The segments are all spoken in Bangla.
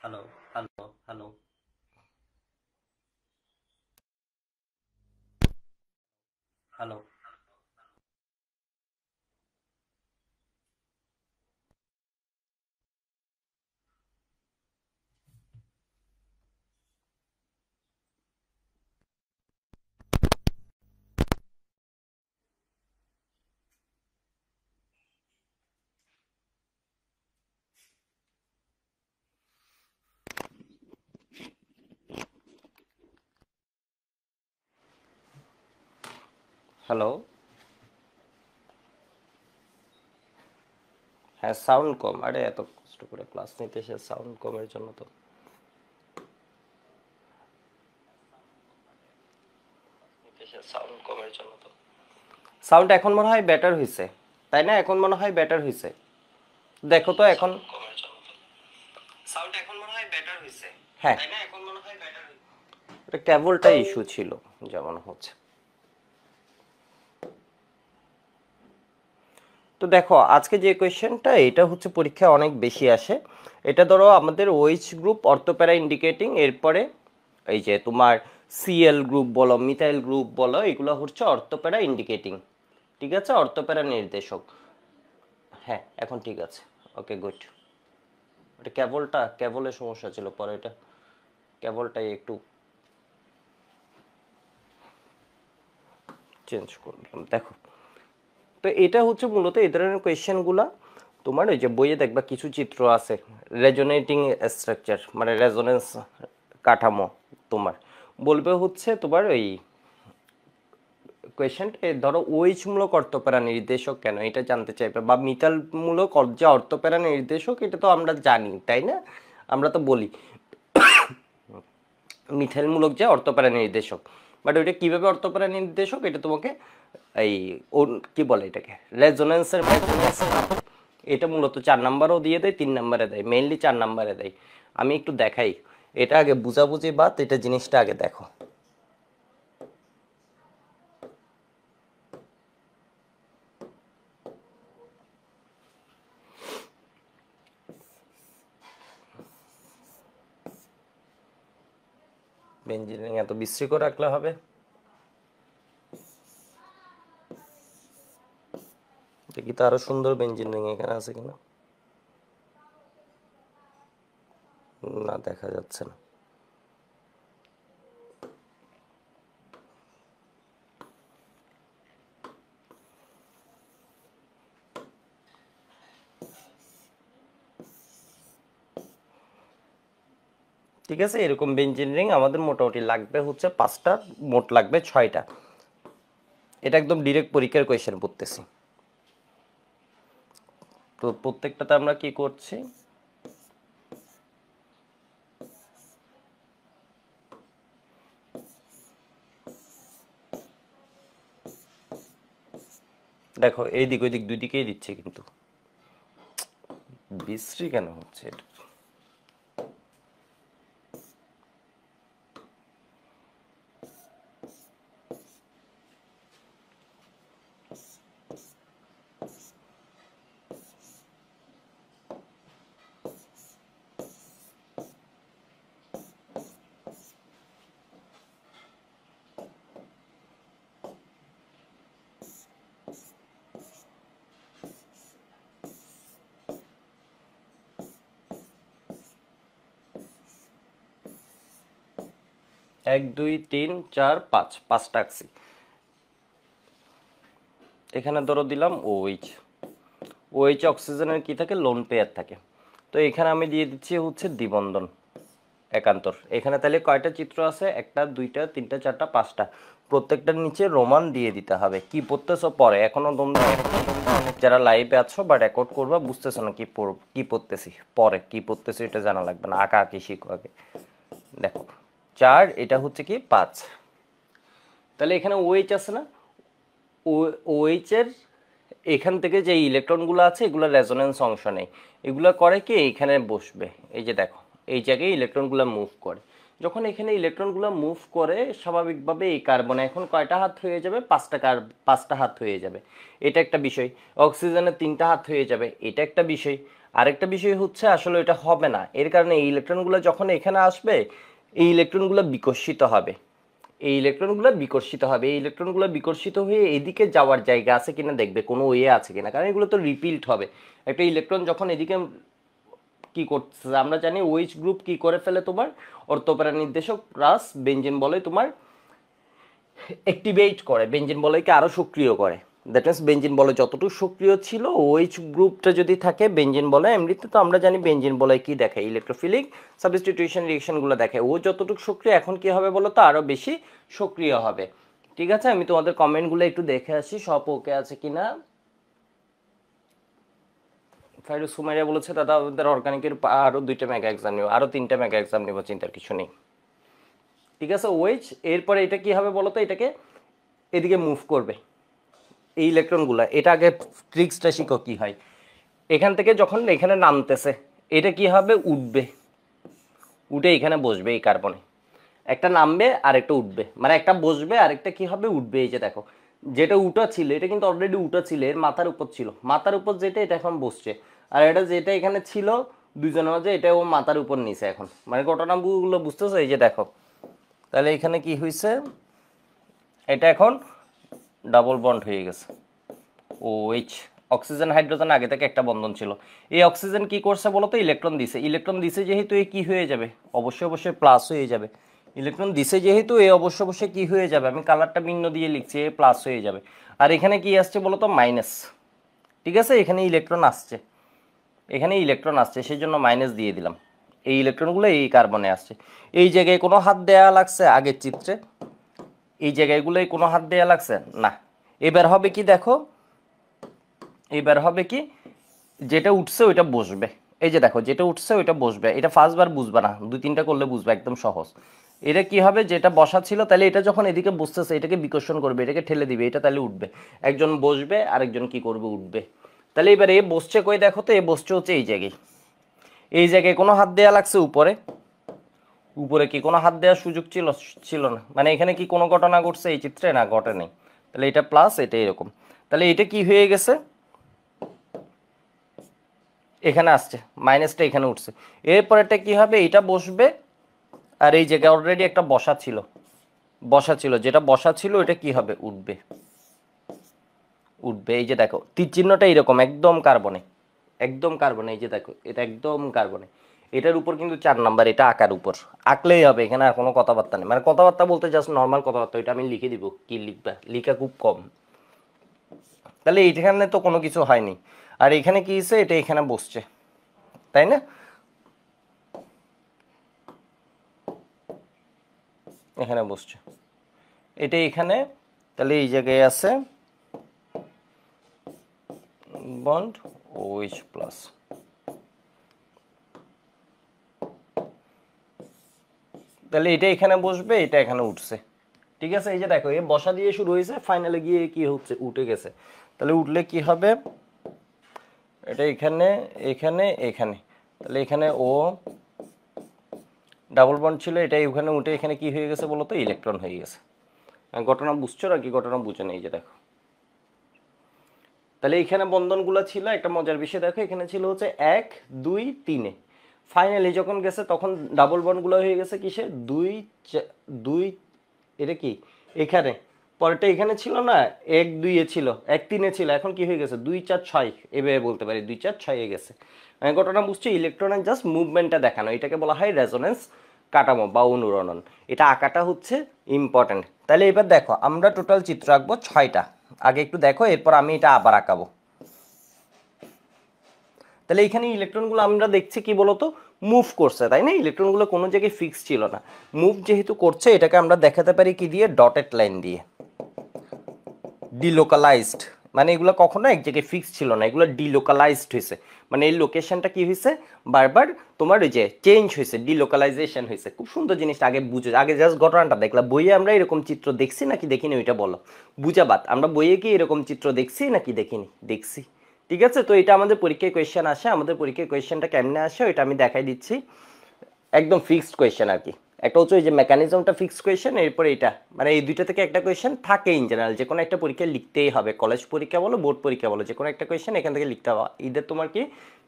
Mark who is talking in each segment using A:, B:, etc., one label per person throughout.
A: Hello, hello, hello, hello. Hello. হ্যাঁ, সাউন্ড কম। আরে এত কষ্ট করে ক্লাস নিতে এসে সাউন্ড কমের জন্য তো। সাউন্ড কমের জন্য তো। সাউন্ড এখন মনে হয় বেটার হয়েছে, তাই না? এখন মনে হয় বেটার হয়েছে। দেখো তো এখন। সাউন্ড এখন মনে হয় বেটার হয়েছে, হ্যাঁ, তাই না? এখন মনে হয় বেটার হয়েছে। এটা কেবলটা ইস্যু ছিল যেমন হচ্ছে। তো দেখো আজকে যে কোয়েশ্চেনটা, এটা হচ্ছে পরীক্ষায় অনেক বেশি আসে। এটা ধরো আমাদের ওএইচ গ্রুপ অর্থোপ্যারা ইন্ডিকেটিং, এরপরে এই যে তোমার সিএল গ্রুপ বলো, মিথাইল গ্রুপ বলো, এগুলো হচ্ছে অর্থোপ্যারা ইন্ডিকেটিং। ঠিক আছে, অর্থোপ্যারা নির্দেশক। হ্যাঁ, এখন ঠিক আছে। ওকে, গুড। এটা কেবলের সমস্যা ছিল, পরে এটা কেবলটাই একটু চেঞ্জ করলাম। দেখো, তো এটা হচ্ছে মূলত এই ধরনের কোয়েশ্চেনগুলা তোমার ওই যে বইয়ে দেখবা কিছু চিত্র আছে, রেজোনেটিং স্ট্রাকচার মানে রেজোনেন্স কাঠামো। তোমার বলবে হচ্ছে তোমার ওই কোয়েশ্চেনটা ধরো ওইচ মূলক অর্থপ্যারা নির্দেশক কেন, এটা জানতে চাইবে, বা মিতাল মূলক যে অর্থপ্যারা নির্দেশক এটা তো আমরা জানি, তাই না? আমরা তো বলি মিথাইলমূলক যে অর্থপ্যারা নির্দেশক, বাট ওইটা কিভাবে অর্থপ্যারা নির্দেশক এটা তোমাকে এই কি বলে এটাকে রেজোনেন্সের মাধ্যমে। এটা মূলত 4 নাম্বারও দিয়ে দেয়, 3 নাম্বারে দেয়, মেইনলি 4 নাম্বারে দেয়। আমি একটু দেখাই। এটা আগে বুঝাবুঝি বাদ, এটা জিনিসটা আগে দেখো। ইঞ্জিনিয়ারিং এত বিশ্রী করে রাখলে হবে? দেখি তো আরো সুন্দর ইঞ্জিনিয়ারিং এখানে আছে কিনা। না, দেখা যাচ্ছে না। ঠিক আছে, এরকম ইঞ্জিনিয়ারিং আমাদের মোটামুটি লাগবে হচ্ছে 5টা, মোট লাগবে 6টা। এটা একদম ডিরেক্ট পরীক্ষার কোয়েশ্চেন পড়তেছি। তো প্রত্যেকটাতে আমরা কি করছি, দেখো এইদিক ওইদিক দুই দিকেই দিচ্ছে, কিন্তু বিশ্রী কেন হচ্ছে এটা? 1 2 3 4 5, 5টা আঁকছি। এখানে ধরো দিলাম ওইচ। ওইচ অক্সিজেনের কি থাকে, লোন পেয়ার থাকে। তো এখানে আমি দিয়ে দিচ্ছি হচ্ছে দ্বিবন্ধন একান্তর। এখানে তাহলে কয়টা চিত্র আছে, 1টা 2টা 3টা 4টা 5টা। প্রত্যেকটার নিচে রোমান দিয়ে দিতে হবে। কি পড়তেছো পরে, এখনো তোমরা যারা লাইভে আছো বা রেকর্ড করবা বুঝতেছো না কি পড়তেছি, পরে কি পড়তেছি এটা জানা লাগবে না, আঁকা আঁকি শিখো আগে। দেখো 4, এটা হচ্ছে কি 5। তাহলে এখানে ওএইচ আছে না, ওএইচ এর এখান থেকে যে ইলেকট্রনগুলো আছে এগুলো রেজোনেন্স অংশ নেই। এগুলো করে কি এইখানে বসবে, এই যে দেখো এই জায়গায় ইলেকট্রনগুলো মুভ করে। যখন এখানে ইলেকট্রনগুলো মুভ করে স্বাভাবিকভাবে এই কার্বনে এখন কয়টা হাত হয়ে যাবে, পাঁচটা হাত হয়ে যাবে, এটা একটা বিষয়। অক্সিজেনের 3টা হাত হয়ে যাবে, এটা একটা বিষয়। আরেকটা বিষয় হচ্ছে আসলে এটা হবে না, এর কারণে এই ইলেকট্রনগুলো যখন এখানে আসবে এই ইলেকট্রনগুলো বিকর্ষিত হবে, এই ইলেকট্রনগুলো বিকর্ষিত হবে, এই ইলেকট্রনগুলো বিকর্ষিত হয়ে এদিকে যাওয়ার জায়গা আছে কিনা দেখবে, কোনো ওয়ে আছে কিনা, কারণ এগুলো তো রিপিল্ড হবে। একটা ইলেকট্রন যখন এদিকে কি করছে আমরা জানি, ওইচ গ্রুপ কি করে ফেলে তোমার অর্থোপ্যারা নির্দেশক প্লাস বেঞ্জিন বলে তোমার অ্যাক্টিভেট করে, বেঞ্জিন বলয়কে আরো সক্রিয় করে। দ্যাট মিনস বেঞ্জিন বলয় যতটুকু সক্রিয় ছিল ওইচ গ্রুপটা যদি থাকে বেঞ্জিন বলয়, এমনিতে তো আমরা জানি বেঞ্জিন বলয় কি দেখায়, ইলেকট্রোফিলিক সাবস্টিটিউশন রিঅ্যাকশনগুলো দেখায়, ও যতটুকু সক্রিয় এখন কি হবে বলো তো, আরো বেশি সক্রিয় হবে। ঠিক আছে, আমি তোমাদের কমেন্টগুলো একটু দেখে আসি সব ওকে আছে কিনা। ফাইরুজ সুমাইয়া বলেছে দাদা আমাদের অর্গানিকের আরো 2টা মেগা এক্সাম নিব, আরো 3টা মেগা এক্সাম নিব, চিন্তার কিছু নেই। ঠিক আছে, ওয়েজ এরপরে এটা কি হবে বলো তো, এটাকে এদিকে মুভ করবে এই ইলেকট্রনগুলো। এটা আগে ট্রিক্সটা শিখো কি হয়। এখান থেকে যখন এখানে নামতেছে এটা কি হবে, উঠবে, উঠে এখানে বসবে এই কার্বনে, একটা নামবে আর একটা উঠবে, মানে একটা বসবে আর একটা কি হবে, উঠবে। এই যে দেখো যেটা উঠা ছিল এটা কিন্তু অলরেডি উঠা ছিল, এর মাথার উপর ছিল, মাথার উপর যেটা এটা এখন বসছে, আর এটা যেটা এখানে ছিল দুইজনের মাঝে এটা ও মাথার উপর নিছে এখন, মানে ঘটনাগুলো বুঝতেছো। এই যে দেখো তাহলে এখানে কি হয়েছে, এটা এখন ডাবল বন্ড হয়ে গেছে। ওএইচ অক্সিজেন হাইড্রোজেন আগে থেকে একটা বন্ধন ছিল, এই অক্সিজেন কি করছে বলো তো, ইলেকট্রন দিছে, ইলেকট্রন দিছে যেহেতু এ কি হয়ে যাবে, অবশ্যই অবশ্যই প্লাস হয়ে যাবে। ইলেকট্রন দিছে যেহেতু এ অবশ্যই অবশ্যই কি হয়ে যাবে, আমি কালারটা ভিন্ন দিয়ে লিখছি, এ প্লাস হয়ে যাবে। আর এখানে কি আসছে বলো তো, মাইনাস। ঠিক আছে, এখানে ইলেকট্রন আসছে, এখানে ইলেকট্রন আসছে সেই জন্য মাইনাস দিয়ে দিলাম, এই ইলেকট্রনগুলো এই কার্বনে আসছে। এই জায়গায় কোনো হাত দেয়া লাগছে আগের চিত্রে, এই জায়গাগুলোয় কোনো হাত দেয়া লাগছে না। এবার হবে কি দেখো, এবার হবে কি, যেটা উঠছে ওইটা বসবে, এই যে দেখো যেটা উঠছে ওইটা বসবে, এটা ফার্স্টবার বুঝবা না, 2-3টা করলে বুঝবে, একদম সহজ। এটা কি হবে, যেটা বসা ছিল তাহলে এটা যখন এদিকে বসতেছে এটাকে বিকর্ষণ করবে, এটাকে ঠেলে দিবে, এটা তাহলে উঠবে, একজন বসবে আরেকজন কি করবে, উঠবে। তাহলে এবার এ বসছে কই দেখো তো, এ বসছে হচ্ছে এই জায়গায়, এই জায়গায় কোনো হাত দেয়া লাগছে উপরে, উপরে কি কোনো হাত দেওয়ার সুযোগ ছিল, ছিল না, মানে এখানে কি কোনো ঘটনা ঘটছে এই চিত্রে, না ঘটে নেই। তাহলে এটা প্লাস, এটা এরকম, তাহলে এটা কি হয়ে গেছে, এখানে আসছে, মাইনাসটা এখানে উঠছে। এরপরেটা কি হবে, এটা বসবে, আর এই জায়গায় অলরেডি একটা বসা ছিল, বসা ছিল, যেটা বসা ছিল এটা কি হবে, উঠবে, উঠবে। এই যে দেখো তীর চিহ্নটা এরকম একদম কার্বনে, একদম কার্বনে, এই যে দেখো এটা একদম কার্বনে, এটার উপর কিন্তু 4 নাম্বার, এটা আঁকার উপর আঁকলেই হবে, এখানে আর কোনো কথাবার্তা নেই, মানে কথাবার্তা বলতে জাস্ট নর্মাল কথাবার্তা, এটা আমি লিখে দিব, কি লিখবা, লিখা খুব কম। তাহলে এইখানে তো কোনো কিছু হয়নি, আর এখানে কি হয়েছে, এটা এখানে বসছে, তাই না, এখানে বসছে, এটা এখানে, তাহলে এই জায়গায় আছে বন্ড OH প্লাস। তাহলে এটা এখানে বসবে, এটা এখানে উঠছে। ঠিক আছে, এই যে দেখো এ বসা দিয়ে শুরু হয়েছে, ফাইনালে গিয়ে কি হচ্ছে, উঠে গেছে। তাহলে উঠলে কি হবে, এটা এখানে এখানে এখানে, তাহলে এখানে ও ডাবল বন্ড ছিল, এটা ওখানে উঠে এখানে কি হয়ে গেছে বলো তো, ইলেকট্রন হয়ে গেছে। ঘটনা বুঝছো নাকি, ঘটনা বুঝে নেই, যে দেখো তাহলে এখানে বন্ধনগুলো ছিল, একটা মজার বিষয় দেখো এখানে ছিল হচ্ছে 1 2 3-এ, ফাইনালি যখন গেছে তখন ডাবল বন্ডগুলো হয়ে গেছে কিসে, 2 2, এটা কি এখানে, পরেরটা এখানে ছিল না, 1 2-এ ছিল, 1 3-এ ছিল, এখন কি হয়ে গেছে 2 4 6, এভাবে বলতে পারি 2 4 6-এ গেছে। ঘটনা বুঝছো, ইলেকট্রনের জাস্ট মুভমেন্টটা দেখানো, এটাকে বলা হয় রেজোনেন্স কাঠামো বা অনুরণন, এটা আঁকাটা হচ্ছে ইম্পর্টেন্ট। তাহলে এবার দেখো আমরা টোটাল চিত্র আঁকবো 6টা, আগে একটু দেখো এরপর আমি এটা আবার আঁকাবো। তাহলে এখানে ইলেকট্রনগুলো আমরা দেখছি কি বলতো, মুভ করছে, তাই না, ইলেকট্রনগুলো কোনো জায়গায় ফিক্স ছিল না, মুভ যেহেতু করছে এটাকে আমরা দেখাতে পারি কি দিয়ে, ডটেড লাইন দিয়ে, ডিলোকালাইজড, মানে এগুলো কখনো এক জায়গায় ফিক্স ছিল না, এগুলো ডিলোকালাইজড হয়েছে, মানে এই লোকেশনটা কি হয়েছে বারবার তোমার ওই যে চেঞ্জ হয়েছে, ডিলোকালাইজেশন হয়েছে। খুব সুন্দর জিনিসটা আগে বুঝে, আগে জাস্ট ঘটনাটা দেখলাম, বইয়ে আমরা এরকম চিত্র দেখছি নাকি দেখিনি ওইটা বলো, বুঝাবাদ, আমরা বইয়ে কি এরকম চিত্র দেখছি নাকি দেখিনি, দেখছি। ঠিক আছে, তো এটা আমাদের পরীক্ষায় কোয়েশ্চেন আসে, আমাদের পরীক্ষায় কোয়েশ্চেনটা কেমনে আসে ওইটা আমি দেখাই দিচ্ছি, একদম ফিক্সড কোয়েশ্চেন আর কি, একটা হচ্ছে ওই যে মেকানিজমটা ফিক্স কোয়েশ্চেন, এরপরে এটা মানে এই দুইটা থেকে একটা কোয়েশ্চেন থাকে ইন জেনারেল, যে কোনো একটা পরীক্ষায় লিখতেই হবে, কলেজ পরীক্ষা বলো বোর্ড পরীক্ষা বলো, যে কোনো একটা কোয়েশ্চেন এখান থেকে লিখতে হবে, ঈদের তোমার কি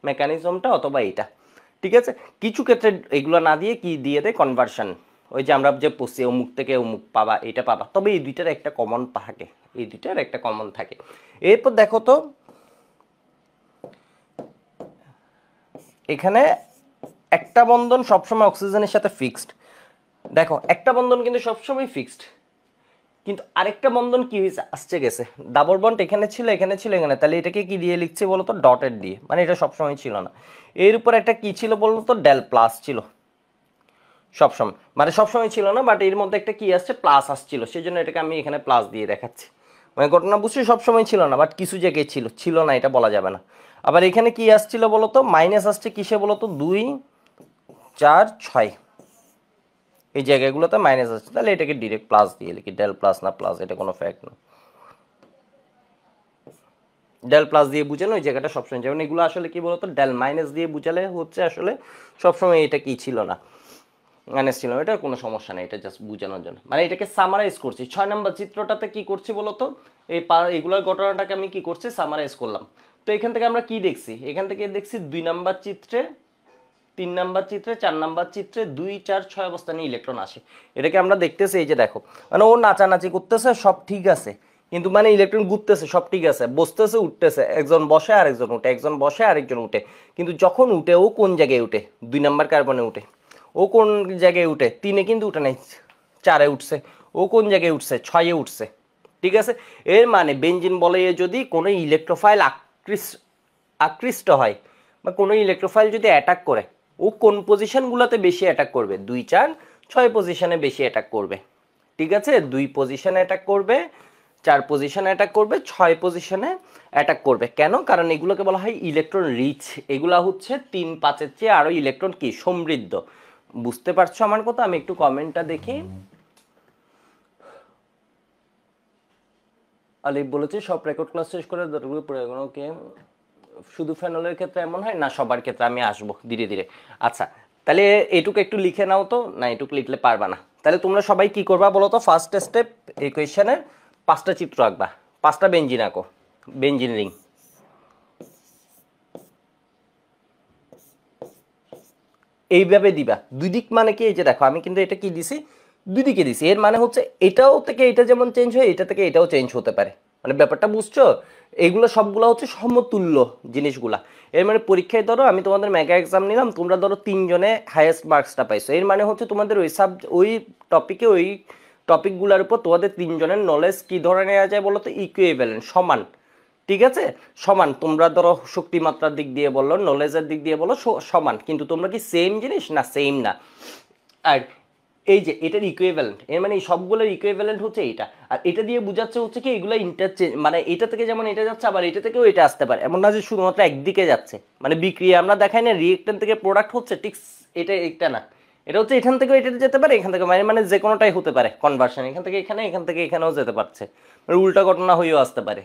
A: মেকানিজমটা অথবা এটা। ঠিক আছে, কিছু ক্ষেত্রে এগুলো না দিয়ে কি দিয়ে দেয় কনভার্সন, ওই যে আমরা যে পড়ছি অমুক থেকে অমুক পাবা এটা পাবা, তবে এই দুইটার একটা কমন থাকে, এই দুইটার একটা কমন থাকে। এরপর দেখো তো এখানে একটা বন্ধন সবসময় অক্সিজেনের সাথে ফিক্সড, দেখো একটা বন্ধন কিন্তু সবসময় ফিক্সড, কিন্তু আরেকটা বন্ধন কি হয়েছে আসছে গেছে, ডাবল বন্ড এখানে ছিল এখানে ছিল এখানে, তাহলে এটাকে কি দিয়ে লিখছে বলো তো ডটেড দিয়ে, মানে এটা সবসময় ছিল না। এর উপর একটা কি ছিল বলো তো ডেল প্লাস ছিল সবসময়, মানে সবসময় ছিল না, বাট এর মধ্যে একটা কি আসছে প্লাস আসছিল, সেই জন্য এটাকে আমি এখানে প্লাস দিয়ে দেখাচ্ছি। মানে ঘটনা বুঝছি সবসময় ছিল না, বাট কিছু জায়গায় ছিল, ছিল না এটা বলা যাবে না। আবার এখানে কি আসছিল বলো তো মাইনাস আসছে কিসে বলো তো 2 4 6, এই জায়গাগুলোতে মাইনাস আসছে, তাহলে এটাকে ডিরেক্ট প্লাস দিয়ে লিখি, ডেল প্লাস না প্লাস এটা কোনো ফ্যাক্ট না, ডেল প্লাস দিয়ে বুঝানো ওই জায়গাটা সবসময়, যেমন এগুলো আসলে কি বলতো ডেল মাইনাস দিয়ে বুঝালে হচ্ছে আসলে সবসময় এটা কি ছিল না, মাইনাস ছিল, এটার কোনো সমস্যা নেই, এটা জাস্ট বোঝানোর জন্য, মানে এটাকে সামারাইজ করছি। 6 নম্বর চিত্রটাতে কি করছি বলতো এগুলোর ঘটনাটাকে আমি কি করছি সামারাইজ করলাম। তো এখান থেকে আমরা কি দেখছি, এখান থেকে দেখছি 2 নম্বর চিত্রে 3 নম্বর চিত্রে 4 নম্বর চিত্রে 2 4 6 অবস্থানে ইলেকট্রন আসে, এটাকে আমরা দেখতেছি এই যে দেখো, মানে ও নাচানাচি করতেছে সব ঠিক আছে, কিন্তু মানে ইলেকট্রন ঘুরতেছে সব ঠিক আছে, বসতেছে উঠতেছে, একজন বসে আরেকজন উঠে, একজন বসে আরেকজন উঠে, কিন্তু যখন উঠে ও কোন জায়গায় উঠে 2 নম্বর কার্বনে উঠে, ও কোন জায়গায় উঠে 3-এ কিন্তু উঠে নাই, 4-এ উঠছে, ও কোন জায়গায় উঠছে 6-এ উঠছে। ঠিক আছে, এর মানে বেঞ্জিন বলয়ে যদি কোনো ইলেকট্রোফাইল আকৃষ্ট হয় বা কোনো ইলেকট্রোফাইল যদি অ্যাটাক করে, ও কোন পজিশনগুলোতে বেশি অ্যাটাক করবে 2 4 6 পজিশনে বেশি অ্যাটাক করবে। ঠিক আছে, 2 পজিশনে অ্যাটাক করবে, 4 পজিশনে অ্যাটাক করবে, 6 পজিশনে অ্যাটাক করবে। কেন? কারণ এগুলোকে বলা হয় ইলেকট্রন রিচ, এগুলা হচ্ছে 3 5-এর চেয়ে আরো ইলেকট্রন কি সমৃদ্ধ। বুঝতে পারছো আমার কথা? আমি একটু কমেন্টটা দেখি। আলিফ বলেছে সব রেকর্ড ক্লাস শেষ করে ওকে, শুধু ফেনলের ক্ষেত্রে এমন হয় না, সবার ক্ষেত্রে আমি আসবো ধীরে ধীরে। আচ্ছা, তাহলে এটুকু একটু লিখে নাও তো, না এটুকু লিখলে পারবা না। তাহলে তোমরা সবাই কি করবা বলো তো, ফার্স্ট স্টেপ এই কোয়েশ্চেনের 5টা চিত্র আঁকবা, 5টা বেঞ্জিন আঁকো, বেঞ্জিন রিং। এইভাবে দিবা, দুই দিক মানে কি, এই যে দেখো আমি কিন্তু এটা কি দিছি দুই দিকে দিছি, এর মানে হচ্ছে এটাও থেকে এটা যেমন চেঞ্জ হয় এটা থেকে এটাও চেঞ্জ হতে পারে, মানে ব্যাপারটা বুঝছো? এগুলো সবগুলো হচ্ছে সমতুল্য জিনিসগুলা। এর মানে পরীক্ষায় ধরো আমি তোমাদের মেগা এক্সাম নিলাম, তোমরা ধরো 3 জনে হাইয়েস্ট মার্কসটা পাইছো, এর মানে হচ্ছে তোমাদের ওই টপিকে ওই টপিকগুলোর উপর তোমাদের 3 জনের নলেজ কি ধরে নেওয়া যায় বলো তো, ইকুইভ্যালেন্ট, সমান। ঠিক আছে, সমান। তোমরা ধরো শক্তিমাত্রার দিক দিয়ে বললো, নলেজের দিক দিয়ে বলো সমান, কিন্তু তোমরা কি সেম জিনিস না, সেম না। আর এই যে এটার ইকুইভ্যালেন্ট, এর মানে এই সবগুলোর ইকুইভ্যালেন্ট হচ্ছে এটা, আর এটা দিয়ে বোঝাচ্ছে হচ্ছে কি এগুলো ইন্টারচেঞ্জ, মানে এটা থেকে যেমন এটা যাচ্ছে আবার এটা থেকেও এটা আসতে পারে, এমন না যে শুধুমাত্র একদিকে যাচ্ছে, মানে বিক্রিয়া আমরা দেখাই না রিয়েক্টেন্ট থেকে প্রোডাক্ট হচ্ছে, ঠিক এটা একটা না, এটা হচ্ছে এখান থেকেও এটা যেতে পারে, এখান থেকে মানে যে কোনোটাই হতে পারে কনভার্সন, এখান থেকে এখানে এখান থেকে এখানেও যেতে পারছে, মানে উল্টা ঘটনা হয়েও আসতে পারে।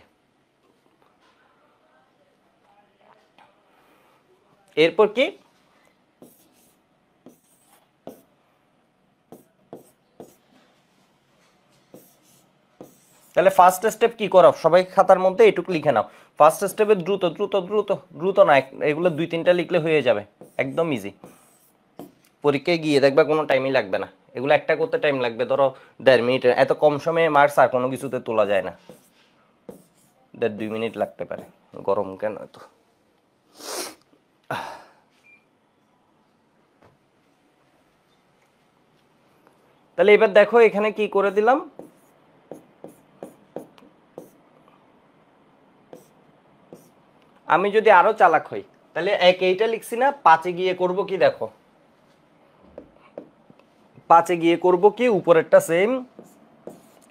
A: এরপর কি, তাহলে ফার্স্ট স্টেপ কি করো সবাই খাতার মধ্যে এটুকু লিখে নাও। ফার্স্ট স্টেপে দ্রুত দ্রুত দ্রুত দ্রুত না, এগুলো 2-3টা লিখলে হয়ে যাবে, একদম ইজি। পরীক্ষায় গিয়ে দেখবা কোনো টাইমই লাগবে না, এগুলো একটা করতে টাইম লাগবে ধরো 1.5 মিনিট, এত কম সময়ে মার্কস আর কোনো কিছুতে তোলা যায় না, 1.5-2 মিনিট লাগতে পারে। গরম কেন এত? তাহলে এবার দেখো এখানে কি করে দিলাম, আমি যদি আরো চালাক হই তাহলে এইটা লিখছি না, 5-এ গিয়ে করব কি দেখো, 5-এ গিয়ে করব কি উপরেরটা সেম,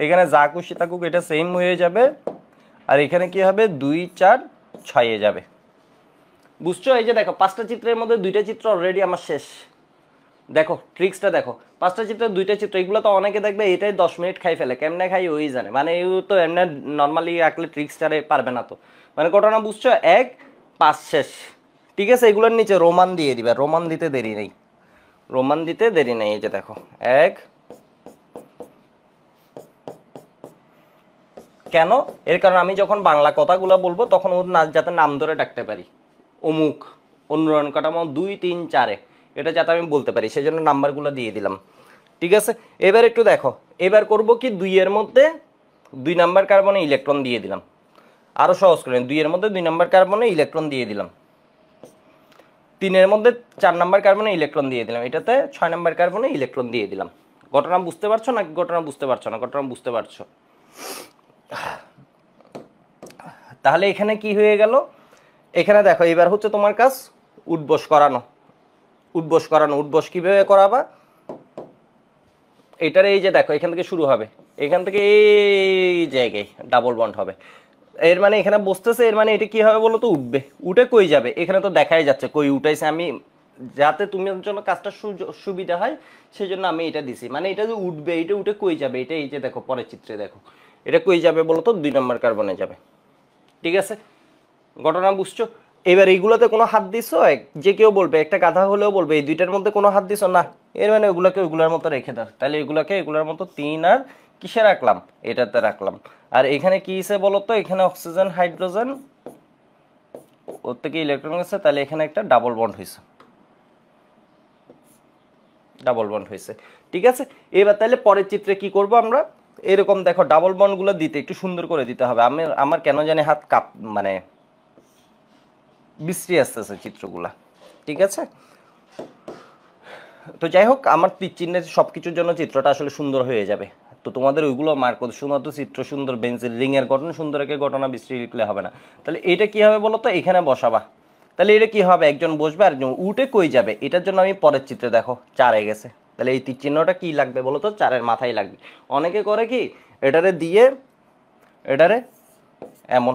A: এখানে যা খুশি থাকুক এটা সেম হয়ে যাবে, আর এখানে কি হবে 2 4 6-এ যাবে। বুঝছো? এই যে দেখো 5টা চিত্রের মধ্যে 2টা চিত্র অলরেডি আমার শেষ। দেখো ট্রিক্সটা দেখো, 5টা চিত্রের 2টা চিত্র, এগুলো তো অনেকে দেখবে এটাই 10 মিনিট খাই ফেলে, কেমনে খাই ওই জানে, মানে এই তো এমনি নর্মালি আঁকলে ট্রিক্সটারে পারবে না তো, মানে ঘটনা বুঝছো? 1 5 শেষ। ঠিক আছে, এগুলোর নিচে রোমান দিয়ে দিবে, রোমান দিতে দেরি নেই, রোমান দিতে দেরি নেই, এই যে দেখো 1। কেন? এর কারণ আমি যখন বাংলা কথাগুলো বলবো তখন ওর যাতে নাম ধরে ডাকতে পারি, অমুক অনুরণ কাঠামো 2 3 4 এটা যাতে আমি বলতে পারি, সেই জন্য নাম্বারগুলো দিয়ে দিলাম। ঠিক আছে, এবার একটু দেখো, এবার করব কি 2 এর মধ্যে 2 নাম্বার কার্বনে ইলেকট্রন দিয়ে দিলাম। আরো সহজ করেন, 2 এর মধ্যে 2 নাম্বার কার্বনে ইলেকট্রন দিয়ে দিলাম। 3 এর মধ্যে 4 নাম্বার কার্বনে ইলেকট্রন দিয়ে দিলাম। এটাতে 6 নাম্বার কার্বনে ইলেকট্রন দিয়ে দিলাম। ঘটনা বুঝতে পারছো নাকি ঘটনা বুঝতে পারছো না? ঘটনা বুঝতে পারছো। তাহলে এখানে কি হয়ে গেল? এখানে দেখো এবার হচ্ছে তোমার কাজ উঠবস করানো। উঠবস করানো, উঠবস কিভাবে করাবা? এটার এই যে দেখো এখান থেকে শুরু হবে, এখান থেকে এই জায়গায় ডাবল বন্ড হবে। এর মানে এখানে বসতেছে, এর মানে এটা কি হবে বলো তো? উঠবে। উঠে কই যাবে? এখানে তো দেখাই যাচ্ছে কই উঠাইছে। আমি যাতে তুমি জন্য কাজটা সুবিধা হয় সেই জন্য আমি এটা দিছি। মানে এটা যে উঠবে, এটা উঠে কই যাবে? এটা এই যে দেখো পরের চিত্রে দেখো, এটা কই যাবে বলো তো? 2 নম্বর কার্বনে যাবে। ঠিক আছে, ঘটনা বুঝছো? এবার এইগুলোতে কোনো হাত দিছো? যে কেউ বলবে, একটা গাধা হলেও বলবে এই দুইটার মধ্যে কোনো হাত দিছো না, এর মানে ওগুলাকে ওগুলার মতো রেখে দাও। তাহলে এগুলাকে এগুলার মতো 3 আর কিসে রাখলাম? এটাতে রাখলাম। আর এখানে কি হিসে বলো তো? এখানে অক্সিজেন হাইড্রোজেন, ওর থেকে ইলেকট্রন গেছে, তাহলে এখানে একটা ডাবল বন্ড হয়েছে। ডাবল বন্ড হয়েছে। ঠিক আছে, এবার তাহলে পরের চিত্রে কি করব আমরা? এরকম দেখো ডাবল বন্ডগুলো দিতে একটু সুন্দর করে দিতে হবে। আমার কেন জানি হাত কাপ মানে বিশ্রী আসতেছে চিত্রগুলা। ঠিক আছে, তো যাই হোক, আমার তীর চিহ্নের সবকিছুর জন্য চিত্রটা আসলে সুন্দর হয়ে যাবে। তো তোমাদের ওইগুলো মার্ক করতে, শুধুমাত্র চিত্র সুন্দর, বেঞ্চের রিং এর গঠন সুন্দর, একে ঘটনা বিশ্রী লিখলে হবে না। তাহলে এটা কি হবে বলো তো? এখানে বসাবা। তাহলে এটা কি হবে? একজন বসবে আর একজন উঠে কই যাবে? এটার জন্য আমি পরের চিত্রে দেখো 4 গেছে। তাহলে এই তীর চিহ্নটা কি লাগবে বলো তো? 4-এর মাথায় লাগবে। অনেকে করে কি এটারে দিয়ে এটারে এমন,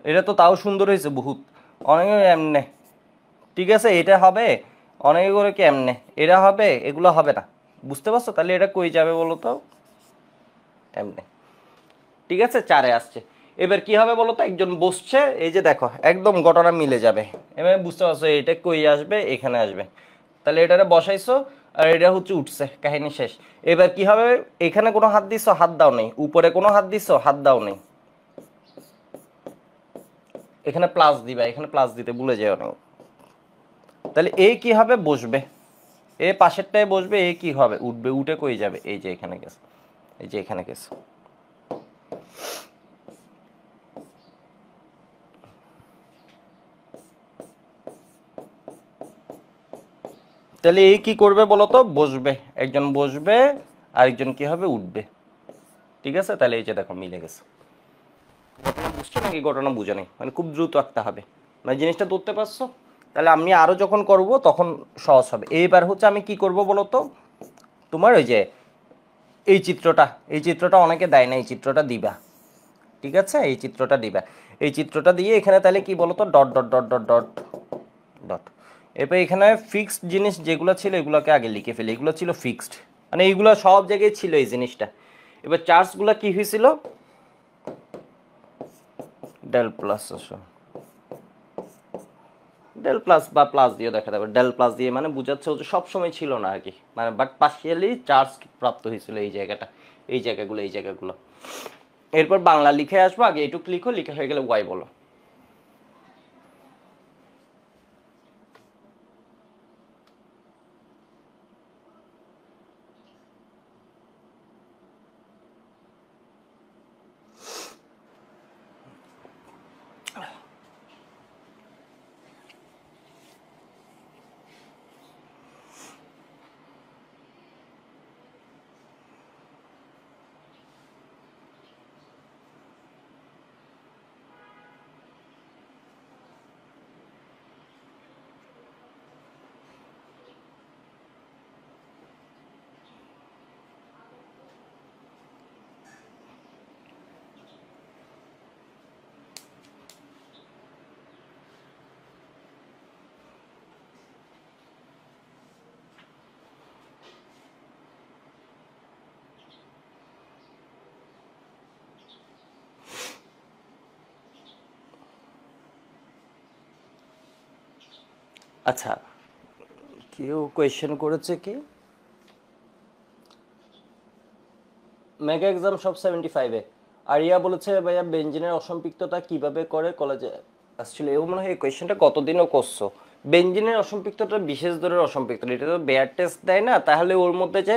A: এটা তো তাও সুন্দর হয়েছে বহুত। অনেকে এমনে, ঠিক আছে এটা হবে। অনেকে করে কি এমনে, এটা হবে, এগুলো হবে না। বুঝতে পারছো? তাহলে এটা কই যাবে বলো তো? এমনে। ঠিক আছে, 4 আসছে। এবার কি হবে বলো তো? একজন বসছে, এই যে দেখো একদম ঘটনা মিলে যাবে। এবার বুঝতে পারছো এটা কই আসবে? এখানে আসবে। তাহলে এটারে বসাইছো আর এটা হচ্ছে উঠছে, কাহিনী শেষ। এবার কি হবে? এখানে কোনো হাত দিছো? হাত দাও নেই। উপরে কোনো হাত দিছো? হাত দাও নেই। এখানে প্লাস দিবা, এখানে প্লাস দিতে ভুলে যেও না। তাহলে এ কি হবে? বসবে। এ পাশেরটায় বসবে। এ কি হবে? উঠবে। উঠে কই যাবে? এই যে এখানে গেছে, এই যে এখানে গেছে। তাহলে এই কি করবে বলতো? বসবে। একজন বসবে, আরেকজন কি হবে? উঠবে। ঠিক আছে, তাহলে এই যে দেখো মিলে গেছে। ঘটনা বুঝছো নাকি ঘটনা বুঝো নেই? মানে খুব দ্রুত আঁকতে হবে, মানে জিনিসটা ধরতে পারছো? তাহলে আমি আরো যখন করব তখন সহজ হবে। এইবার হচ্ছে আমি কি করব বলতো? তোমার ওই যে এই চিত্রটা অনেকে দেয় না, এই চিত্রটা দিবা। ঠিক আছে, এই চিত্রটা দিবা। এই চিত্রটা দিয়ে এখানে তাহলে কি বলতো? Dot dot dot dot dot dot. এরপর এখানে ফিক্সড জিনিস যেগুলো ছিল এগুলোকে আগে লিখে ফেলি। এগুলো ছিল ফিক্সড, মানে এইগুলো সব জায়গায় ছিল এই জিনিসটা। এবার চার্জগুলো কি হয়েছিল? ডেল প্লাস, ডেল প্লাস বা প্লাস দিয়ে দেখা যাবে। ডেল প্লাস দিয়ে মানে বোঝাচ্ছে হচ্ছে সবসময় ছিল না আর কি, মানে বাট পার্শিয়ালি চার্জ প্রাপ্ত হয়েছিল এই জায়গাটা, এই জায়গাগুলো, এই জায়গাগুলো। এরপর বাংলা লিখে আসবো। আগে এটুক লিখো, লিখে হয়ে গেলে ওয়াই বলো। আচ্ছা, কেউ কোয়েশ্চেন করেছে কি মেগা এক্সাম সব 75-এ। আরিয়া বলেছে ভাইয়া বেঞ্জিনের অসম্পৃক্ততা কিভাবে করে কলেজে আসলে এও মনে হয় এই কোয়েশ্চেনটা কতদিনও করছো। বেঞ্জিনের অসম্পৃক্ততা বিশেষ ধরনের অসম্পৃক্ততা, এটা তো বেয়ার টেস্ট দেয় না, তাহলে ওর মধ্যে যে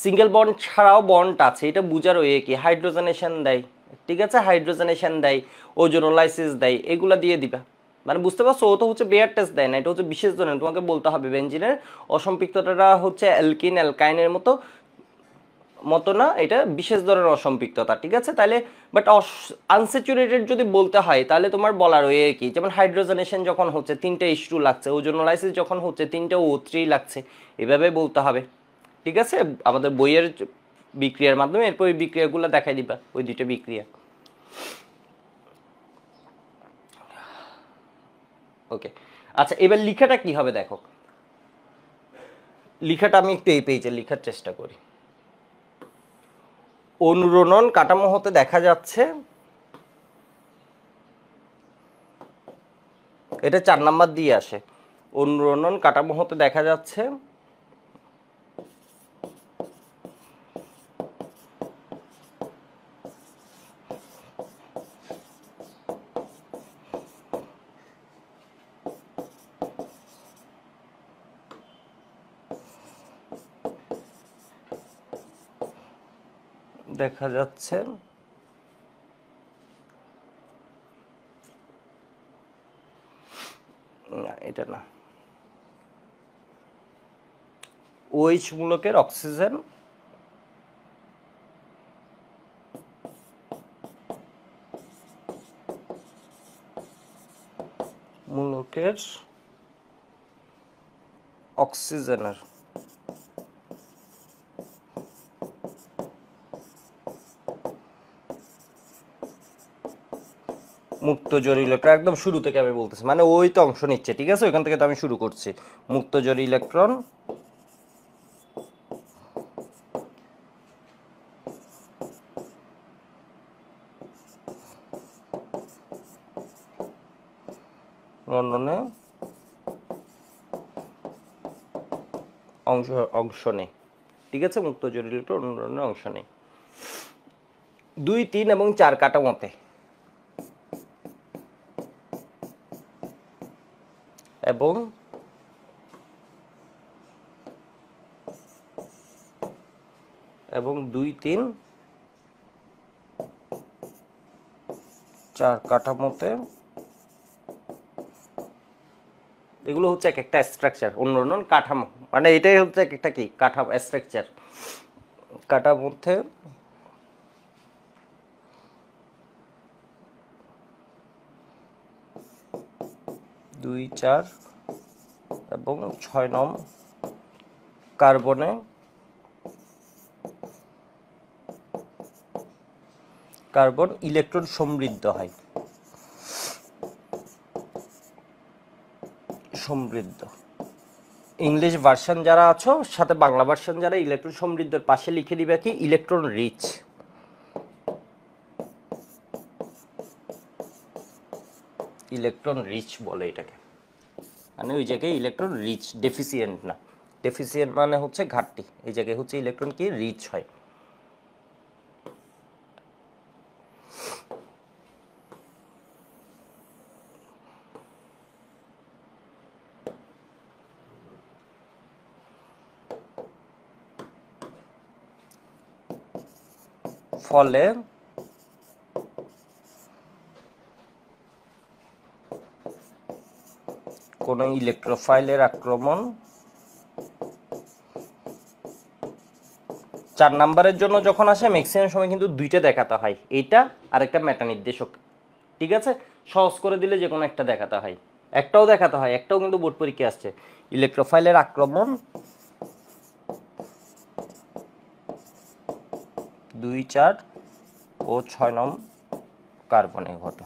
A: সিঙ্গেল বন্ড ছাড়াও বন্ড আছে এটা বুঝার ওয়ে কি, হাইড্রোজেনেশন দেয়, ঠিক আছে, হাইড্রোজেনেশন দেয়, ওজোনোলাইসিস দেয়, এগুলা দিয়ে দিবা। মানে বুঝতে পারছো, ও তো হচ্ছে বেয়ার টেস্ট দেয় না, এটা হচ্ছে বিশেষ ধরনের, তোমাকে বলতে হবে বেঞ্জিনের অসম্পৃক্ততাটা হচ্ছে অ্যালকিন অ্যালকাইনের মতো মতো না, এটা বিশেষ ধরনের অসম্পৃক্ততা, ঠিক আছে। তাহলে বাট আনস্যাচুরেটেড যদি বলতে হয় তাহলে তোমার বলার ওয়ে কি, যেমন হাইড্রোজেনেশন যখন হচ্ছে 3টে H2 লাগছে, ওজোনোলাইসিস যখন হচ্ছে 3টে O3 লাগছে, এভাবে বলতে হবে, ঠিক আছে। আমাদের বইয়ের বিক্রিয়ার মাধ্যমে এরপর ওই বিক্রিয়াগুলো দেখাই দিবা, ওই 2টা বিক্রিয়া। ওকে, আচ্ছা এবার লিখাটা কি হবে দেখো, লিখাটা আমি একটু এই পেজে লেখার চেষ্টা করি। অনুরণন কাঠামো হতে দেখা যাচ্ছে, এটা 4 নাম্বার দিয়ে আসে। অনুরণন কাঠামো হতে দেখা যাচ্ছে দেখা যাচ্ছে না, এটা না, OH মূলকের অক্সিজেন মূলকের অক্সিজেনের মুক্ত জোড় ইলেকট্রন, একদম শুরু থেকে আমি বলতেছি, মানে ওই তো অংশ নিচ্ছে, ঠিক আছে, ওইখান থেকে তো আমি শুরু করছি। মুক্ত জোড় ইলেকট্রন মণ্ডনে অংশ অংশ নেই, ঠিক আছে, মুক্ত জোড় ইলেকট্রন মণ্ডনে অংশ নেই। 2, 3 এবং 4 কাঠামোতে এবং এবং 2, 3, 4 কাঠামোতে এগুলো হচ্ছে এক একটা স্ট্রাকচার, অনুরণন কাঠামো, মানে এটাই হচ্ছে এক একটা কি কাঠামো স্ট্রাকচার। কাঠামোতে 2, 4 এবং 6 নং কার্বনে কার্বন ইলেকট্রন সমৃদ্ধ হয়, সমৃদ্ধ। ইংলিশ ভার্সন যারা আছো সাথে বাংলা ভার্সন যারা, ইলেকট্রন সমৃদ্ধের পাশে লিখে দিবে কি ইলেকট্রন রিচ, ইলেকট্রন রিচ বলে এটাকে, মানে ওই জায়গায় ইলেকট্রন রিচ, ডেফিসিয়েন্ট না, ডেফিসিয়েন্ট মানে হচ্ছে ঘাটতি, এই জায়গায় হচ্ছে ইলেকট্রন কি রিচ হয়। ফলে কোন ইলেকট্রোফাইলের আক্রমণ 4 নাম্বারের জন্য যখন আসে ম্যাক্সিমাম সময় কিন্তু 2টা দেখাতে হয়, এইটা আর একটা মেটা নির্দেশক, ঠিক আছে, সহজ করে দিলে যে কোনো একটা দেখাতে হয়, একটাও দেখাতে হয়, একটাও কিন্তু বোর্ড পরীক্ষা আসছে। ইলেকট্রোফাইলের আক্রমণ 2, 4 ও 6 নং কার্বনে ঘটে।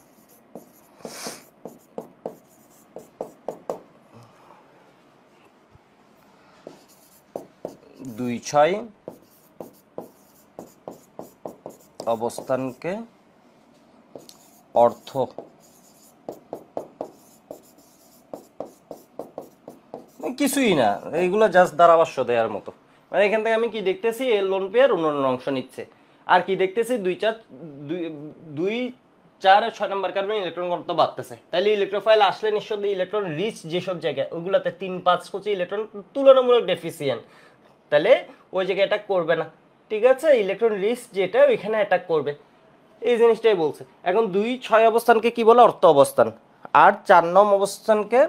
A: 2, 6 অবস্থানকে অর্থ কিছুই না, এইগুলো জাস্ট ধারাভাষ্য দেওয়ার মতো। মানে এখান থেকে আমি কি দেখতেছি, এ লোন পেয়ার অন্য অংশ নিচ্ছে। আর কি দেখতেছি, 2 4 কার্বন ইলেকট্রন ঘনত্ব বাড়তেছে। তাহলে ইলেকট্রোফাইল আসলে নিশ্চয়ই ইলেকট্রন রিচ যেসব জায়গায়, ওগুলাতে 3 5 হচ্ছে ইলেকট্রন তুলনামূলক ডেফিসিয়েন্ট, তাহলে ওই জায়গায় অ্যাটাক করবে না। ঠিক আছে, ইলেকট্রন রিচ যেটা ওইখানে অ্যাটাক করবে, এই জিনিসটাই বলছে। এখন 2 6 অবস্থানকে কি বলে, অর্থ অবস্থান। আর 4 নং অবস্থানকে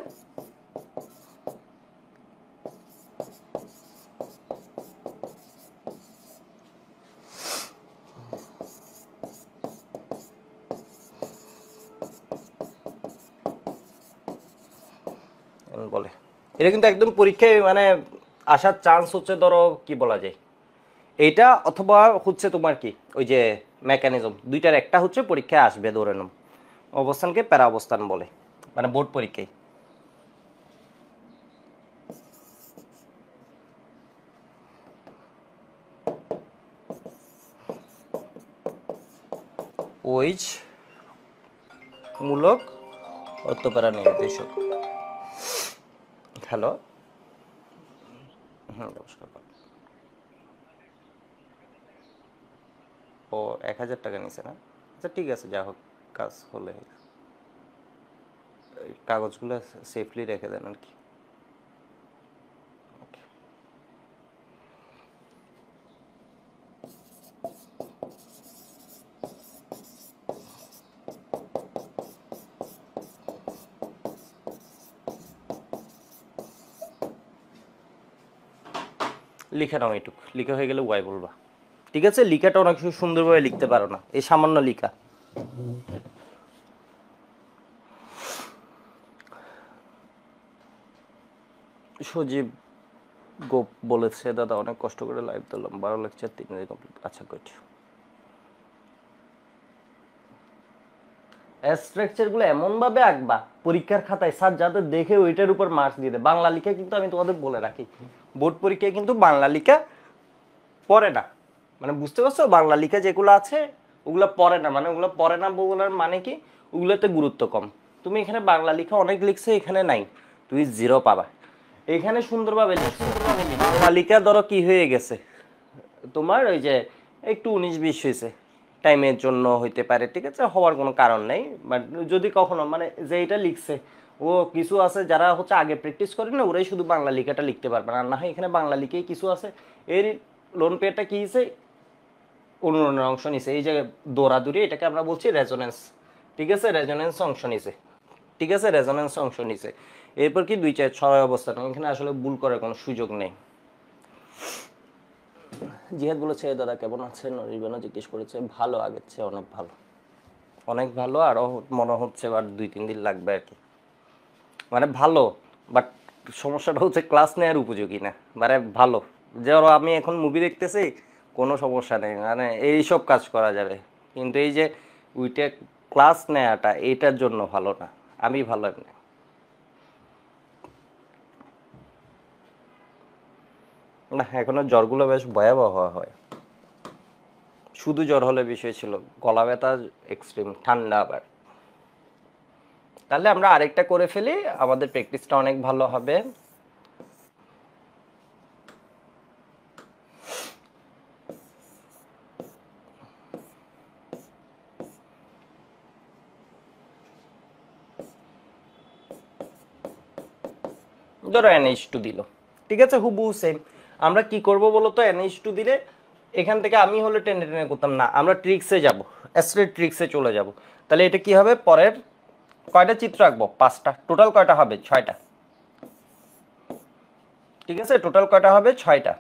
A: বলে। এটা কিন্তু একদম পরীক্ষায় মানে আসার চান্স হচ্ছে, ধরো কি বলা যায়, এইটা অথবা হচ্ছে তোমার কি ওই যে মেকানিজম, দুইটার একটা হচ্ছে পরীক্ষায় আসবে, ধরে নাও। অবস্থানকে প্যারা অবস্থান বলে, মানে বোর্ড পরীক্ষায়। ওইচ মূলক অর্থপ্যারা নির্দেশক। হ্যালো, নমস্কার। ও 1000 টাকা নিছে না? আচ্ছা ঠিক আছে, যা হোক, কাজ হলে কাগজগুলো সেফলি রেখে দেন আর কি। লিখে নাও, এইটুক লিখা হয়ে গেলে ওয়াই বলবা। ঠিক আছে, লিখাটা অনেক সুন্দরভাবে লিখতে পারো না, এই সামান্য লিখা। সজীব গোপ বলেছে, দাদা অনেক কষ্ট করে লাইভ দিলাম, 12 লেকচার 3 দিনে কমপ্লিট। আচ্ছা গুড। স্ট্রাকচারগুলো এমন ভাবে আঁকবা পরীক্ষার খাতায় স্যার যাতে দেখে ওইটার উপর মার্কস দিয়ে দেয়। বাংলা লিখা কিন্তু আমি তোমাদের বলে রাখি, বোর্ড পরীক্ষায় কিন্তু বাংলা লিখা পড়ে না, মানে বুঝতে পারছো, বাংলা লিখা যেগুলো আছে ওগুলো পড়ে না, মানে ওগুলো পড়ে না বলার মানে কি, ওগুলোতে গুরুত্ব কম। তুমি এখানে বাংলা লিখা অনেক লিখছে, এখানে নাই, তুমি 0 পাবা। এখানে সুন্দরভাবে লিখছো, বাংলা লিখা ধরো কি হয়ে গেছে তোমার, ওই যে একটু 19 20 হয়েছে, টাইমের জন্য হইতে পারে, ঠিক আছে, হওয়ার কোনো কারণ নেই। বাট যদি কখনো মানে যে এটা লিখছে, ও কিছু আছে যারা হচ্ছে আগে প্র্যাকটিস করে না, ওরাই শুধু বাংলা লিখাটা লিখতে পারবে না, না হয় এখানে বাংলা লিখেই কিছু আছে। এর লোন পেয়ারটা কি হয়েছে, অনুরণের অংশ নিছে, এই জায়গায় দৌড়াদৌড়ি, এটাকে আমরা বলছি রেজোনেন্স। ঠিক আছে, রেজোনেন্স অংশ নিছে, ঠিক আছে, রেজোনেন্স অংশ নিছে। এরপর কি 2 4 6 অবস্থান, এখানে আসলে ভুল করার কোনো সুযোগ নেই। জিহাদ বলেছে, দাদা কেমন আছেন? রিবানা জিজ্ঞেস করেছে, ভালো, আগের চেয়ে অনেক ভালো, অনেক ভালো। আরও মনে হচ্ছে আর 2 3 দিন লাগবে আর কি, মানে ভালো। বাট সমস্যাটা হচ্ছে ক্লাস নেওয়ার উপযোগী না, মানে ভালো। ধরো আমি এখন মুভি দেখতেছি, কোনো সমস্যা নেই, মানে এইসব কাজ করা যাবে, কিন্তু এই যে ওইটা ক্লাস নেওয়াটা এইটার জন্য ভালো না। আমি ভালো এমনি না, এখনো জ্বরগুলো বেশ ভয়াবহ হয়। শুধু জ্বর হলে বিষয় ছিল, গলা ব্যথা এক্সট্রিম, ঠান্ডা আবার। তাহলে আমরা আরেকটা করে ফেলি, আমাদের প্র্যাকটিসটা অনেক ভালো হবে। ধরো NH2 দিল, ঠিক আছে, হুবহু সেম। আমরা কি করব বলো তো, NH2 দিলে এখান থেকে আমি হলে টেনে টেনে করতাম না, আমরা ট্রিক্সে যাব, স্ট্রেট ট্রিক্সে চলে যাব। তাহলে এটা কি হবে, পরের কয়টা চিত্র আঁকবো, 5টা, টোটাল কয়টা হবে, 6টা। ঠিক আছে, টোটাল কয়টা হবে, 6টা।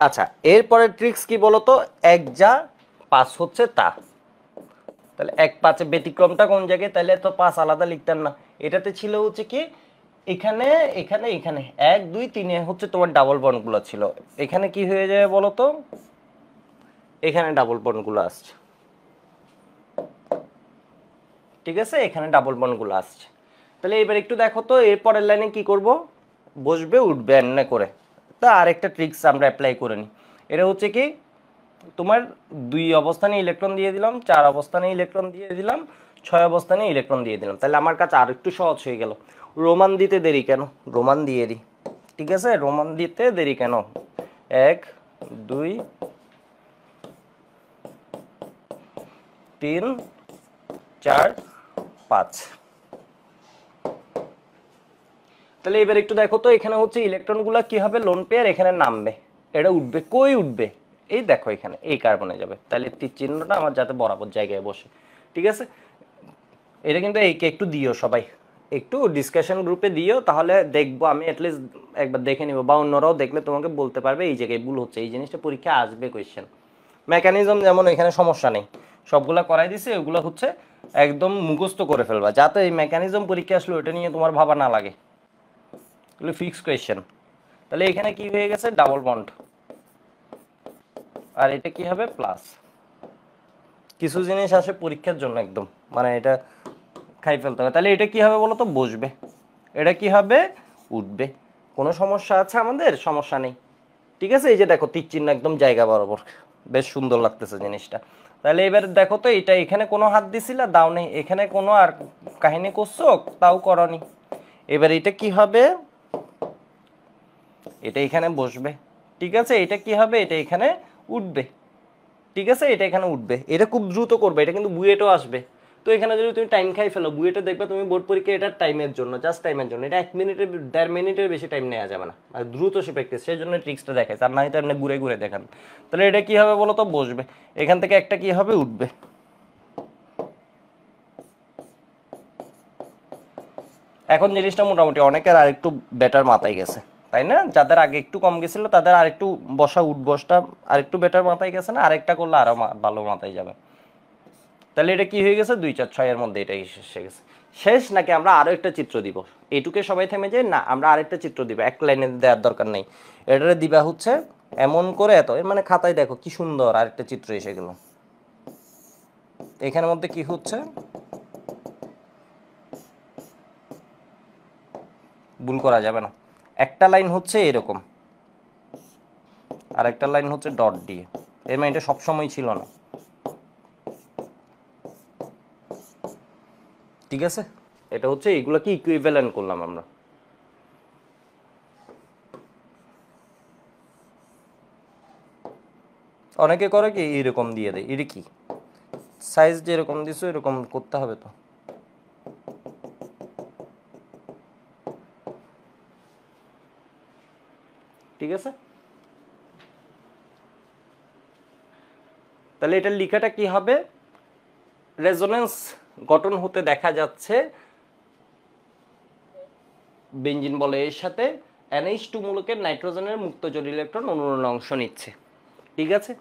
A: আচ্ছা, এরপরে ট্রিক্স কি বলতো, 1 যা 5 হচ্ছে তা। তাহলে 1 5 ব্যতিক্রমটা কোন জায়গায়, তাহলে তো 5 আলাদা লিখতেন না। এটাতে ছিল হচ্ছে কি, এখানে এখানে এখানে 1 2 3 হচ্ছে তোমার ডাবল বন্ডগুলো ছিল, এখানে কি হয়ে যায় বলতো, এখানে ডাবল বন্ডগুলো আসছে। ঠিক আছে, এখানে ডাবল বন্ডগুলো আসছে। তাহলে এবার একটু দেখো তো এর পরের লাইনে কি করব, বসবে উঠবে এনে করে। তা আরেকটা ট্রিক্স আমরা অ্যাপ্লাই করে নিই। এটা হচ্ছে কি, তোমার 2 অবস্থানে ইলেকট্রন দিয়ে দিলাম, 4 অবস্থানে ইলেকট্রন দিয়ে দিলাম, 6 অবস্থানে ইলেকট্রন দিয়ে দিলাম। তাহলে আমার কাছে আর একটু সহজ হয়ে গেল। রোমান দিতে দেরি কেন, রোমান দিয়ে দিই। ঠিক আছে, রোমান দিতে দেরি কেন, 1 2 3 4 5। তাহলে এবার একটু দেখো তো এখানে হচ্ছে ইলেকট্রনগুলো কি হবে, লোন পেয়ার এখানে নামবে, এটা উঠবে, কই উঠবে, এই দেখো এখানে এই কার্বনে যাবে। তাহলে তীর চিহ্নটা আমার যাতে বরাবর জায়গায় বসে। ঠিক আছে, এটা কিন্তু এইকে একটু দিও সবাই, একটু ডিসকাশন গ্রুপে দিও, তাহলে দেখবো আমি অ্যাটলিস্ট একবার দেখে নিব, বা অন্যরাও দেখলে তোমাকে বলতে পারবে এই জায়গায় ভুল হচ্ছে, এই জিনিসটা পরীক্ষা আসবে কোয়েশ্চেন। মেকানিজম যেমন এখানে সমস্যা নেই, সবগুলা করাই দিছে, ওগুলো হচ্ছে একদম মুখস্থ করে ফেলবা, যাতে এই মেকানিজম পরীক্ষা আসলে ওটা নিয়ে তোমার ভাবা না লাগে, এগুলো ফিক্স কোয়েশ্চেন। তাহলে এখানে কি হয়ে গেছে, ডাবল বন্ড, আর এটা কি হবে, প্লাস। কিছু জিনিস আসে পরীক্ষার জন্য একদম, মানে এটা খাই ফেলতে হবে। তাহলে এটা কি হবে বলো তো, বসবে, এটা কি হবে, উঠবে। কোনো সমস্যা আছে আমাদের, সমস্যা নেই। ঠিক আছে, এই যে দেখো তীর চিহ্ন একদম জায়গা বরাবর, বেশ সুন্দর লাগতেছে জিনিসটা। তাহলে এবার দেখো তো এটা এখানে কোনো হাত দিছিলা, দাও নেই, এখানে কোনো আর কাহিনী করছো, তাও করনি। এবার এটা কি হবে, এটা এখানে বসবে। ঠিক আছে, এটা কি হবে, এটা এখানে উঠবে। ঠিক আছে, এটা এখানে উঠবে, এটা খুব দ্রুত করবে, এটা কিন্তু বুয়েটও আসবে। তো এখানে যদি তুমি টাইম খাই ফেলো, বুয়েটে দেখবে তুমি বোর্ড পরীক্ষা এটা টাইমের জন্য, জাস্ট টাইমের জন্য, এটা 1 মিনিটের 1.5 মিনিটের বেশি টাইম নেওয়া যাবে না, আর দ্রুত সে প্র্যাকটিস, সেই জন্য ট্রিক্সটা দেখায়, আর না তো এমনি ঘুরে ঘুরে দেখান। তাহলে এটা কি হবে বলো তো, বসবে, এখান থেকে একটা কি হবে, উঠবে। এখন জিনিসটা মোটামুটি অনেকের আর একটু বেটার মাথায় গেছে, তাই না? যাদের আগে একটু কম গেছিল তাদের আর একটু বসা উঠবসটা আর একটু বেটার মাথায় গেছে না, আরেকটা করলে আরো ভালো মাথায় যাবে। তাহলে এটা কি হয়ে গেছে, 2 4 6 এর মধ্যে এটাই শেষ হয়ে গেছে। শেষ নাকি আমরা আরো একটা চিত্র দিব, এইটুকে সবাই থেমে যায় না, আমরা আরেকটা চিত্র দিব, এক লাইনে দেওয়ার দরকার নেই। এটারে দিবা হচ্ছে এমন করে, এত এর মানে খাতায় দেখো কি সুন্দর আরেকটা চিত্র এসে গেল। এখানের মধ্যে কি হচ্ছে, ভুল করা যাবে না, একটা লাইন হচ্ছে এরকম, আর একটা লাইন হচ্ছে ডট দিয়ে, এর মানে এটা সবসময় ছিল না। ঠিক আছে, এটা হচ্ছে এগুলোকে ইকুইভ্যালেন্ট করলাম আমরা। অনেকে করে কি এরকম দিয়ে দেয়, এটা কি সাইজ যেরকম দিছো এরকম করতে হবে তো। ঠিক আছে, তাহলে এটার লেখাটা কি হবে, রেজোনেন্স গঠন হতে দেখা যাচ্ছে বেঞ্জিন বলে এর সাথে NH2 মূলকের নাইট্রোজেনের মুক্ত জোড় ইলেকট্রন অনুরণন অংশ নিচ্ছে। ঠিক আছে,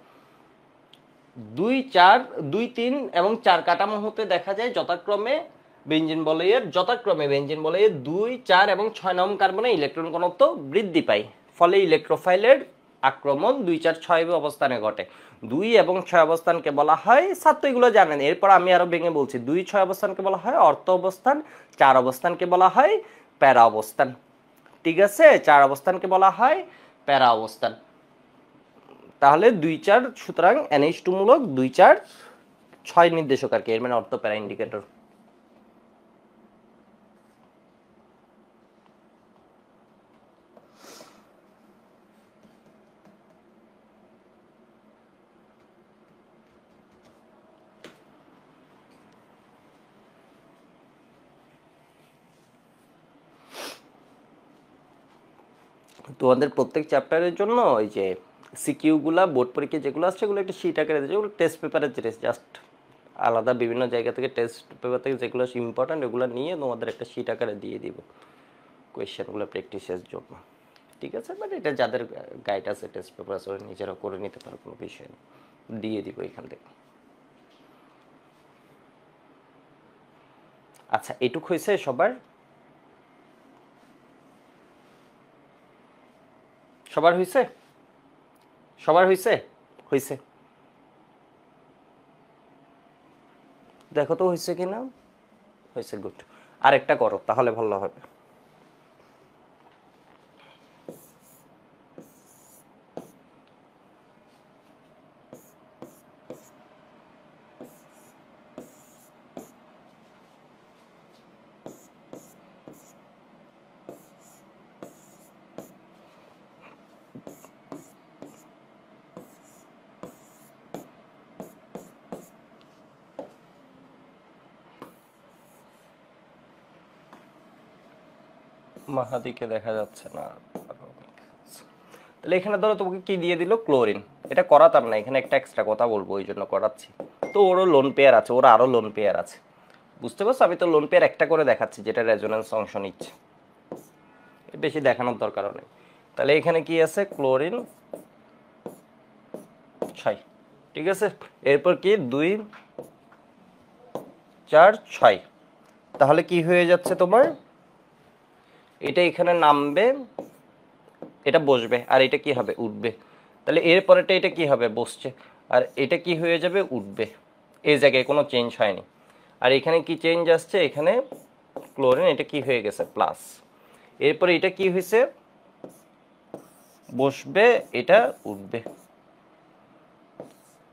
A: 2 4 2 3 এবং 4 কাঠামো হতে দেখা যায় যথাক্রমে বেঞ্জিন বলয়ের 2 4 এবং 6 নং কার্বনে ইলেকট্রন ঘনত্ব বৃদ্ধি পায়, ফলে ইলেকট্রোফাইলের আক্রমণ 2 4 6 অবস্থানে ঘটে। 2 এবং 6 অবস্থানকে বলা হয়, ছাত্র এগুলো জানেন, এরপর আমি আরো ভেঙে বলছি, 2 6 অবস্থানকে বলা হয় অর্থ অবস্থান, 4 অবস্থানকে বলা হয় প্যারা অবস্থান। ঠিক আছে, 4 অবস্থানকে বলা হয় প্যারা অবস্থান। তাহলে 2 4 সুতরাং NH2 মূলক 2 4 6 নির্দেশক আর কি, এর মানে অর্থ প্যারা ইন্ডিকেটর। তোমাদের প্রত্যেক চ্যাপ্টারের জন্য ওই যে সিকিউ গুলা বোর্ড পরীক্ষা যেগুলো আসছে সেগুলো একটা শিট আকারে দিয়েছে, ওগুলো টেস্ট পেপারের জিনিস, জাস্ট আলাদা বিভিন্ন জায়গা থেকে টেস্ট পেপার থেকে যেগুলো ইম্পর্টেন্ট ওগুলো নিয়ে তোমাদের একটা শিট আকারে দিয়ে দিব কোয়েশ্চেনগুলো প্র্যাকটিসের জন্য। ঠিক আছে, বাট এটা যাদের গাইড আছে টেস্ট পেপার আছে ওরা নিজেরা করে নিতে পারো, কোনো বিষয় নেই, দিয়ে দিব এখান থেকে। আচ্ছা, এটুক হয়েছে সবার, সবার হয়েছে, সবার হয়েছে, হয়েছে, দেখো তো হয়েছে কিনা। হয়েছে, গুড। আরেকটা করো তাহলে ভালো হবে। মাহাদিকে দেখা যাচ্ছে না। তাহলে এখানে ধরো তোমাকে কি দিয়ে দিল, ক্লোরিন। এটা করাতাম না, এখানে একটা এক্সট্রা কথা বলবো ওই জন্য করাচ্ছি। তো ওরও লোন পেয়ার আছে, ওর আরও লোন পেয়ার আছে, বুঝতে পারছো? আমি তো লোন পেয়ার একটা করে দেখাচ্ছি যেটা রেজোনেন্স অংশ নিচ্ছে, বেশি দেখানোর দরকার নেই। তাহলে এখানে কি আছে, ক্লোরিন 6, ঠিক আছে। এরপর কি 2 4 6, তাহলে কি হয়ে যাচ্ছে তোমার, এটা এখানে নামবে, এটা বসবে, আর এটা কি হবে, উঠবে। তাহলে এরপরেটা এটা কি হবে, বসছে, আর এটা কি হয়ে যাবে, উঠবে। এই জায়গায় কোনো চেঞ্জ হয়নি। আর এখানে কি চেঞ্জ আসছে, এখানে ক্লোরিন, এটা কি হয়ে গেছে, প্লাস। এরপরে এটা কি হয়েছে, বসবে, এটা উঠবে,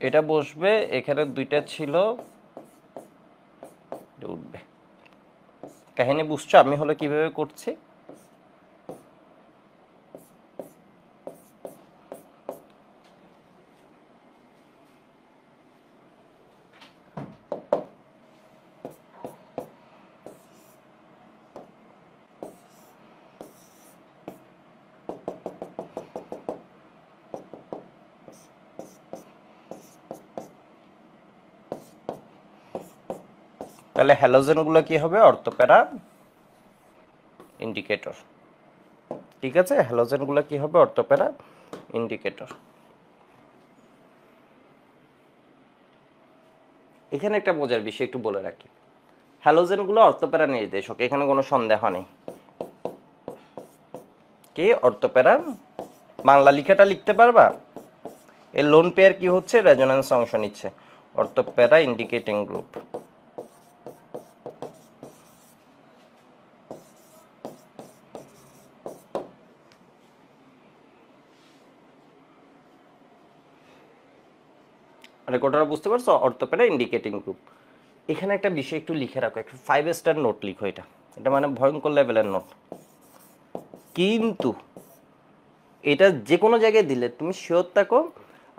A: এটা বসবে, এখানে 2টা ছিল, উঠবে। কাহিনী বুঝছো আমি হলো কিভাবে করছি? তাহলে হ্যালোজেনগুলো কি হবে, অর্থোপ্যারা ইন্ডিকেটর, ঠিক আছে। হ্যালোজেনগুলো কি হবে, অর্থোপ্যারা ইন্ডিকেটর। এখানে একটা মজার বিষয় একটু বলে রাখি, হ্যালোজেনগুলো অর্থোপ্যারা নির্দেশক, এখানে কোনো সন্দেহ নেই। কি অর্থোপ্যারা, বাংলা লেখাটা লিখতে পারবা? এর লোন পেয়ার কি হচ্ছে, রেজোনেন্স অংশ নিচ্ছে, অর্থোপ্যারা ইন্ডিকেটিং গ্রুপ। রেকর্ডার বুঝতে পারছো, অর্থোপ্যারা ইন্ডিকেটিং গ্রুপ। এখানে একটা বিষয় একটু লিখে রাখো, একটা 5 স্টার নোট লিখো, এটা এটা মানে ভয়ঙ্কর লেভেলের নোট। কিন্তু এটা যে কোনো জায়গায় দিলে তুমি শিওর থাকো,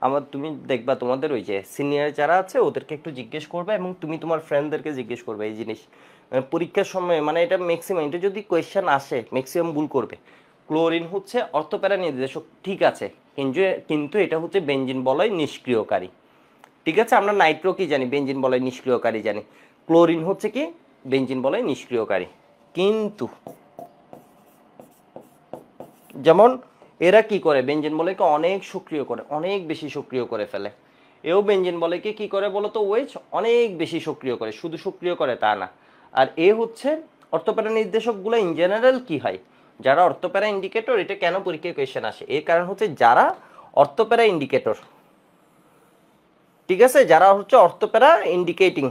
A: আমার তুমি দেখবা তোমাদের ওই যে সিনিয়র যারা আছে ওদেরকে একটু জিজ্ঞেস করবে, এবং তুমি তোমার ফ্রেন্ডদেরকে জিজ্ঞেস করবে এই জিনিস, পরীক্ষার সময় মানে এটা ম্যাক্সিমাম, এটা যদি কোয়েশ্চেন আসে ম্যাক্সিমাম ভুল করবে। ক্লোরিন হচ্ছে অর্থোপ্যারা নির্দেশক, ঠিক আছে, কিন্তু এটা হচ্ছে বেঞ্জিন বলয় নিষ্ক্রিয়কারী, ঠিক আছে। আমরা নাইট্রো কি জানি, বেঞ্জিন বলয় নিষ্ক্রিয়কারী জানি, ক্লোরিন হচ্ছে কি, বেঞ্জিন বলয় নিষ্ক্রিয়কারী। কিন্তু যেমন এরা কি করে, বেঞ্জিন বলয়কে অনেক সক্রিয় করে, অনেক বেশি সক্রিয় করে ফেলে। এও বেঞ্জিন বলয়কে কি করে বলতো, ওয়েজ অনেক বেশি সক্রিয় করে, শুধু সক্রিয় করে তা না। আর এ হচ্ছে অর্থোপ্যারা নির্দেশকগুলো ইন জেনারেল কি হয়, যারা অর্থোপ্যারা ইন্ডিকেটর, এটা কেন পরীক্ষায় কোয়েশ্চেন আসে, এর কারণ হচ্ছে যারা অর্থোপ্যারা ইন্ডিকেটর, ঠিক আছে, যারা হচ্ছে অর্থোপ্যারা ইন্ডিকেটিং,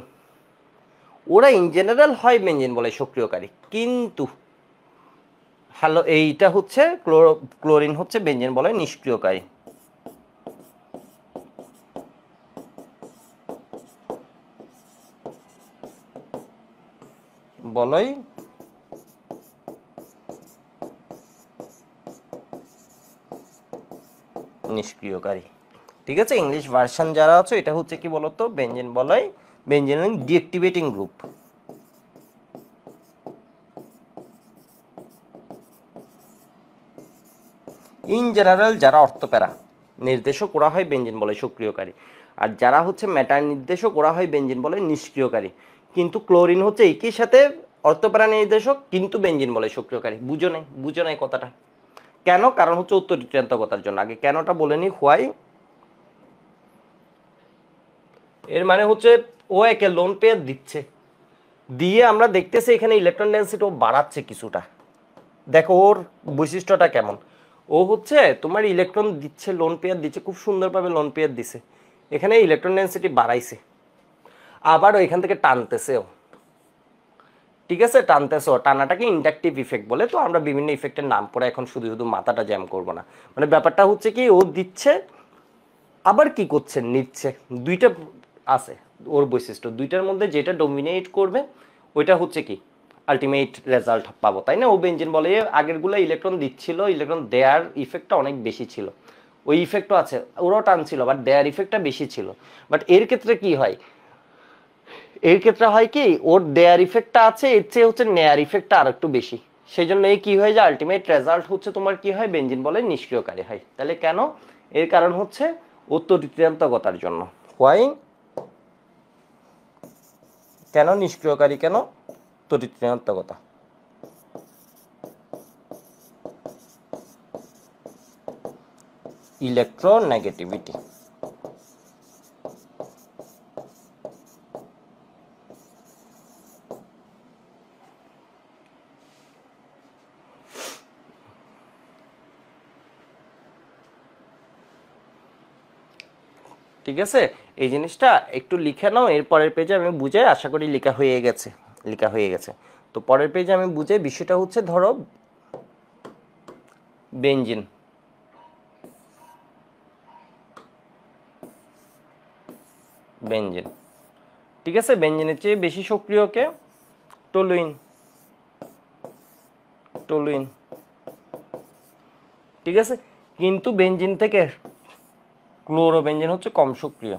A: ওরা ইন জেনারেল হয় বেঞ্জিন বলয় সক্রিয়কারী। কিন্তু হ্যালো, এইটা হচ্ছে ক্লোরিন হচ্ছে বেঞ্জিন বলয় নিষ্ক্রিয়কারী। বলয় নিষ্ক্রিয়কারী, ঠিক আছে। ইংলিশ ভার্সন যারা আছে এটা হচ্ছে কি বলতো, বেঞ্জিন বলয়, বেঞ্জিন ডিঅ্যাক্টিভেটিং গ্রুপ। ইন জেনারেল যারা অর্থোপ্যারা নির্দেশক ওরা হয় বেঞ্জিন বলয় সক্রিয়কারী, আর যারা হচ্ছে ম্যাটার নির্দেশক ওরা হয় বেঞ্জিন বলয় নিষ্ক্রিয়কারী। কিন্তু ক্লোরিন হচ্ছে একই সাথে অর্থোপ্যারা নির্দেশক কিন্তু বেঞ্জিন বলয় সক্রিয়কারী। বুঝো নাই কথাটা কেন, কারণ হচ্ছে উত্তর ঋণাত্মকতার জন্য। আগে কেনটা বলে নি, হোয়াই। এর মানে হচ্ছে ও একে লোন পেয়ার দিচ্ছে, দিয়ে আমরা দেখতেছি এখানে ইলেকট্রন ডেন্সিটি ও বাড়াচ্ছে কিছুটা। দেখো ওর বৈশিষ্ট্যটা কেমন, ও হচ্ছে তোমার ইলেকট্রন দিচ্ছে, লোন পেয়ার দিচ্ছে, খুব সুন্দরভাবে লোন পেয়ার দিছে, এখানে ইলেকট্রন ডেন্সিটি বাড়াইছে, আবার এখান থেকে টানতেছেও। ঠিক আছে, টানতেছো, টানাটাকে ইন্ডাকটিভ ইফেক্ট বলে। তো আমরা বিভিন্ন ইফেক্টের নাম পড়ে এখন শুধু শুধু মাথাটা জ্যাম করব না। মানে ব্যাপারটা হচ্ছে কি, ও দিচ্ছে আবার কি করছে, নিচ্ছে, দুইটা আছে ওর বৈশিষ্ট্য, দুইটার মধ্যে যেটা ডমিনেট করবে ওইটা হচ্ছে কি আলটিমেট রেজাল্ট পাবো, তাই না? ও বেঞ্জিন বলে আগেরগুলো ইলেকট্রন দিচ্ছিল, ইলেকট্রন দেয়ার ইফেক্টটা অনেক বেশি ছিল, ওই ইফেক্টও আছে, ওরাও টানছিল, বাট দেয়ার ইফেক্টটা বেশি ছিল। বাট এর ক্ষেত্রে কি হয়, এর ক্ষেত্রে হয় কি, ওর দেয়ার ইফেক্টটা আছে, এর চেয়ে হচ্ছে নেয়ার ইফেক্টটা আর একটু বেশি। সেই জন্য এই কি হয়ে যায়, আলটিমেট রেজাল্ট হচ্ছে তোমার কি হয়, বেঞ্জিন বলে নিষ্ক্রিয়কারী হয়। তাহলে কেন? এর কারণ হচ্ছে তরিতান্তকতার জন্য। হোয়াই, কেন নিষ্ক্রিয়কারী, কেন তরিতান্তকতা। ইলেকট্রোনেগেটিভিটি। ঠিক আছে, এই জিনিসটা একটু লিখে নাও, এর পরের পেজে আমি বুঝে, আশা করি লেখা হয়ে গেছে, লেখা হয়ে গেছে। তো পরের পেজে আমি বুঝে, বিষয়টা হচ্ছে ধরো বেঞ্জিন, বেঞ্জিন, ঠিক আছে, বেঞ্জিনের চেয়ে বেশি সক্রিয় কে, টলুইন, টলুইন, ঠিক আছে। কিন্তু বেঞ্জিন থেকে ক্লোরোবেঞ্জিন হচ্ছে কম সক্রিয়,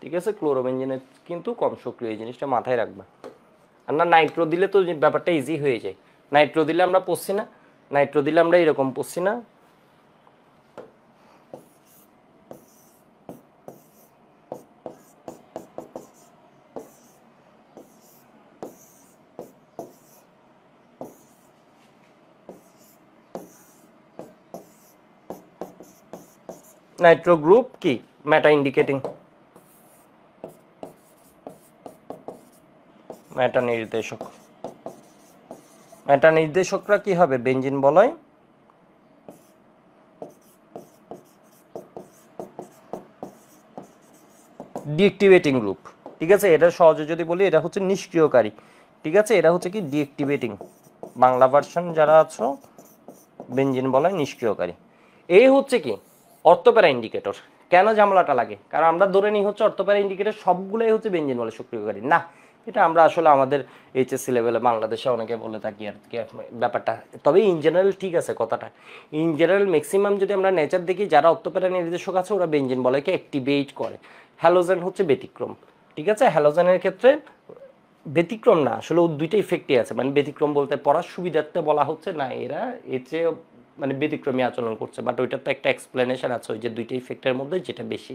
A: ঠিক আছে, ক্লোরোবেঞ্জিনের কিন্তু কম সক্রিয়, এই জিনিসটা মাথায় রাখবা। আর না নাইট্রো দিলে তো ব্যাপারটা ইজি হয়ে যায়, নাইট্রো দিলে আমরা পড়ছি না, নাইট্রো দিলে আমরা এরকম পড়ছি না, নাইট্রো গ্রুপ কি মেটা ইন্ডিকেটিং, মেটা নির্দেশক, মেটা নির্দেশকরা কি হবে, বেঞ্জিন বলয় ডিঅ্যাক্টিভেটিং গ্রুপ, ঠিক আছে। এটা সহজে যদি বলি, এটা হচ্ছে নিষ্ক্রিয়কারী, ঠিক আছে, এটা হচ্ছে কি ডিঅ্যাক্টিভেটিং, বাংলা ভার্সন যারা আছো, বেঞ্জিন বলয় নিষ্ক্রিয়কারী। এই হচ্ছে কি অর্থোপ্যারা ইন্ডিকেটর। কেন ঝামেলাটা লাগে, কারণ আমরা ধরে নিই হচ্ছে অর্থোপ্যারা ইন্ডিকেটর সবগুলোই হচ্ছে বেঞ্জিন বলে সক্রিয়কারী, না, এটা আমরা আসলে আমাদের এইচএসসি লেভেলে বাংলাদেশে অনেকে বলে থাকি আর কি ব্যাপারটা। তবে ইন জেনারেল ঠিক আছে কথাটা, ইন জেনারেল ম্যাক্সিমাম যদি আমরা নেচার দেখি, যারা অর্থোপ্যারা নির্দেশক আছে ওরা বেঞ্জিন বলয়কে অ্যাক্টিভেট করে। হ্যালোজেন হচ্ছে ব্যতিক্রম, ঠিক আছে, হ্যালোজেনের ক্ষেত্রে ব্যতিক্রম না, আসলে ও দুইটা ইফেক্টই আছে, মানে ব্যতিক্রম বলতে পড়ার সুবিধার্থে বলা হচ্ছে না, এরা এর চেয়ে মানে ব্যতিক্রমী আচরণ করছে, বাট ওইটার তো একটা এক্সপ্লেনেশন আছে, ওই যে দুইটা ইফেক্টের মধ্যে যেটা বেশি।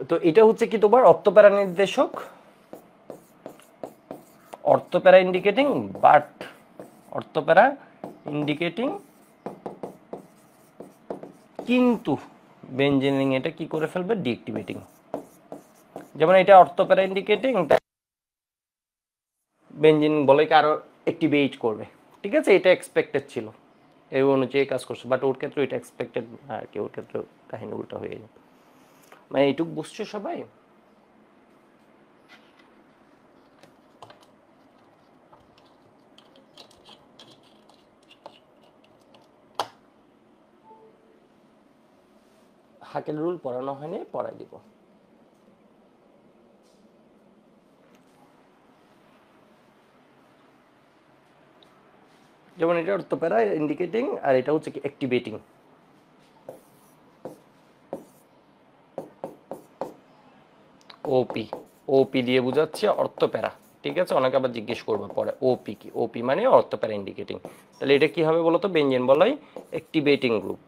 A: তো এটা হচ্ছে কি তোমার অর্থোপ্যারা নির্দেশক, অর্থোপ্যারা ইন্ডিকেটিং, বাট অর্থোপ্যারা ইন্ডিকেটিং কিন্তু বেঞ্জিনিং এটা কি করে ফেলবে, ডিঅ্যাক্টিভেটিং। যেমন এটা অর্থোপ্যারা ইন্ডিকেটিং, বেঞ্জিন বলে কি আরো অ্যাক্টিভেট করবে, ঠিক আছে, এটা এক্সপেক্টেড ছিল, এই অনুযায়ী কাজ করছে, বাট ওর ক্ষেত্রে এটা এক্সপেক্টেড না আর কি, ওর ক্ষেত্রে কাহিনী উল্টা হয়ে যায়। মানে এইটুক বুঝছো সবাই? হাকেল রুল পড়ানো হয়নি, পড়াই দিব। যেমন এটা অর্থোপ্যারা ইন্ডিকেটিং, আর এটা হচ্ছে কি অ্যাক্টিভেটিং। ওপি, ওপি দিয়ে বুঝাচ্ছে অর্থোপ্যারা, ঠিক আছে, অনেকে আবার জিজ্ঞেস করবে পরে ওপি কি, ওপি মানে অর্থোপ্যারা ইন্ডিকেটিং। তাহলে এটা কি হবে বলতো, বেঞ্জিন বলয় অ্যাক্টিভেটিং গ্রুপ,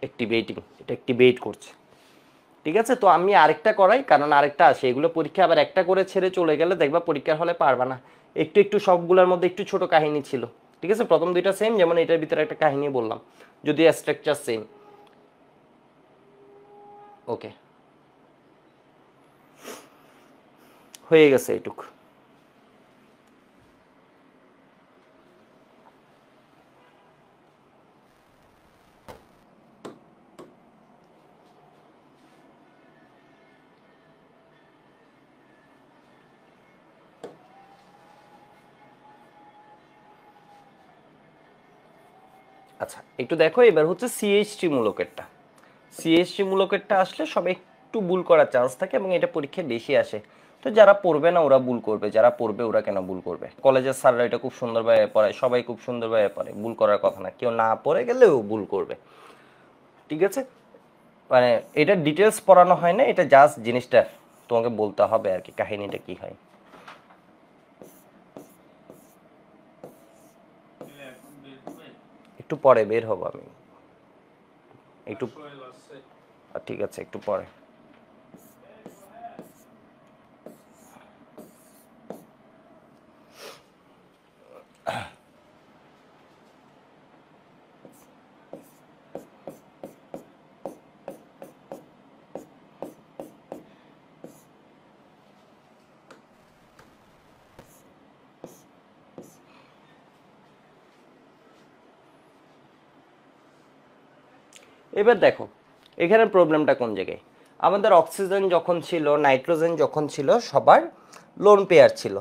A: অ্যাক্টিভেটিং, এটা অ্যাক্টিভেট করছে, ঠিক আছে। তো আমি আরেকটা করাই, কারণ আরেকটা আসে, এগুলো পরীক্ষা আবার একটা করে ছেড়ে চলে গেলে দেখবা পরীক্ষার হলে পারবা না। একটু একটু সবগুলোর মধ্যে একটু ছোট কাহিনী ছিল, ঠিক আছে, প্রথম দুইটা সেম, যেমন এটার ভিতরে একটা কাহিনী বললাম, যদি স্ট্রাকচার সেম। ওকে, হয়ে গেছে এইটুক। আচ্ছা একটু দেখো, এবার হচ্ছে সিএইচটি মূলকেরটা। সিএইচটি মূলকেরটা আসলে সবাই একটু ভুল করার চান্স থাকে এবং এটা পরীক্ষায় বেশি আসে। তো যারা পড়বে না ওরা ভুল করবে, যারা পড়বে ওরা কেন ভুল করবে? কলেজের স্যাররা এটা খুব সুন্দরভাবে পড়ায়, সবাই খুব সুন্দরভাবে পড়ে, ভুল করার কথা না, কেউ না পড়ে গেলেও ভুল করবে। ঠিক আছে, মানে এটা ডিটেলস পড়ানো হয় না, এটা জাস্ট জিনিসটা তোমাকে বলতে হবে আর কি, কাহিনীটা কি হয়। একটু পরে বের হব আমি, একটু ঠিক আছে একটু পরে। এবার দেখো এখানে প্রবলেমটা কোন জায়গায়। আমাদের অক্সিজেন যখন ছিল, নাইট্রোজেন যখন ছিল, সবার লোন পেয়ার ছিল।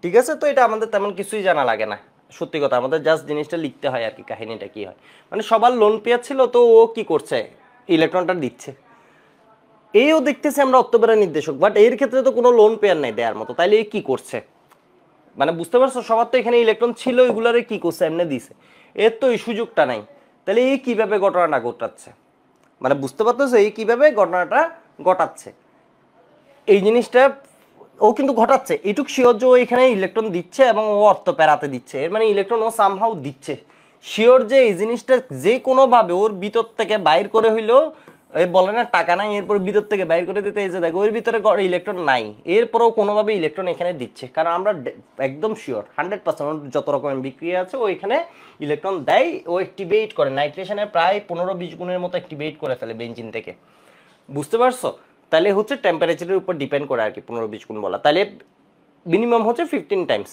A: ঠিক আছে, তো এটা আমাদের তেমন কিছুই জানা লাগে না, সত্যি কথা, আমাদের জাস্ট জিনিসটা লিখতে হয় আর কি, কাহিনীটা কি হয়। মানে সবার লোন পেয়ার ছিল, তো ও কি করছে, ইলেকট্রনটা দিচ্ছে। এও দেখতেছে আমরা অক্টোবরের নির্দেশক, বাট এর ক্ষেত্রে তো কোনো লোন পেয়ার নাই দেওয়ার মতো, তাইলে এ কি করছে? মানে বুঝতে পারছো, সবার তো এখানে ইলেকট্রন ছিল, এগুলারে কি করছে, এমনি দিছে, এর তো এই সুযোগটা নাই। তাহলে এই কিভাবে ঘটনাটা ঘটাচ্ছে, মানে বুঝতে পারতেছো এই কিভাবে ঘটনাটা ঘটাচ্ছে, এই জিনিসটা ও কিন্তু ঘটাচ্ছে, এটুক শিওর যে ও এখানে ইলেকট্রন দিচ্ছে এবং ও অর্থ প্যারাতে দিচ্ছে, এর মানে ইলেকট্রন ও সামহাউ দিচ্ছে। শিওর যে এই জিনিসটা যে কোনোভাবে ওর ভিতর থেকে বাইর করে হইলেও, এই বলে না টাকা নাই, এরপর ভিতর থেকে বাইর করে দিতে, এই যে দেখো ওর ভিতরে ইলেকট্রন নাই, এরপরেও কোনোভাবে ইলেকট্রন এখানে দিচ্ছে, কারণ আমরা একদম শিওর 100% যত রকমের বিক্রিয়া আছে ও এখানে ইলেকট্রন দেয়, ও অ্যাক্টিভেট করে নাইট্রেশনের প্রায় 15-20 গুণের মতো অ্যাক্টিভেট করে ফেলে বেঞ্জিন থেকে। বুঝতে পারছো? তাহলে হচ্ছে টেম্পারেচারের উপর ডিপেন্ড করে আর কি 15-20 গুণ বলা, তাহলে মিনিমাম হচ্ছে 15 টাইমস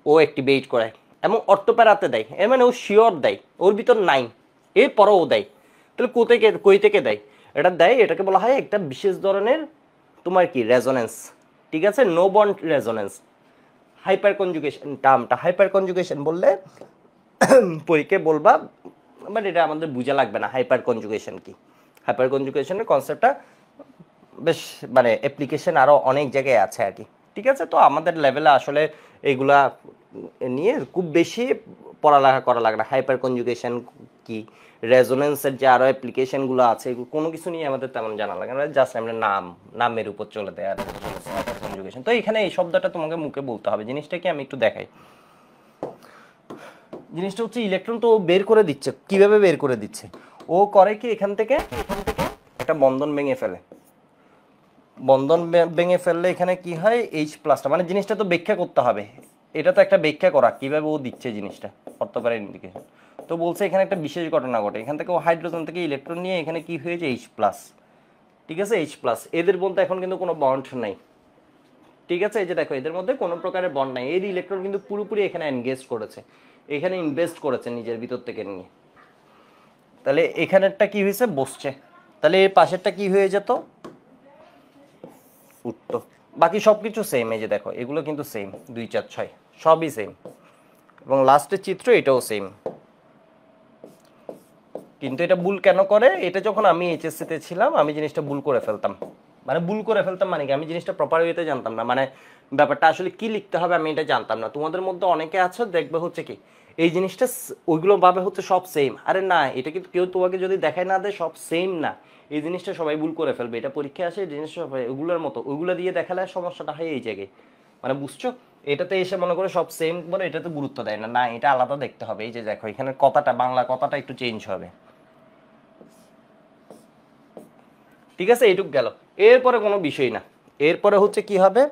A: ও অ্যাক্টিভেট করে এবং অর্থপ্যারাতে দেয়, এর মানে ও শিওর দেয়, ওর ভিতর নাই, এরপরও ও দেয়। তাহলে কই থেকে দেয়? এটা দেয়, এটাকে বলা হয় একটা বিশেষ ধরনের তোমার কি রেজোনেন্স। ঠিক আছে, no bond resonance, hyper conjugation টার্মটা, হাইপার কনজুগেশন বললে পরীক্ষায় বলবা, বাট এটা আমাদের বুঝা লাগবে না হাইপার কনজুগেশন কি। হাইপার কনজুগেশনের কনসেপ্টটা বেশ মানে অ্যাপ্লিকেশন আরও অনেক জায়গায় আছে আর কি। ঠিক আছে, তো আমাদের লেভেলে আসলে এগুলা নিয়ে খুব বেশি পড়ালেখা করা লাগে না, হাইপার কনজুগেশন কি, রেজোনেন্সের যে আরও অ্যাপ্লিকেশনগুলো আছে, কোনো কিছু নিয়ে আমাদের তেমন জানা লাগে না, জাস্ট আমরা নামের উপর চলে দেয় আর হাইপার কনজুগেশন। তো এখানে এই শব্দটা তোমাকে মুখে বলতে হবে, জিনিসটা কি আমি একটু দেখাই। জিনিসটা হচ্ছে ইলেকট্রন তো বের করে দিচ্ছে, কিভাবে বের করে দিচ্ছে, ও করে কি এখান থেকে একটা বন্ধন ভেঙে ফেলে, বন্ধন ভেঙে ফেললে এখানে কি হয়, এইচ প্লাসটা, মানে জিনিসটা তো ব্যাখ্যা করতে হবে, এটা তো একটা ব্যাখ্যা করা কিভাবে ও দিচ্ছে জিনিসটা, অর্থপারে ইন্ডিকেশন। তো বলছে এখানে একটা বিশেষ ঘটনা ঘটে, এখান থেকে ও হাইড্রোজেন থেকে ইলেকট্রন নিয়ে এখানে কি হয়েছে, এইচ প্লাস। ঠিক আছে, এইচ প্লাস, এদের মধ্যে এখন কিন্তু কোনো বন্ড নাই। ঠিক আছে, এই যে দেখো এদের মধ্যে কোনো প্রকারের বন্ড নাই, এর ইলেকট্রন কিন্তু পুরোপুরি এখানে এনগেজ করেছে, এখানে ইনভেস্ট করেছে নিজের ভিতর থেকে নিয়ে। তাহলে এখানেরটা কি হয়েছে, বসছে, তাহলে এর পাশেরটা কি হয়ে যেত, উঠতো। বাকি সব কিছু সেম, এই যে দেখো এগুলো কিন্তু সেম, 2 4 6 সবই সেম, এবং লাস্টের চিত্র এটাও সেম। কিন্তু এটা ভুল কেন করে, এটা যখন আমি এইচএসসিতে ছিলাম আমি জিনিসটা ভুল করে ফেলতাম, মানে ভুল করে ফেলতাম মানে কি, আমি জিনিসটা প্রপার ওয়েতে জানতাম না, মানে ব্যাপারটা আসলে কি লিখতে হবে আমি এটা জানতাম না। তোমাদের মধ্যে অনেকে আছে দেখবে হচ্ছে কি এই জিনিসটা ওইগুলো ভাবে হচ্ছে সব সেম, আরে না, এটা কিন্তু কেউ তোমাকে যদি দেখায় না দেয় সব সেম না, এই জিনিসটা সবাই ভুল করে ফেলবে, এটা পরীক্ষা আসে এই জিনিসটা সবাই ওইগুলোর মতো, ওইগুলো দিয়ে দেখালে সমস্যাটা হয় এই জায়গায়, মানে বুঝছো? এটাতে এসে মনে করে সব সেম বলে এটাতে গুরুত্ব দেয় না, না এটা আলাদা দেখতে হবে, এই যে দেখো এখানে কথাটা বাংলা কথাটা একটু চেঞ্জ হবে। ঠিক আছে, এইটুক গেল, এরপরে কোনো বিষয় না, এরপরে হচ্ছে কি হবে,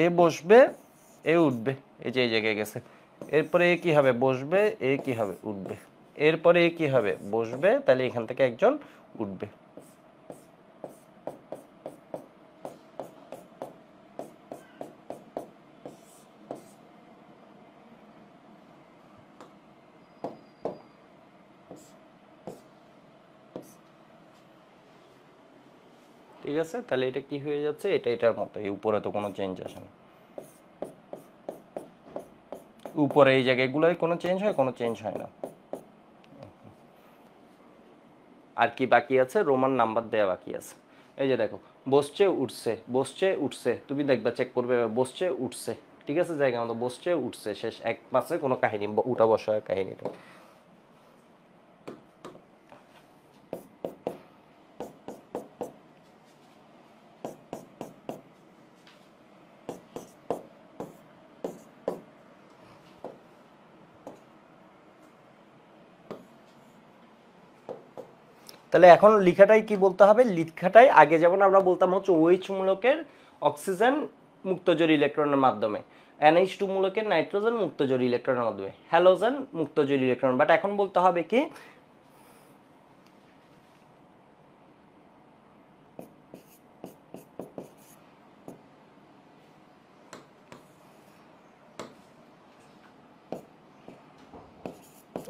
A: এ বসবে, এ উঠবে, এই যে এই জায়গায় গেছে, এরপরে এ কি হবে, বসবে, এ কি হবে, উঠবে, এরপরে এ কি হবে, বসবে, তাহলে এখান থেকে একজন উঠবে। ঠিক আছে, তাহলে এটা কি হয়ে যাচ্ছে, এটা এটার মতো, এই উপরে তো কোনো চেঞ্জ আসে না, উপরে এই জায়গাগুলোয় কোনো চেঞ্জ হয়, কোনো চেঞ্জ হয় না। আর কি বাকি আছে, রোমান নাম্বার দেওয়া বাকি আছে। এই যে দেখো, বসছে উঠছে, বসছে উঠছে, তুমি দেখবা চেক করবে, বসছে উঠছে, ঠিক আছে, জায়গা মতো বসছে উঠছে, শেষ, এক মাসে কোনো কাহিনী, উঠা বসার কাহিনী নেই। তাহলে এখন লেখাটাই কি বলতে হবে, লেখাটাই আগে যেমন আমরা বলতাম হচ্ছে ওএইচ মূলকের অক্সিজেন মুক্তজোড়ী ইলেকট্রনের মাধ্যমে, NH2 মূলকের নাইট্রোজেন মুক্তজোড়ী ইলেকট্রনের মাধ্যমে, হ্যালোজেন মুক্তজোড়ী ইলেকট্রন, বাট এখন বলতে হবে কি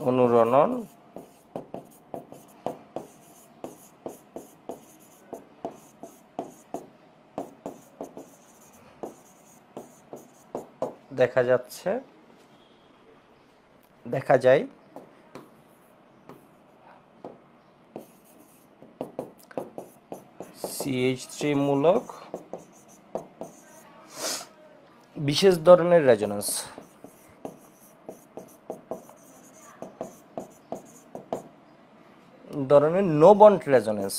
A: অনুরণন দেখা যাচ্ছে, দেখা যায় CH3 মূলক বিশেষ ধরনের রেজোন্যান্স, ধরনের no bond resonance,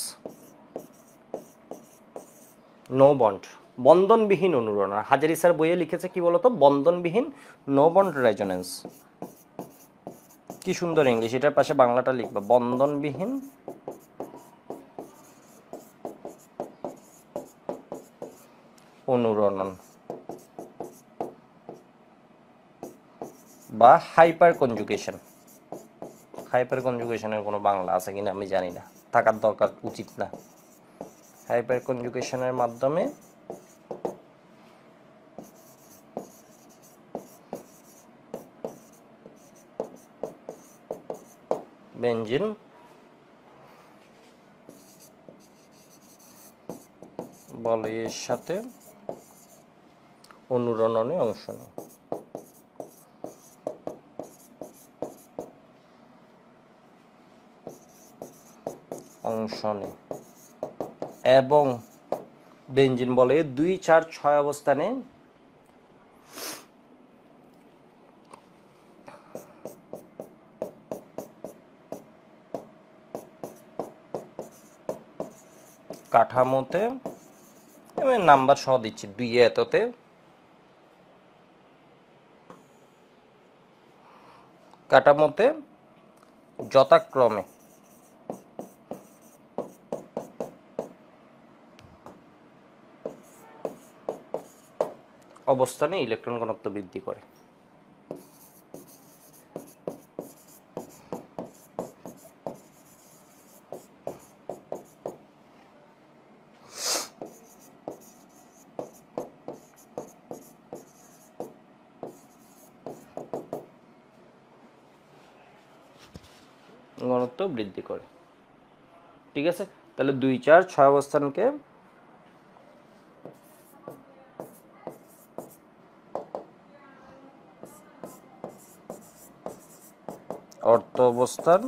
A: no bond, বন্ধনবিহীন অনুরণন। হাজারি স্যার বইয়ে লিখেছে কি বলতো, বন্ধনবিহীন নো বন্ড রেজোন্যান্স। কি সুন্দর ইংলিশ, এটার পাশে বাংলাটা লিখবা, বন্ধনবিহীন অনুরণন বা হাইপার কনজুগেশন। হাইপার কনজুগেশনের কোনো বাংলা আছে কিনা আমি জানি না, থাকার দরকার উচিত না। হাইপার কনজুগেশনের মাধ্যমে বেনজিন বলয়ের সাথে অনুরণনে অংশ নেয়, এবং বেনজিন বলয়ে 2, 4, 6 অবস্থানে কাঠামোতে, আমি নাম্বার সহ দিচ্ছি, 2 এততে কাঠামোতে যথাক্রমে অবস্থানে ইলেকট্রন ঘনত্ব বৃদ্ধি করে। ঘনত্ব বৃদ্ধি করে, ঠিক আছে। তাহলে 2, 4, 6 অবস্থানকে অর্থ অবস্থান,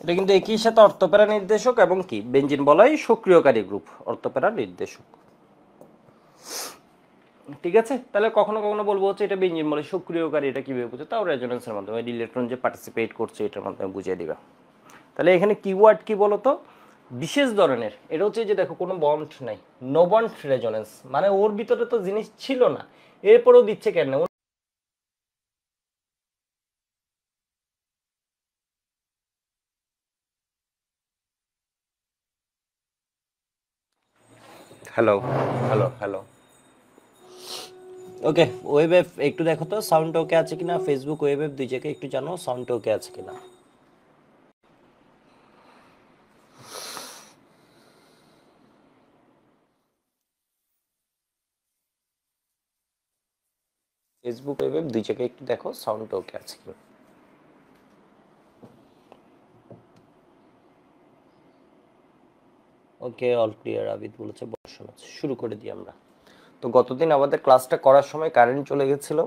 A: এটা কিন্তু একই সাথে অর্থপ্যারা নির্দেশক এবং কি বেনজিন বলয় সক্রিয়কারী গ্রুপ, অর্থপ্যারা নির্দেশক, ঠিক আছে। তাহলে কখনো কখনো বলবো হচ্ছে এটা বেনজিন বলে সক্রিয়কারী, এটা কিভাবে বুঝে, তাও রেজোনেন্সের মাধ্যমে ইলেকট্রন যে পার্টিসিপেট করছে এটার মাধ্যমে বুঝিয়ে দিবা। তাহলে এখানে কিওয়ার্ড কি বলতো, বিশেষ ধরনের, এটা হচ্ছে যে দেখো কোনো বন্ড নাই, নো বন্ড রেজোনেন্স, মানে ওর ভিতরে তো জিনিস ছিল না, এরপরেও দিচ্ছে কেন, হ্যালো হ্যালো হ্যালো। ওকে, ওয়েব একটু দেখো তো সাউন্ড ওকে আছে কিনা, ফেসবুক ওয়েব দুই জায়গায় একটু জানো সাউন্ড ওকে আছে কিনা। ফেসবুক ওয়েব দুই জায়গায় একটু দেখো সাউন্ড ওকে আছে কিনা। ওকে, অল ক্লিয়ার। আবিদ বলেছে বর্ষণ আছে, শুরু করে দিই আমরা। তো গতদিন আমাদের ক্লাসটা করার সময় কারেন্ট চলে গেছিল,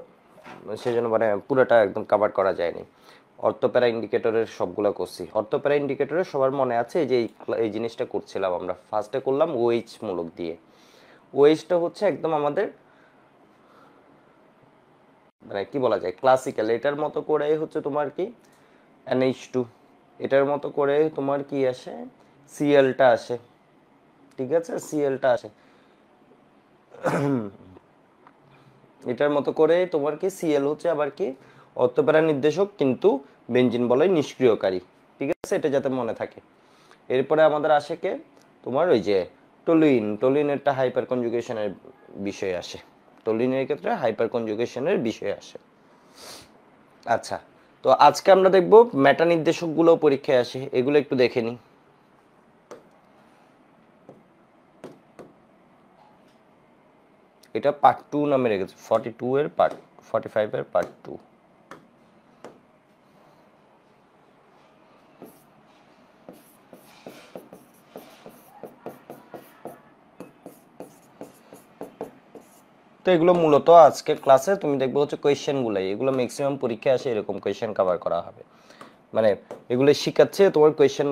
A: সেই জন্য মানে পুরোটা একদম কভার করা যায়নি। অর্থোপ্যারা ইন্ডিকেটরের সবগুলো করছি। অর্থোপ্যারা ইন্ডিকেটরের সবার মনে আছে যে এই জিনিসটা করছিলাম আমরা। ফার্স্টে করলাম ওএইচ মূলক দিয়ে। ওএইচটা হচ্ছে একদম আমাদের মানে কি বলা যায় ক্লাসিক্যাল। এটার মতো করে হচ্ছে তোমার কি NH2, এটার মতো করে তোমার কি আসে সিএলটা আসে, ঠিক আছে, সিএলটা আসে। এটার মতো করে তোমার কি সিএল হচ্ছে আবার কি অর্থপ্যারা নির্দেশক, কিন্তু বেঞ্জিন বলয় নিষ্ক্রিয়কারী, ঠিক আছে, এটা যাতে মনে থাকে। এরপরে আমাদের আসে কে তোমার ওই যে টলিন। টলিনেরটা হাইপার কনজুগেশনের বিষয় আসে, টলিনের ক্ষেত্রে হাইপার কনজুগেশনের বিষয় আসে। আচ্ছা, তো আজকে আমরা দেখব মেটা নির্দেশকগুলো পরীক্ষায় আসে, এগুলো একটু দেখে নিই। এটা পার্ট 2 নামে রেখেছে, 42 এর পার্ট, 45 এর পার্ট 2। তো এগুলো মূলত আজকের ক্লাসে তুমি দেখবে হচ্ছে কোয়েশ্চেনগুলাই, এগুলো ম্যাক্সিমাম পরীক্ষায় আসে এরকম কোয়েশ্চেন কভার করা হবে, মানে এগুলো শিখাচ্ছে তোমার কোয়েশ্চেন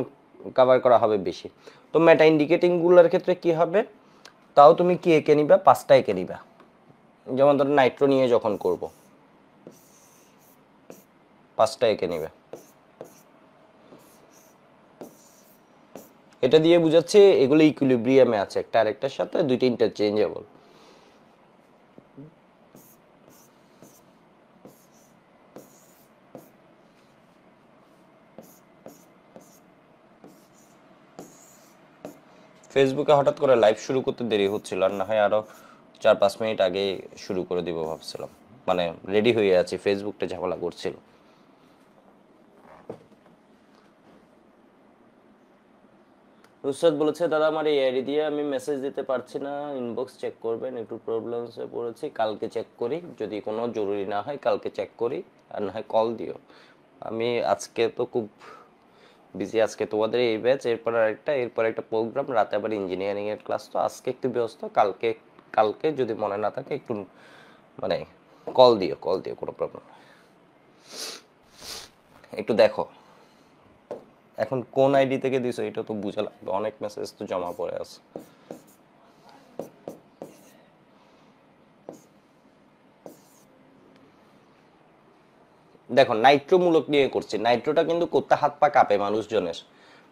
A: কভার করা হবে বেশি। তো মেটা ইন্ডিকেটিং গুলোর ক্ষেত্রে কি হবে, তাও তুমি কি এঁকে নিবা, 5টা এঁকে নিবা। যেমন ধরো নাইট্রো নিয়ে যখন করব 5টা এঁকে নিবে। এটা দিয়ে বুঝাচ্ছে এগুলো ইকুইলিব্রিয়ামে আছে, একটা আরেকটার সাথে, দুইটা ইন্টারচেঞ্জেবল। ফেসবুকে হঠাৎ করে লাইভ শুরু করতে দেরি হচ্ছিল, আর না হয় আরো 4-5 মিনিট আগে শুরু করে দিব ভাবছিলাম, মানে রেডি হয়ে আছি, ফেসবুকটা ঝামেলা করছিল। নুসরাত বলেছে দাদা আমার এই আইডি দিয়ে আমি মেসেজ দিতে পারছি না, ইনবক্স চেক করবেন, একটু প্রবলেমসে পড়েছি, কালকে চেক করি, যদি কোনো জরুরি না হয় কালকে চেক করি, আর না হয় কল দিও। আমি আজকে তো খুব বিজি, আজকে তোমাদের এই ব্যাচ, এরপর একটা প্রোগ্রাম, রাতে আবার ইঞ্জিনিয়ারিং এর ক্লাস, তো আজকে একটু ব্যস্ত, কালকে কালকে যদি মনে না থাকে একটু মানে কল দিও কোনো প্রবলেম, একটু দেখো এখন কোন আইডি থেকে দিছো এটা তো বুঝা লাগবে, অনেক মেসেজ তো জমা পড়ে আছে। দেখো নাইট্রো মূলক নিয়ে করছি, নাইট্রোটা কিন্তু করতে হাত পা কাঁপে মানুষজনের,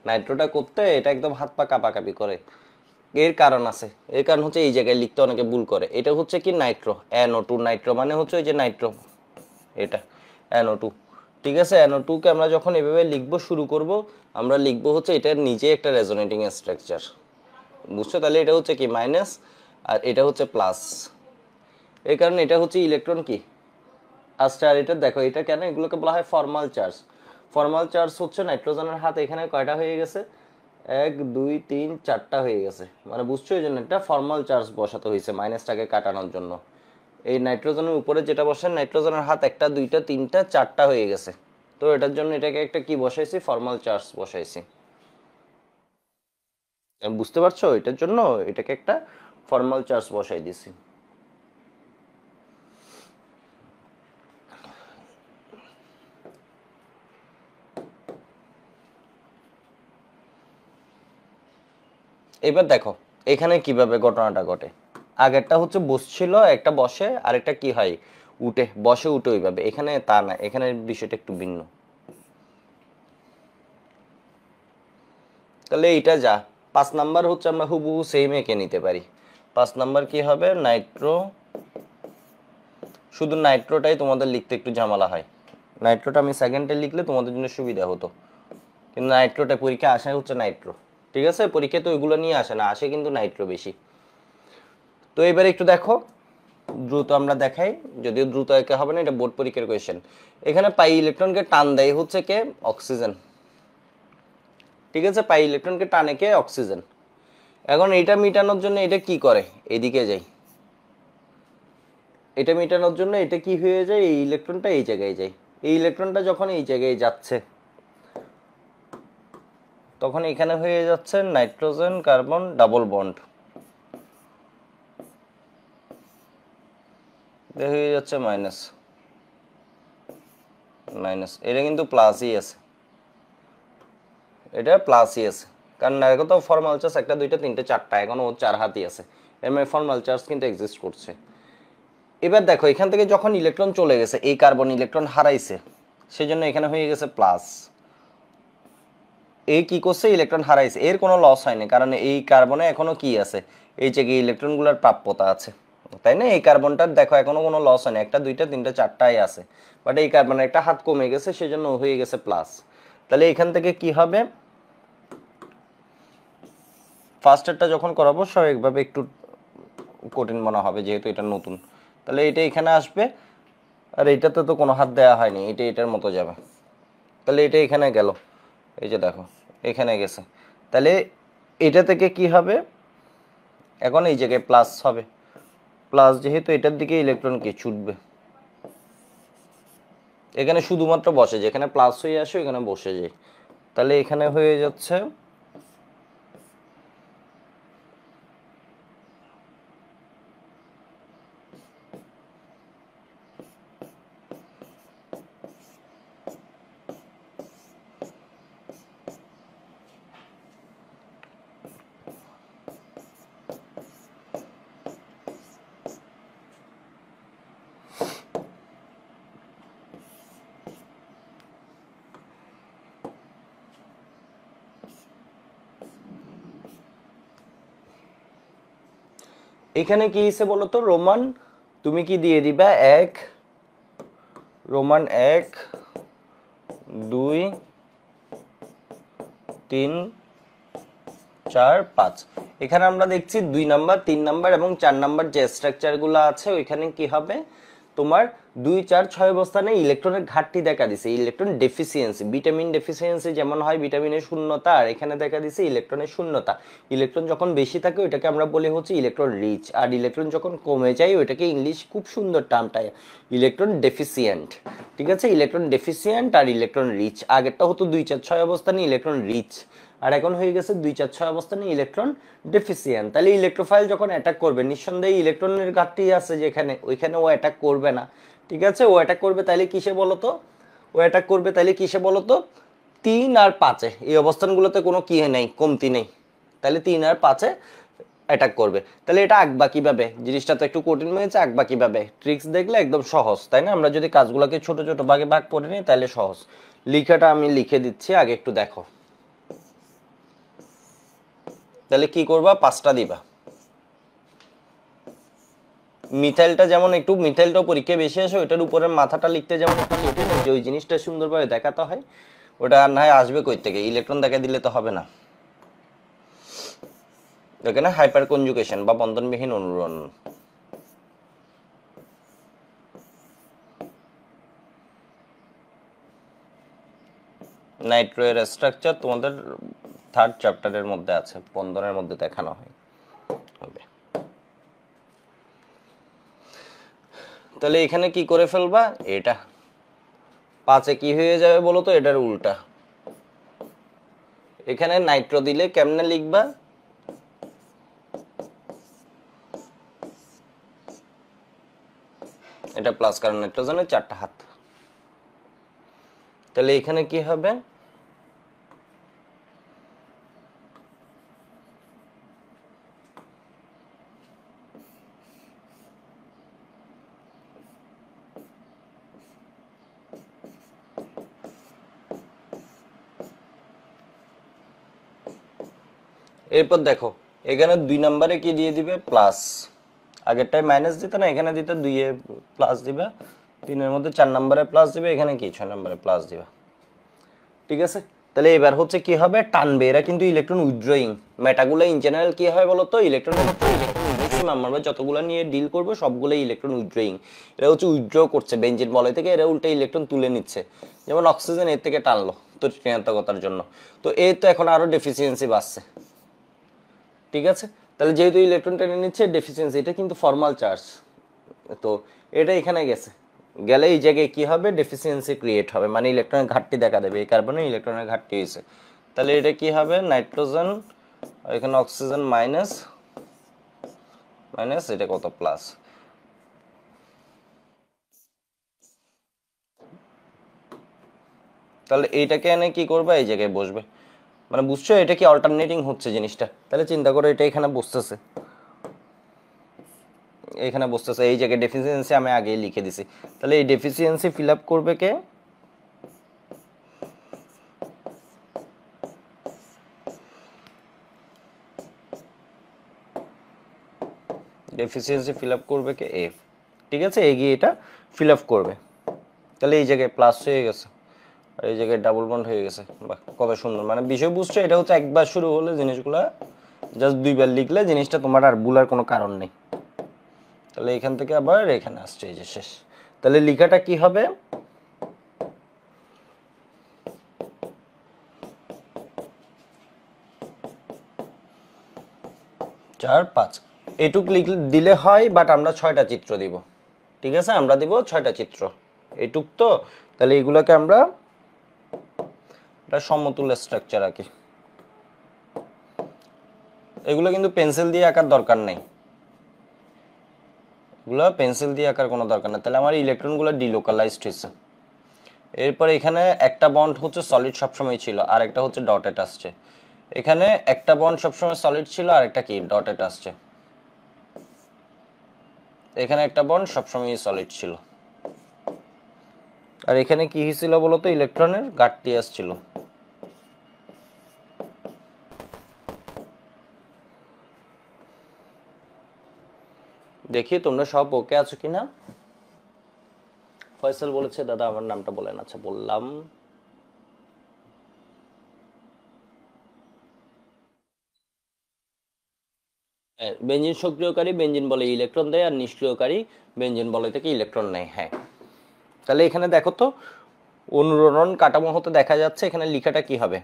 A: নাইট্রোটা করতে এটা একদম হাত পা কাঁপাকাঁপি করে। এর কারণ আছে, এর কারণ হচ্ছে এই জায়গায় লিখতে অনেকে ভুল করে। এটা হচ্ছে কি নাইট্রো, NO2, নাইট্রো মানে হচ্ছে ওই যে নাইট্রো, এটা NO2, ঠিক আছে। NO2 কে আমরা যখন এভাবে লিখবো শুরু করব, আমরা লিখবো হচ্ছে এটার নিচে একটা রেজোনেটিং স্ট্রাকচার, বুঝছো, তাহলে এটা হচ্ছে কি মাইনাস আর এটা হচ্ছে প্লাস, এই কারণে এটা হচ্ছে ইলেকট্রন কি আচ্ছা। আর এটা দেখো, এটা কেন, এগুলোকে বলা হয় ফর্মাল চার্জ। ফর্মাল চার্জ হচ্ছে নাইট্রোজেনের হাত এখানে কয়টা হয়ে গেছে, 1 2 3 4টা হয়ে গেছে, মানে বুঝছো, এই জন্য এটা ফর্মাল চার্জ বসাতে হয়েছে মাইনাসটাকে কাটানোর জন্য। এই নাইট্রোজেনের উপরে যেটা বসে, নাইট্রোজেনের হাত 1টা 2টা 3টা 4টা হয়ে গেছে, তো এটার জন্য এটাকে একটা কি বসাইছি, ফর্মাল চার্জ বসাইছি। বুঝতে পারছো, এটার জন্য এটাকে একটা ফর্মাল চার্জ বসাই দিছি। এবার দেখো এখানে কিভাবে ঘটনাটা ঘটে। আগেরটা হচ্ছে বসছিল, একটা বসে, আরেকটা কি হয় উঠে, বসে উঠে ওইভাবে, এখানে তা না, এখানে বিষয়টা একটু ভিন্ন। তাহলে এইটা যা 5 নাম্বার হচ্ছে আমরা হুবহু সেম এঁকে নিতে পারি। 5 নাম্বার কি হবে, নাইট্রো, শুধু নাইট্রোটাই তোমাদের লিখতে একটু ঝামেলা হয়, নাইট্রোটা আমি সেকেন্ডে লিখলে তোমাদের জন্য সুবিধা হতো, কিন্তু নাইট্রোটা পরীক্ষা আসে হচ্ছে নাইট্রো, ঠিক আছে, পরীক্ষা তো ওইগুলো নিয়ে আসে না, আসে কিন্তু নাইট্রো বেশি। তো এবার একটু দেখো, দ্রুত আমরা দেখাই, যদিও দ্রুত একে হবে না, এটা বোর্ড পরীক্ষার কোয়েশ্চেন। এখানে পাই ইলেকট্রনকে টান দেয় হচ্ছে কে? অক্সিজেন। ঠিক আছে, পাই ইলেকট্রনকে টানে কে? অক্সিজেন। এখন এটা মিটানোর জন্য এটা কি করে? এদিকে যাই, এটা মেটানোর জন্য এটা কি হয়ে যায়? এই ইলেকট্রনটা এই জায়গায় যায়। এই ইলেকট্রনটা যখন এই জায়গায় যাচ্ছে তখন এখানে হয়ে যাচ্ছে নাইট্রোজেন কার্বন ডাবল বন্ড, হয়ে যাচ্ছে মাইনাস মাইনাস। এটা কিন্তু প্লাসই আছে, এটা প্লাসই আছে, কারণ এখন তো ফর্মাল চার্জ একটা দুইটা তিনটে চারটা, এখন ও 4 হাতই আছে, এর মানে ফর্মাল চার্জ কিন্তু এক্সিস্ট করছে। এবার দেখো এখান থেকে যখন ইলেকট্রন চলে গেছে, এই কার্বন ইলেকট্রন হারাইছে, সেজন্য এখানে হয়ে গেছে প্লাস। এই কি করছে? ইলেকট্রন হারাইছে, এর কোনো লস হয়নি, কারণ এই কার্বনে এখনো কি আছে? এই যে ইলেকট্রনগুলোর প্রাপ্যতা আছে, তাই না? এই কার্বনটার দেখো এখনো কোনো লস হয়নি, একটা দুইটা তিনটা চারটাই আছে, বাট এই কার্বনের একটা হাত কমে গেছে, সেজন্য হয়ে গেছে প্লাস। তাহলে এখান থেকে কি হবে? ফার্স্টেরটা যখন করাবো স্বাভাবিকভাবে একটু কঠিন মনে হবে, যেহেতু এটা নতুন। তাহলে এটা এখানে আসবে, আর এইটাতে তো কোনো হাত দেওয়া হয়নি, এটা এটার মতো যাবে। তাহলে এটা এখানে গেল, এই যে দেখো এখানে গেছে। তাহলে এটা থেকে কি হবে? এখন এই জায়গায় প্লাস হবে, প্লাস যেহেতু এটার দিকে ইলেকট্রন কি ছুটবে, এখানে শুধুমাত্র বসে, যেখানে প্লাস হয়ে আসে এখানে বসে যায়। তাহলে এখানে হয়ে যাচ্ছে এখানে কি হিসে বলো তো রোমান? তুমি কি দিয়ে দিবা? এক রোমান 1 2 3 4 5। এখানে আমরা দেখছি 2 নাম্বার 3 নাম্বার এবং 4 নাম্বার যে স্ট্রাকচারগুলো আছে ওইখানে কি হবে? তোমার 2 4 6 অবস্থানে ইলেকট্রনের ঘাটতি দেখা দিছে, ইলেকট্রন ডেফিসিয়েন্সি, ভিটামিন ডেফিসিয়েন্সি যেমন হয় ভিটামিনের শূন্যতা, আর এখানে দেখা দিছে ইলেকট্রনের শূন্যতা। ইলেকট্রন যখন বেশি থাকে ওইটাকে আমরা বলি হচ্ছে ইলেকট্রন রিচ, আর ইলেকট্রন যখন কমে যায় ওইটাকে ইংলিশ খুব সুন্দর টার্মটা ইলেকট্রন ডেফিসিয়েন্ট। ঠিক আছে, ইলেকট্রন ডেফিসিয়েন্ট আর ইলেকট্রন রিচ। আগেরটা হতো 2 4 6 অবস্থানে ইলেকট্রন রিচ, আর এখন হয়ে গেছে 2 4 6 অবস্থানে ইলেকট্রন ডেফিসিয়েন্ট। তাহলে ইলেকট্রোফাইল যখন অ্যাটাক করবে, নিঃসন্দেহে ইলেকট্রনের ঘাটতি আছে যেখানে, ওইখানে ও অ্যাটাক করবে না। ঠিক আছে, ও অ্যাটাক করবে তাইলে কিসে বলো তো? ও অ্যাটাক করবে তাইলে কিসে বলো তো? 3 আর 5-এ, এই অবস্থানগুলোতে কোনো কি নেই, কমতি নেই। তাহলে 3 আর 5-এ অ্যাটাক করবে। তাহলে এটা আঁকবা কিভাবে? জিনিসটা তো একটু কঠিন হয়েছে, আঁকবা কিভাবে? ট্রিক্স দেখলে একদম সহজ, তাই না? আমরা যদি কাজগুলোকে ছোট ছোট ভাগে ভাগ করে নিই তাহলে সহজ। লিখাটা আমি লিখে দিচ্ছি, আগে একটু দেখো। তাহলে কি করবা? 5টা দিবা। মিথাইলটা যেমন একটু, মিথাইলটাও পরীক্ষায় বেশি আসে, ওইটার উপরের মাথাটা লিখতে যেমন একটু কঠিন, যে ওই জিনিসটা সুন্দরভাবে দেখাতে হয়, ওটা আর না হয় আসবে কই থেকে? ইলেকট্রন দেখা দিলে তো হবে না। এখানে হাইপার কনজুগেশন বা বন্ধনবিহীন অনুরণন। নাইট্রো এর স্ট্রাকচার তোমাদের 3rd চ্যাপ্টারের মধ্যে আছে, বন্ধনের মধ্যে দেখানো হয় হবে। তাহলে এখানে কি করে ফেলবা? এটা 5-এ কি হয়ে যাবে বলো তো? এটার উল্টা। এখানে নাইট্রো দিলে কেমনে লিখবা? এটা প্লাস, কারণ নাইট্রোজেনের 4টা হাত। তাহলে এখানে কি হবে? এরপর দেখো এখানে 2 নম্বরে কি দিয়ে দিবে? প্লাস। আগেরটায় মাইনাস দিতে না, এখানে দিতে 2-এ প্লাস দিবে, 3-এর মধ্যে 4 নম্বরে প্লাস দিবে, এখানে কি 6 নম্বরে প্লাস দিবে। ঠিক আছে, তাহলে এবার হচ্ছে কি হবে, টানবে, এরা কিন্তু ইলেকট্রন উইথড্রয়িং। মেটাগুলো ইন জেনারেল কি হয় বলতো, ইলেকট্রন ম্যাক্সিমাম আমরা যতগুলো নিয়ে ডিল করব সবগুলো ইলেকট্রন উইথড্রয়িং। এরা হচ্ছে উইথড্র করছে বেঞ্জিন বলয় থেকে, এরা উল্টে ইলেকট্রন তুলে নিচ্ছে। যেমন অক্সিজেন এর থেকে টানলো তো ঋণাত্মকতার জন্য, তো এ তো এখন আরো ডেফিসিয়েন্সি বাড়ছে। ঠিক আছে, তাহলে যেহেতু ইলেকট্রন টেনে নিচ্ছে ডেফিসিয়েন্সি, এটা কিন্তু ফর্মাল চার্জ, তো এটা এখানে গেছে, গেলে এই জায়গায় কি হবে, ডেফিসিয়েন্সি ক্রিয়েট হবে, মানে ইলেকট্রনের ঘাটতি দেখা দেবে, এই কার্বনে ইলেকট্রনের ঘাটতি হয়েছে। তাহলে এটা কি হবে, নাইট্রোজেন আর এখানে অক্সিজেন মাইনাস মাইনাস, এটা কত প্লাস। তাহলে এইটাকে এনে কি করবে, এই জায়গায় বসবে, মানে বুঝছো এটা কি অল্টারনেটিং হচ্ছে জিনিসটা। তাহলে চিন্তা করো এটা এখানে বসতেছে, এখানে বসতেছে, এই জায়গায় ডেফিসিয়েন্সি আমি আগেই লিখে দিছি। তাহলে এই ডেফিসিয়েন্সি ফিল আপ করবে কে, ডেফিসিয়েন্সি ফিল আপ করবে কে, এফ। ঠিক আছে, এগিয়ে এটা ফিল আপ করবে। তাহলে এই জায়গায় প্লাস হয়ে গেছে আর এই জায়গায় ডাবল বন্ড হয়ে গেছে। বাহ, কত সুন্দর, মানে বিষয় বুঝছো, এটা হচ্ছে একবার শুরু হলে জিনিসগুলা জাস্ট দুইবার লিখলে জিনিসটা তোমার আর ভুলার কোনো কারণ নেই। তাহলে এখান থেকে আবার এখানে আসছে, এই যে শেষ। তাহলে লেখাটা কি হবে, 4 5 এটুক দিলে হয়, বাট আমরা 6টা চিত্র দিব। ঠিক আছে, আমরা দিব 6টা চিত্র, এটুক তো। তাহলে এগুলোকে আমরা একটা সমতুল্য স্ট্রাকচার আঁকি। এগুলো কিন্তু পেন্সিল দিয়ে আঁকার দরকার নেই, এগুলো পেন্সিল দিয়ে আঁকার কোনো দরকার নেই। তাহলে আমার ইলেকট্রনগুলো ডিলোকালাইজড হয়েছে। এরপর এখানে একটা বন্ড হচ্ছে সলিড সবসময় ছিল, আর একটা হচ্ছে ডটেড আসছে। এখানে একটা বন্ড সবসময় সলিড ছিল, আর একটা কি ডটেড আসছে। এখানে একটা বন্ড সবসময় সলিড ছিল, আর এখানে কি হয়েছিল বলতো, ইলেকট্রনের ঘাটতি আসছিল। দেখি তোমরা সব ওকে আছো কিনা। ফয়সাল বলেছে দাদা আমার নামটা বলেন, আচ্ছা বললাম। বেঞ্জিন সক্রিয়কারী বেঞ্জিন বলে ইলেকট্রন দেয়, আর নিষ্ক্রিয়কারী বেঞ্জিন বলে থেকে ইলেকট্রন নেয়। হ্যাঁ, তাহলে এখানে দেখো তো অনুরণন কাঠামো হতে দেখা যাচ্ছে, এখানে লেখাটা কি হবে,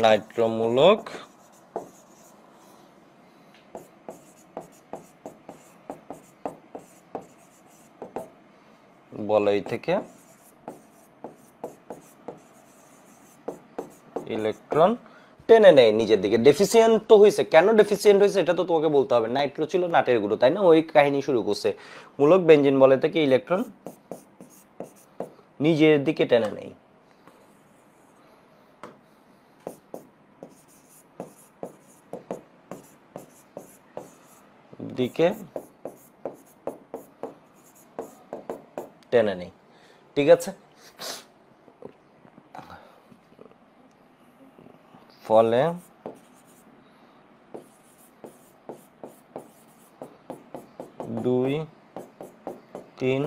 A: নাইট্রোমূলক বলয় থেকে ইলেকট্রন টেনে নেয় নিজের দিকে। ডেফিসিয়েন্ট তো হয়েছে, কেন ডেফিসিয়েন্ট হয়েছে এটা তো তোমাকে বলতে হবে। নাইট্রো ছিল নাটের গুঁড়ো, তাই না, ওই কাহিনী শুরু করছে। মূলক বেঞ্জিন বলয় থেকে ইলেকট্রন নিজের দিকে টেনে নেয়। দিকে টেনে নেই। ঠিক আছে, ফলে 2 3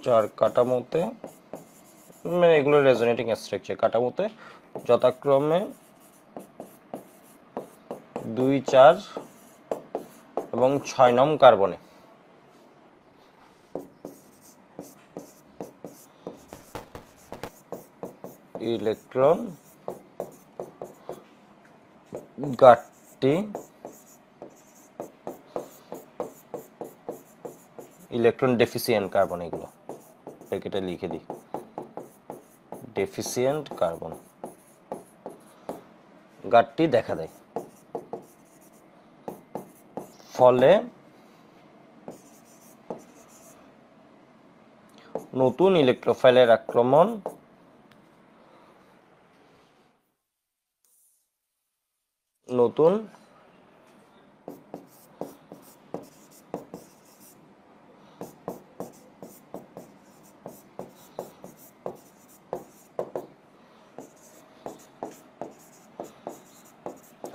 A: 4 কাঠামোতে, মানে এগুলো রেজোনেটিং স্ট্রাকচার, কাঠামোতে যথাক্রমে 2 4 এবং 6 নং কার্বনে ইলেকট্রন ঘাটতি, ইলেকট্রন ডেফিসিয়েন্ট কার্বন, এগুলো প্যাকেটে লিখে দিই, ডেফিসিয়েন্ট কার্বন ঘাটতি দেখা দেয়। ফলে নতুন ইলেকট্রোফাইলের আক্রমণ, নতুন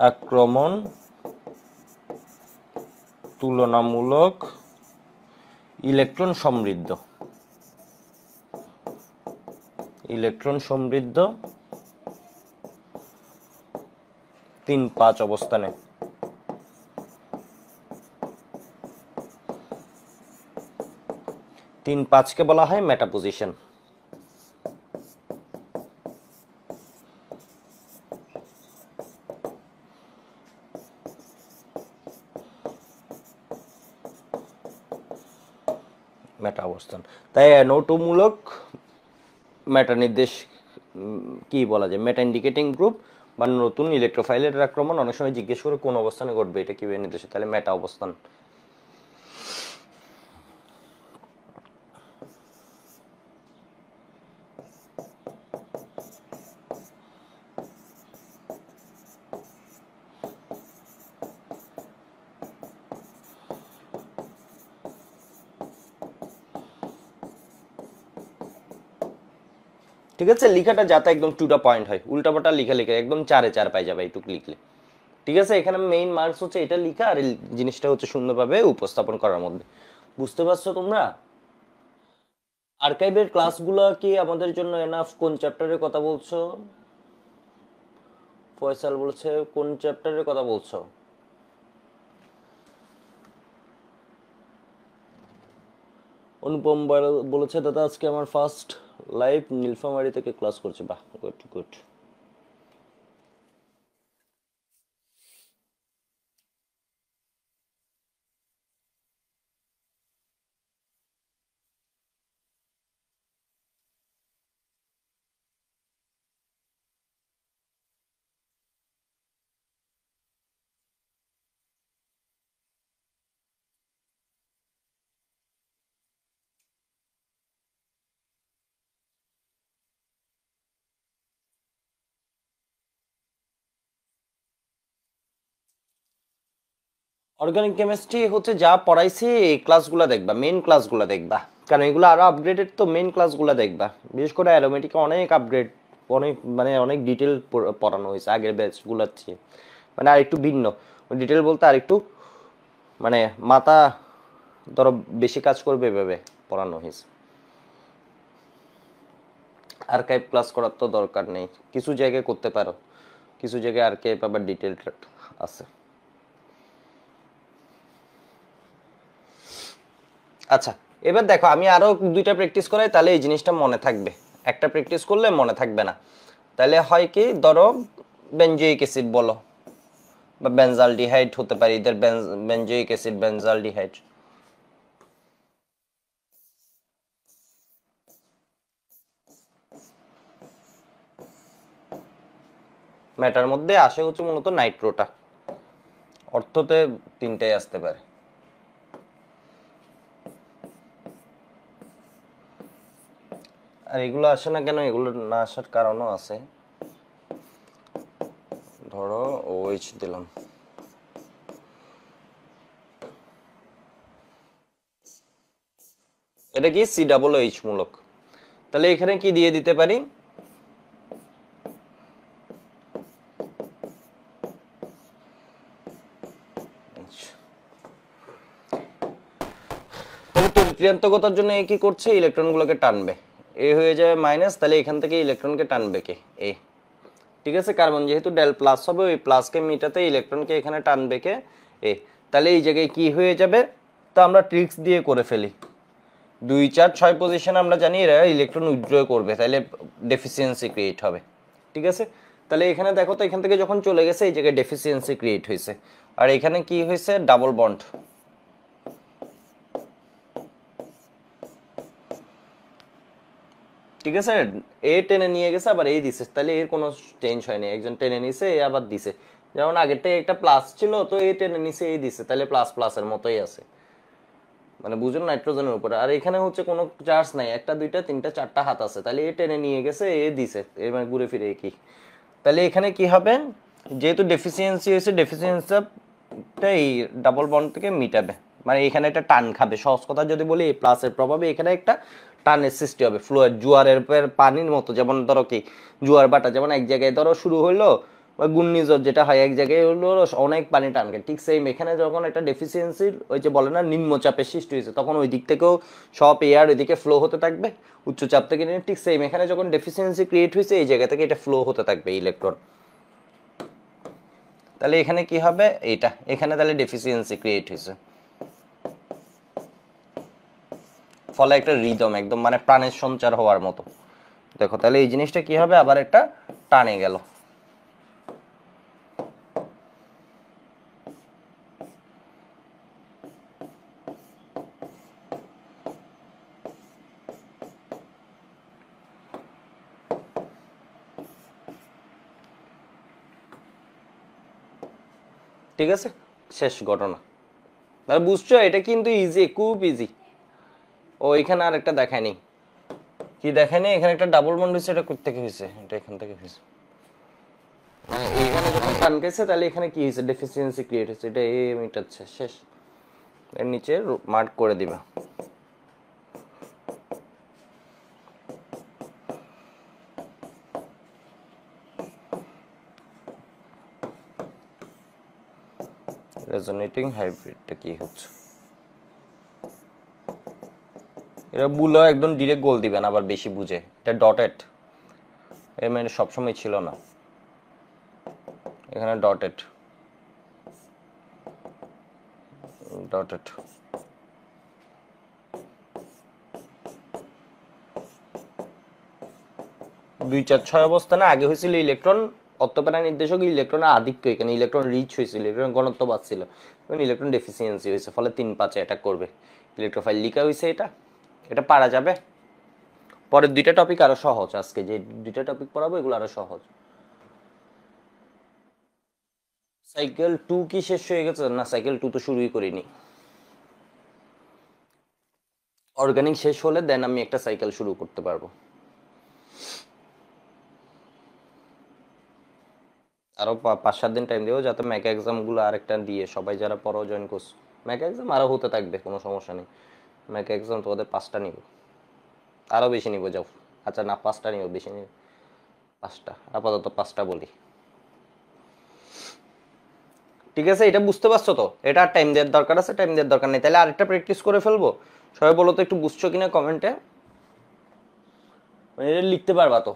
A: আক্রমণ তুলনামূলক ইলেকট্রন সমৃদ্ধ 3-5 অবস্থানে। 3-5 কে বলা হয় মেটা পজিশন। মেটা অবস্থান। তাই NO2 মূলক মেটা নির্দেশ কি বলা যায়, মেটা ইন্ডিকেটিং গ্রুপ বা নতুন ইলেকট্রোফাইলের আক্রমণ অনেক সময় জিজ্ঞেস করে কোন অবস্থানে ঘটবে, এটা কি নির্দেশ, তাহলে মেটা অবস্থান। ঠিক আছে, লেখাটা যাতে একদম টু দা পয়েন্ট হয়, উল্টাপাল্টা লিখে লিখে একদম 4-4 পাই যাবে এইটুকু লিখলে। ঠিক আছে, এখানে মেইন মার্কস হচ্ছে এটা লিখা আর এই জিনিসটা হচ্ছে সুন্দরভাবে উপস্থাপন করার মধ্যে। বুঝতে পারছো তোমরা? আর্কাইভের ক্লাসগুলো কি আমাদের জন্য এনাফ? কোন চ্যাপ্টারের কথা বলছো? ফয়সাল বলছে কোন চ্যাপ্টারের কথা বলছো? অনুপম বলেছে দাদা আজকে আমার ফার্স্ট লাইভ নীলফামারী থেকে ক্লাস করছে। বাহ, গুড গুড। অর্গানিক কেমিস্ট্রি হচ্ছে যা পড়াইছি এই ক্লাসগুলো দেখবা, মেইন ক্লাসগুলো দেখবা, কারণ এগুলো আরো আপগ্রেডেড, তো মেইন ক্লাসগুলো দেখবা। বিশেষ করে অ্যারোমেটিকে অনেক আপগ্রেড, অনেক মানে অনেক ডিটেল পড়ানো হয়েছে আগের ব্যাচগুলোর চেয়ে, মানে আর একটু ভিন্ন। ডিটেল বলতে আর একটু মানে মাথা ধরো বেশি কাজ করবে এভাবে পড়ানো হয়েছে। আর্কাইভ ক্লাস করার তো দরকার নেই, কিছু জায়গায় করতে পারো, কিছু জায়গায় আর্কাইভ আবার ডিটেল আছে। আচ্ছা, এবার দেখো আমি আরো 2টা প্র্যাকটিস করাই, তাহলে এই জিনিসটা মনে থাকবে। একটা প্র্যাকটিস করলে মনে থাকবে না। তাহলে হয় কি, ধরো বেনজোইক অ্যাসিড বলো বা বেনজালডিহাইড হতে পারে, either benzoic acid, benzaldehyde. Matter মধ্যে আসে হচ্ছে মূলত নাইট্রোটা, অর্থতে 3টাই আসতে পারে। আর এগুলো আসে না কেন, এগুলো না আসার কারণও আছে। ধরো OH দিলাম, এটা কি COOH মূলক, তাহলে এখানে কি দিয়ে দিতে পারি, তৃতীয়ান্তকতার জন্য কি করছে, ইলেকট্রনগুলোকে টানবে, এ হয়ে যাবে মাইনাস, তাহলে এখান থেকে ইলেকট্রনকে টানবে কে, এ। ঠিক আছে, কার্বন যেহেতু ডেল প্লাস হবে, ওই প্লাসকে মিটাতে ইলেকট্রনকে এখানে টানবে কে, এ। তাহলে এই জায়গায় কি হয়ে যাবে, তো আমরা ট্রিক্স দিয়ে করে ফেলি। 2-4-6 পজিশন আমরা জানি এরা ইলেকট্রন উইথড্র করবে, তাহলে ডেফিসিয়েন্সি ক্রিয়েট হবে। ঠিক আছে, তাহলে এখানে দেখো তো এখান থেকে যখন চলে গেছে এই জায়গায় ডেফিসিয়েন্সি ক্রিয়েট হয়েছে, আর এখানে কি হয়েছে, ডাবল বন্ড। ঠিক আছে, এ টেনে নিয়ে গেছে আবার এই দিছে, তাহলে এর কোনো চেঞ্জ হয়নি, একজন টেনে নিছে এ আবার দিছে, যেমন আগেরটাই একটা প্লাস ছিল তো এ টেনে নিছে এই দিছে, তাহলে প্লাস প্লাসের মতোই আছে, মানে বুঝুন নাইট্রোজেনের উপরে। আর এখানে হচ্ছে কোনো চার্জ নাই, 1-2-3-4টা হাত আছে, তাহলে এ টেনে নিয়ে গেছে এ দিছে, এ মানে ঘুরে ফিরে কি, তাহলে এখানে কি হবে, যেহেতু ডেফিসিয়েন্সি হয়েছে, ডেফিসিয়েন্সিটা এই ডাবল বন্ড থেকে মিটাবে, মানে এখানে একটা টান খাবে। সহজ কথা যদি বলি, এই প্লাসের প্রভাবে এখানে একটা টানের সৃষ্টি হবে, ফ্লুইড জোয়ারের পানির মতো, যেমন ধরো কি জোয়ার বাটা, যেমন এক জায়গায় ধরো শুরু হইলো বা ঘূর্ণিঝড় যেটা হয় এক জায়গায় হলো অনেক পানি টানবে, ঠিক সেম এখানে যখন একটা ডেফিসিয়েন্সির ওই যে বলে না নিম্নচাপের সৃষ্টি হয়েছে, তখন ওই দিক থেকেও সব এয়ার ওইদিকে ফ্লো হতে থাকবে উচ্চচাপ থেকে নিয়ে, ঠিক সেম এখানে যখন ডেফিসিয়েন্সি ক্রিয়েট হয়েছে এই জায়গা থেকে এটা ফ্লো হতে থাকবে ইলেকট্রন। তাহলে এখানে কি হবে, এইটা এখানে তাহলে ডেফিসিয়েন্সি ক্রিয়েট হয়েছে, ফলে একটা রিদম একদম মানে প্রাণের সঞ্চার হওয়ার মতো। দেখো তাহলে এই জিনিসটা কি হবে, আবার একটা টানে গেল। ঠিক আছে, শেষ ঘটনা। তাহলে বুঝছো এটা কিন্তু ইজি, খুব ইজি। ও এখানে আর একটা দেখায়নি, কি দেখায়নি, এখানে একটা ডাবল বন্ড হয়েছে, এটা কোথা থেকে হয়েছে, এটা এখান থেকে হয়েছে। এখানে যখন টান গেছে তাহলে এখানে কি হয়েছে, ডেফিসিয়েন্সি ক্রিয়েট হয়েছে, এটা এ মিটাচ্ছে, শেষ। এর নিচে মার্ক করে দিবা। রেজোনেটিং হাইব্রিডটা কি হচ্ছে, এটা বুলো একদম ডিরেক্ট গোল দিবেন, আবার বেশি বুঝে এটা ডটেড, এর মানে সবসময় ছিল না, এখানে ডটেড ডটেড। 2 4 6 অবস্থানে আগে হয়েছিল ইলেকট্রন অত্যপেরা নির্দেশক, ইলেকট্রনের আধিক্য, এখানে ইলেকট্রন রিচ হয়েছিল, ইলেকট্রন ঘনত্ব বাড়ছিল, এবং ইলেকট্রন ডেফিসিয়েন্সি হয়েছে, ফলে 3 5 অ্যাটাক করবে। ইলেকট্রোফাইল লিখা হয়েছে, এটা এটা পারা যাবে। পরের 2টা টপিক আরো সহজ, আজকে যে 2টা টপিক পড়াবো এগুলো আরো সহজ। সাইকেল 2 কি শেষ হয়ে গেছে? না, সাইকেল 2 তো শুরুই করিনি। অর্গানিক শেষ হলে দেন আমি একটা সাইকেল শুরু করতে পারবো। আরো 5 7 দিন টাইম দেবো, যাতে ম্যাক এক্সাম গুলো আরেকটা দিয়ে সবাই যারা পড়ো জয়েন করছো, ম্যাক এক্সাম আরো হতে থাকবে, কোনো সমস্যা নেই। ম্যাক এক্সাম তোমাদের 5টা নিব, আরো বেশি নিব, যাও। আচ্ছা না, 5টা নিব, বেশি নিব 5টা, আপাতত 5টা বলি। ঠিক আছে, এটা বুঝতে পারছো তো? এটা টাইম দেওয়ার দরকার আছে, টাইম দেওয়ার দরকার নেই, তাহলে আরেকটা প্র্যাকটিস করে ফেলবো। সবাই বলো তো একটু বুঝছো কিনা কমেন্টে, মানে এটা লিখতে পারবা তো?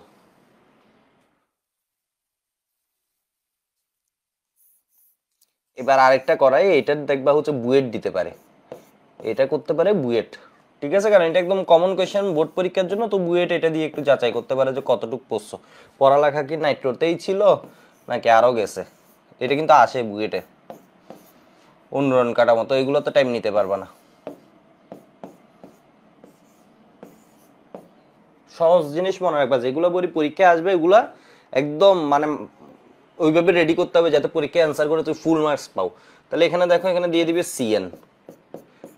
A: এবার আরেকটা করাই, এটা দেখবা হচ্ছে বুয়েট দিতে পারে, এটা করতে পারে বুয়েট। ঠিক আছে, কারণ এটা একদম কমন কোয়েশ্চেন বোর্ড পরীক্ষার জন্য, তো বুয়েট এটা দিয়ে একটু যাচাই করতে পারে যে কতটুকু পড়ছো, পড়ালেখা কি নাইট্রোতেই ছিল নাকি আরো গেছে। এটা কিন্তু আসে বুয়েটে, অনুরণ কাটা মতো, এগুলো তো টাইম নিতে পারবা না। সহজ জিনিস মনে রাখবা, যেগুলো বলি পরীক্ষায় আসবে এগুলা একদম মানে ওইভাবে রেডি করতে হবে যাতে পরীক্ষায় অ্যান্সার করে তুই ফুল মার্কস পাও। তাহলে এখানে দেখো, এখানে দিয়ে দিবে সিএন,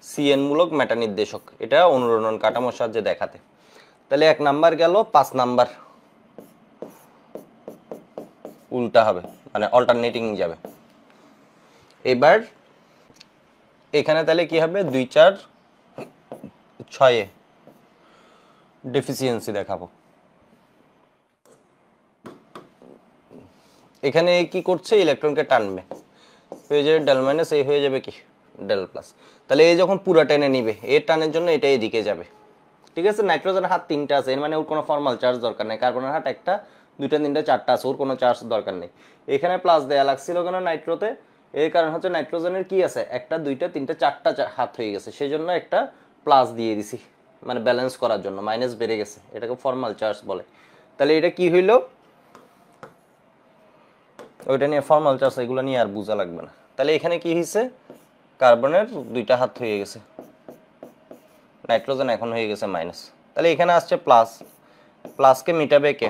A: সিএন মূলক মেটা নির্দেশক, এটা অনুরণন কাঠামোর সাহায্যে দেখাতে। তাহলে 1 নাম্বার গেল, 5 নাম্বার উল্টা হবে, মানে অল্টারনেটিং যাবে। এবার এখানে তাহলে কি হবে, 2 4 6 ডেফিসিয়েন্সি দেখাবো। এখানে কি করছে, ইলেকট্রনকে টানবে, হয়ে যাবে ডেল মাইনাস, এই হয়ে যাবে কি ডেল প্লাস। তাহলে এই যখন পুরা টেনে নিবে, এর টানের জন্য এটা এদিকে যাবে। ঠিক আছে, নাইট্রোজেনের হাত 3টা আছে, এর মানে ওর কোনো ফর্মাল চার্জ দরকার নেই। কার্বনের হাত 1টা 2টা 3টা 4টা আছে, ওর কোনো চার্জ দরকার নেই। এখানে প্লাস দেয়া লাগছিল কেন নাইট্রোতে, এর কারণ হচ্ছে নাইট্রোজেনের কি আছে, 1টা 2টা 3টা 4টা হাত হয়ে গেছে, সেই জন্য একটা প্লাস দিয়ে দিছি, মানে ব্যালেন্স করার জন্য, মাইনাস বেড়ে গেছে, এটাকে ফর্মাল চার্জ বলে। তাহলে এটা কি হইলো, ওইটা নিয়ে ফর্মাল চার্জ, এগুলো নিয়ে আর বোঝা লাগবে না। তাহলে এখানে কি হয়েছে, কার্বনের 2টা হাত হয়ে গেছে, নাইট্রোজেন এখন হয়ে গেছে মাইনাস। তাহলে এখানে আসছে প্লাস, প্লাসকে মিটাবে কে,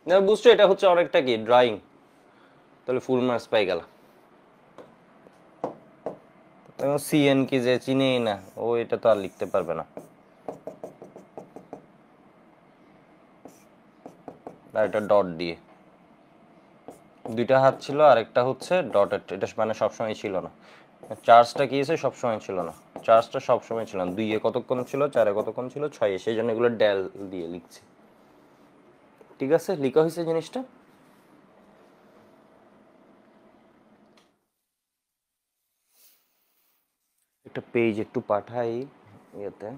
A: বুঝছো এটা হচ্ছে অনেকটা কি ড্রয়িং, তাহলে ফুল মার্কস পাই গেল। সিএন কি যে চিনেই না, ও এটা তো আর লিখতে পারবে না। আর এটা ডট দিয়ে, দুইটা হাত ছিল আর একটা হচ্ছে ডটেড, এটা মানে সবসময় ছিল না। চার্জটা কি আছে সবসময় ছিল না, চার্জটা সবসময় ছিল না। 2 এ কতক্ষণ ছিল, 4 এ কতক্ষণ ছিল, 6 এ, সেই জন্য এগুলো ডেল দিয়ে লিখছি। ঠিক আছে, লিখা হয়েছে জিনিসটা। একটা পেজ একটু পাঠাই ইয়েতে।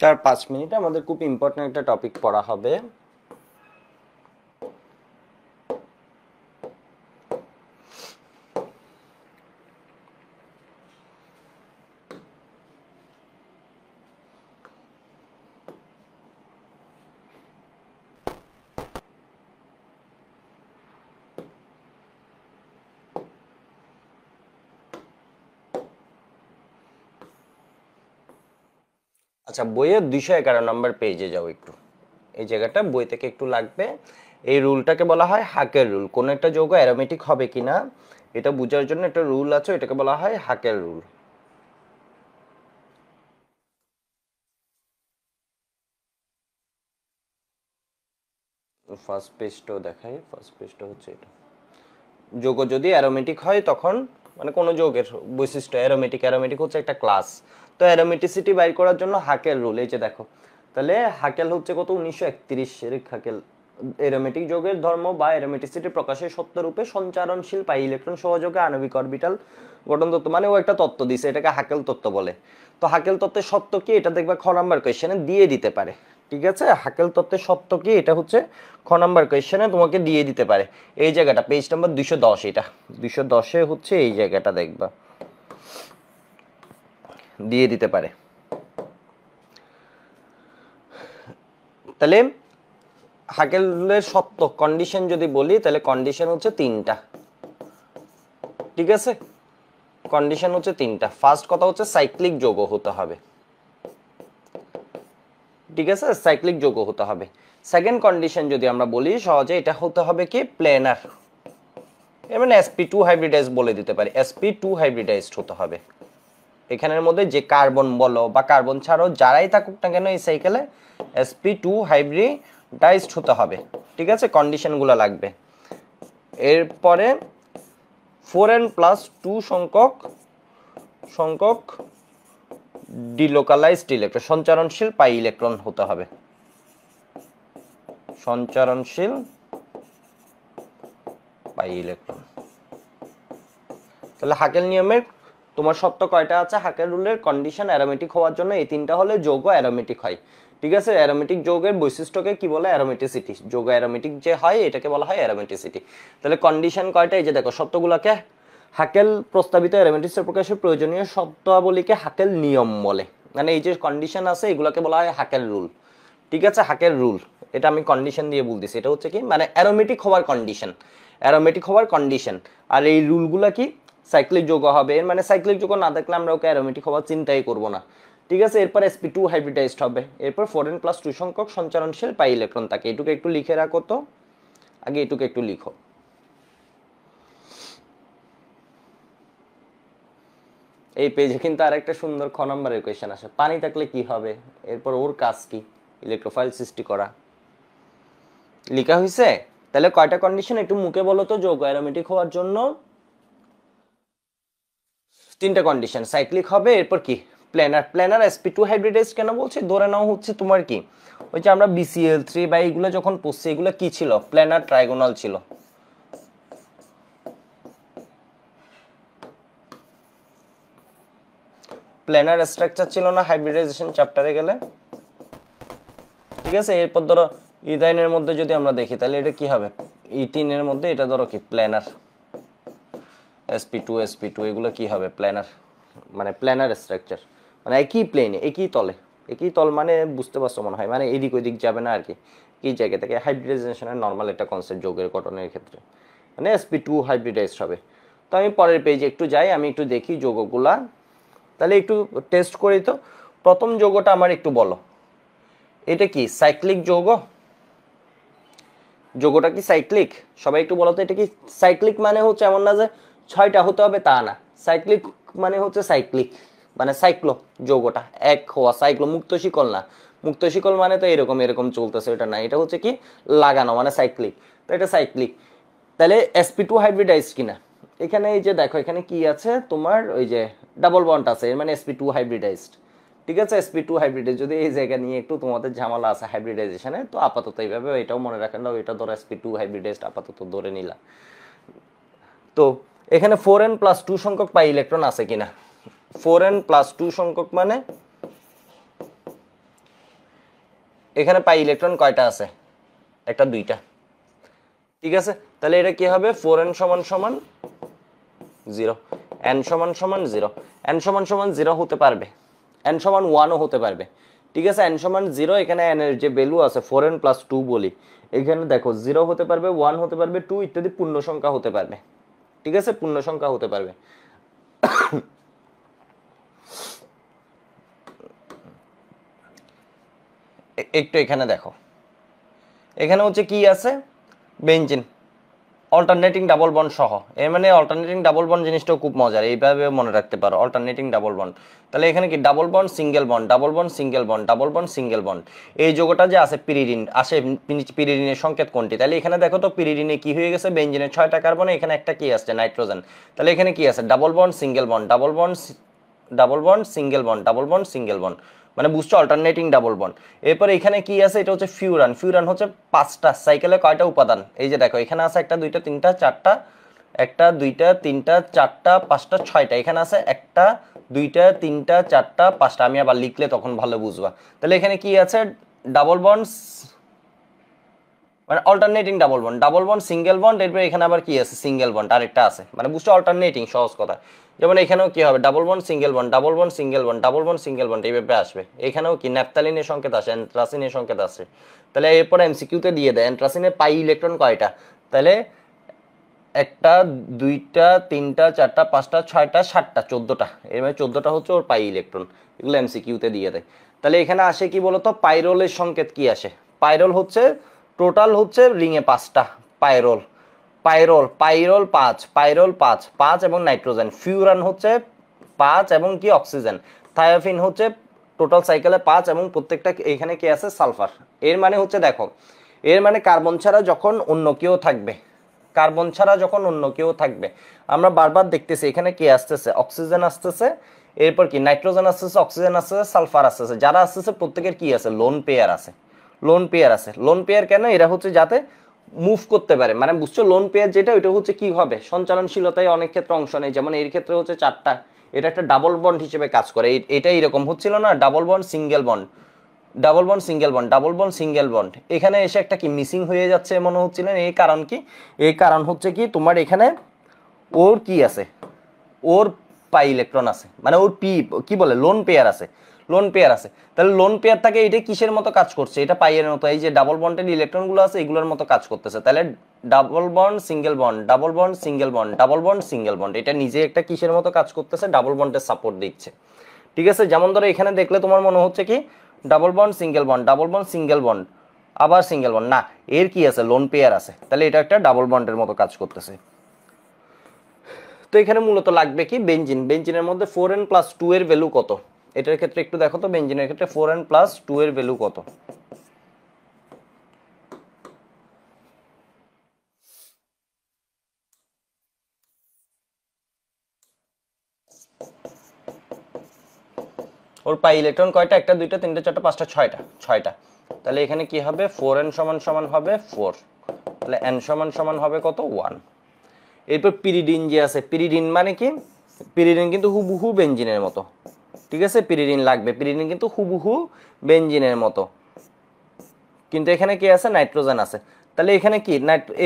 A: চার 5 মিনিট আমাদের খুব ইম্পর্টেন্ট একটা টপিক পড়া হবে। আচ্ছা, বইয়ের 211 নম্বর পেজে যাও একটু, এই জায়গাটা বই থেকে একটু লাগবে। এই রুলটাকে বলা হয় হাকের রুল। কোন একটা যৌগ অ্যারোমেটিক হবে কিনা এটা বোঝার জন্য একটা রুল আছে, এটাকে বলা হয় হাকের রুল। ফার্স্ট পেজটাও দেখাই, ফার্স্ট পেজটা হচ্ছে এটা। যৌগ যদি অ্যারোমেটিক হয় তখন, মানে কোনো যৌগের বৈশিষ্ট্য অ্যারোমেটিক, অ্যারোমেটিক হচ্ছে একটা ক্লাস। তো অ্যারোমেটিসিটি বাইর করার জন্য হাকেল রুল, এই যে দেখো, তাহলে হাকেল হচ্ছে কত, 1931 এর হাকেল। অ্যারোমেটিক যৌগের ধর্ম বা অ্যারোমেটিসিটি প্রকাশের সত্যরূপে সঞ্চারণশীল পাই ইলেকট্রন সহযোগে আণবিক অরবিটাল গঠন তত্ত্ব, মানে ও একটা তত্ত্ব দিছে, এটাকে হাকেল তত্ত্ব বলে। তো হাকেল তত্ত্বের সত্য কি এটা দেখবা খ নাম্বার কোয়েশ্চেনে দিয়ে দিতে পারে। ঠিক আছে, হাকেল তত্ত্বের সত্য কি এটা হচ্ছে খ নাম্বার কোয়েশ্চেনে তোমাকে দিয়ে দিতে পারে। এই জায়গাটা পেজ নাম্বার 210, এটা 210-এ হচ্ছে এই জায়গাটা দেখবা দিয়ে দিতে পারে। তাহলে হাকেলের সত্য কন্ডিশন যদি বলি, তাহলে কন্ডিশন হচ্ছে 3টা। ঠিক আছে, কন্ডিশন হচ্ছে 3টা। ফার্স্ট কথা হচ্ছে সাইক্লিক যৌগ হতে হবে। ঠিক আছে, সাইক্লিক যৌগ হতে হবে। সেকেন্ড কন্ডিশন যদি আমরা বলি সহজে, এটা হতে হবে কি প্লেনার, মানে sp2 হাইব্রিডাইজ বলে দিতে পারি, sp2 হাইব্রিডাইজড হতে হবে। এখানের মধ্যে যে কার্বন বলো বা কার্বন ছাড়াও যারাই থাকুক না কেন এই সাইকেলে sp2 হাইব্রিডাইজড হতে হবে। ঠিক আছে, কন্ডিশনগুলো লাগবে। এরপরে 4n+2 সংখ্যক সংখ্যক ডিলোকালাইজড ইলেকট্রন, সঞ্চারণশীল পাই ইলেকট্রন হতে হবে, সঞ্চারণশীল পাই ইলেকট্রন। তাহলে হাকেল নিয়মের তোমার সত্য কয়টা আছে, হাকেল রুলের কন্ডিশন অ্যারোমেটিক হওয়ার জন্য এই 3টা হলে যৌগ অ্যারোমেটিক হয়। ঠিক আছে, অ্যারোমেটিক যৌগের বৈশিষ্ট্যকে কি বলে, অ্যারোমেটিসিটি। যৌগ অ্যারোমেটিক যে হয় এটাকে বলা হয় অ্যারোমেটিসিটি। তাহলে কন্ডিশন কয়টা, এই যে দেখো সত্যগুলোকে হাকেল প্রস্তাবিত অ্যারোমেটিক্সের প্রকাশের প্রয়োজনীয় শর্তাবলীকে হাকেল নিয়ম বলে। মানে এই যে কন্ডিশন আছে এগুলোকে বলা হয় হাকেল রুল। ঠিক আছে, হাকের রুল, এটা আমি কন্ডিশন দিয়ে বলতেছি, এটা হচ্ছে কি মানে অ্যারোমেটিক হওয়ার কন্ডিশন, অ্যারোমেটিক হওয়ার কন্ডিশন। আর এই রুলগুলা কি সাইক্লিক যৌগ হবে, এর মানে সাইক্লিক যৌগ না দেখলে আমরা ওকে অ্যারোমেটিক হওয়ার চিন্তাই করব না। ঠিক আছে, এরপর sp2 হাইব্রিডাইজড হবে, এরপর 4n+2 সংখ্যক সঞ্চারণশীল পাই ইলেকট্রন থাকে। এটুকু একটু লিখে রাখো তো, আগে এটুকু একটু লিখো। এই পেজে কিন্তু আরেকটা সুন্দর খ নম্বরের কোয়েশ্চেন আসে, পানি থাকলে কি হবে, এরপর ওর কাজ কি, ইলেকট্রোফাইল সৃষ্টি করা। লেখা হয়েছে? তাহলে কয়টা কন্ডিশন একটু মুখে বলো তো যৌগ অ্যারোমেটিক হওয়ার জন্য? 3টা কন্ডিশন, সাইক্লিক হবে, এরপর কি প্ল্যানার। প্ল্যানার sp2 হাইব্রিডাইজ কেন বলছি, ধরে নাও হচ্ছে তোমার কি ওই যে আমরা BCl3 বা এইগুলো যখন পড়ছি এগুলো কি ছিল, প্ল্যানার ট্রাইগোনাল ছিল। প্ল্যানার স্ট্রাকচার ছিল না হাইব্রিডাইজেশন চ্যাপ্টারে গেলে? ঠিক আছে, এরপর ধরো ইথাইনের মধ্যে যদি আমরা দেখি তাহলে এটা কি হবে, ইথিনের মধ্যে এটা ধরো কি প্ল্যানার, sp2 এগুলো কি হবে প্ল্যানার, মানে প্ল্যানার স্ট্রাকচার, মানে একই প্লেনে একই তলে, একই তল মানে বুঝতে পারছো মনে হয়, মানে এদিক ওইদিক যাবে না আর কি, এই জায়গা থেকে হাইব্রিডাইজেশনের নর্মাল একটা কনসেপ্ট যৌগের গঠনের ক্ষেত্রে, মানে sp2 হাইব্রিডাইজড হবে। তো আমি পরের পেজে একটু যাই, আমি একটু দেখি যৌগগুলা, তাহলে একটু টেস্ট করি তো। প্রথম যৌগটা আমার একটু বলো, এটা কি সাইক্লিক যৌগ? যৌগটা কি সাইক্লিক? সবাই একটু বলো তো এটা কি সাইক্লিক? মানে হচ্ছে এমন না যে 6টা হতে হবে তা না, সাইক্লিক মানে হচ্ছে সাইক্লিক মানে সাইক্লো, যৌগটা এক হওয়া, সাইক্লো, মুক্ত শিকল না, মুক্ত শিকল মানে তো এরকম এরকম চলতেছে, এটা না, এটা হচ্ছে কি লাগানো মানে সাইক্লিক, তো এটা সাইক্লিক। তাহলে sp2 হাইব্রিডাইজড কিনা, এখানে এই যে দেখো এখানে কি আছে তোমার ওই যে ডাবল বন্ড আছে, এর মানে sp2 হাইব্রিডাইজড। ঠিক আছে, sp2 হাইব্রিডাইজ, যদি এই জায়গা নিয়ে একটু তোমাদের ঝামেলা আছে হাইব্রিডাইজেশনে, তো আপাতত এইভাবে এটাও মনে রাখেন না, এটা ধরো sp2 হাইব্রিডাইজড আপাতত ধরে নিলাম। তো এখানে 4n+2 সংখ্যক পাই ইলেকট্রন আছে কিনা, 4n+2 সংখ্যক মানে এখানে পাই ইলেকট্রন কয়টা আছে, একটা দুইটা। ঠিক আছে, তাহলে এটা কি হবে 4n সমান সমান 0, n সমান সমান 0, n সমান সমান 0 হতে পারবে, n সমান 1ও হতে পারবে। ঠিক আছে, n সমান 0, এখানে n এর যে ভ্যালু আছে 4n+2 বলি, এখানে দেখো 0 হতে পারবে, 1 হতে পারবে, 2 ইত্যাদি পূর্ণ সংখ্যা হতে পারবে। ঠিক আছে, পূর্ণ সংখ্যা হতে পারবে। একটু এখানে দেখো, এখানে হচ্ছে কি আছে, বেঞ্জিন অল্টারনেটিং ডাবল বন্ড সহ, এর মানে অল্টারনেটিং ডাবল বন্ড জিনিসটাও খুব মজার, এইভাবে মনে রাখতে পারো অল্টারনেটিং ডাবল বন্ড। তাহলে এখানে কি double bond single bond, double bond single bond, double bond single bond, এই যৌগটা যে আছে পিরিডিন আসে, পিরিডিনের সংকেত কোনটি? তাহলে এখানে দেখো তো পিরিডিনে কি হয়ে গেছে, বেঞ্জিনের 6টা কার্বনে এখানে একটা কি আসছে নাইট্রোজেন, তাহলে এখানে কি আছে double bond single bond, double bond double bond single bond, double bond single bond, মানে বুঝছো অল্টারনেটিং ডাবল বন্ড। এরপর এখানে কি আছে, এটা হচ্ছে ফিউরান, ফিউরান হচ্ছে 5টা, সাইকেলে কয়টা উপাদান, এই যে দেখো এখানে আছে 1 2 3 4টা, 1 2 3 4 5টা 6টা, এখানে আছে 1 2 3 4 5টা, আমি আবার লিখলে তখন ভালো বুঝবা। তাহলে এখানে কি আছে ডাবল বন্ড মানে alternating double bond, double bond single bond, এরপর এখানে আবার কি আছে সিঙ্গেল বন্ড আরেকটা আছে, মানে বুঝছো অল্টারনেটিং, সহজ কথা। যেমন এখানেও কি হবে double bond single bond, double bond single bond, double bond single bond, এইভাবে আসবে। এখানেও কি ন্যাপথালিনের সংকেত আসে, অ্যান্থ্রাসিনের সংকেত আসে। তাহলে এরপর এমসিকিউতে দিয়ে দেয় অ্যান্থ্রাসিনের পাই ইলেকট্রন কয়টা, তাহলে 1 2 3 4 5 6 7টা 14টা, এর মানে 14টা হচ্ছে ওর পাই ইলেকট্রন, এগুলো এমসিকিউতে দিয়ে দেয়। তাহলে এখানে আসে কি বলতো, পাইরোলের সংকেত কি আসে, পাইরোল হচ্ছে টোটাল হচ্ছে রিংয়ে 5টা, পাইরোল পাইরোল পাইরোল 5, পাইরোল 5 5 এবং নাইট্রোজেন, ফিউরান হচ্ছে 5 এবং কি অক্সিজেন, থায়োফিন হচ্ছে টোটাল সাইকেলে 5 এবং প্রত্যেকটা এখানে কি আছে সালফার। এর মানে হচ্ছে দেখো, এর মানে কার্বন ছাড়া যখন অন্য কেউ থাকবে, কার্বন ছাড়া যখন অন্য কেউ থাকবে, আমরা বারবার দেখতেছি এখানে কি আসতেছে অক্সিজেন আসতেছে, এরপর কি নাইট্রোজেন আসতেছে, অক্সিজেন আসতেছে, সালফার আসতেছে, যারা আসতেছে প্রত্যেকের কি আছে লোন পেয়ার আছে, লোন পেয়ার আছে। লোন পেয়ার কেন, এরা হচ্ছে যাতে মুভ করতে পারে, মানে বুঝছো লোন পেয়ার যেটা ওইটা হচ্ছে কি হবে সঞ্চালনশীলতায় অনেক ক্ষেত্রে অংশ নেয়, যেমন এর ক্ষেত্রে হচ্ছে 4টা, এটা একটা ডাবল বন্ড হিসেবে কাজ করে, এটা এরকম হচ্ছিল না double bond single bond, double bond single bond, double bond single bond, এখানে এসে একটা কি মিসিং হয়ে যাচ্ছে মনে হচ্ছিল, এই কারণ কি, এই কারণ হচ্ছে কি তোমার এখানে ওর কি আছে, ওর পাই ইলেকট্রন আছে, মানে ওর পি কি বলে লোন পেয়ার আছে, লোন পেয়ার আছে, তাহলে লোন পেয়ার থাকে এটা কিসের মতো কাজ করছে, এটা পাইয়ের মতো, এই যে ডাবল বন্ডের ইলেকট্রনগুলো আছে এগুলোর মতো কাজ করতেছে। তাহলে double bond single bond, double bond single bond, double bond single bond, এটা নিজে একটা কিসের মতো কাজ করতেছে, ডাবল বন্ডের সাপোর্ট দিচ্ছে। ঠিক আছে, যেমন ধরো এখানে দেখলে তোমার মনে হচ্ছে কি double bond single bond, double bond single bond, আবার সিঙ্গেল বন্ড, না এর কি আছে লোন পেয়ার আছে, তাহলে এটা একটা ডাবল বন্ডের মতো কাজ করতেছে। তো এখানে মূলত লাগবে কি বেঞ্জিন, বেঞ্জিনের মধ্যে 4n+2 এর ভ্যালু কত, এটার ক্ষেত্রে একটু দেখো তো বেঞ্জিনের ক্ষেত্রে 4n+2 এর ভ্যালু কত। ওর পাই ইলেকট্রন কয়টা, একটা দুইটা তিনটা চারটা পাঁচটা ছয়টা, ছয়টা। তাহলে এখানে কি হবে 4n সমান সমান হবে 4, তাহলে n সমান সমান হবে কত 1। এরপর পিরিডিন যে আছে, পিরিডিন মানে কি, পিরিডিন কিন্তু হুবহু বেঞ্জিনের মতো, ঠিক আছে, পিরিডিন লাগবে, পিরিডিন কিন্তু হুবহু বেঞ্জিনের মতো, কিন্তু এখানে কি আছে নাইট্রোজেন আছে। তাহলে এখানে কি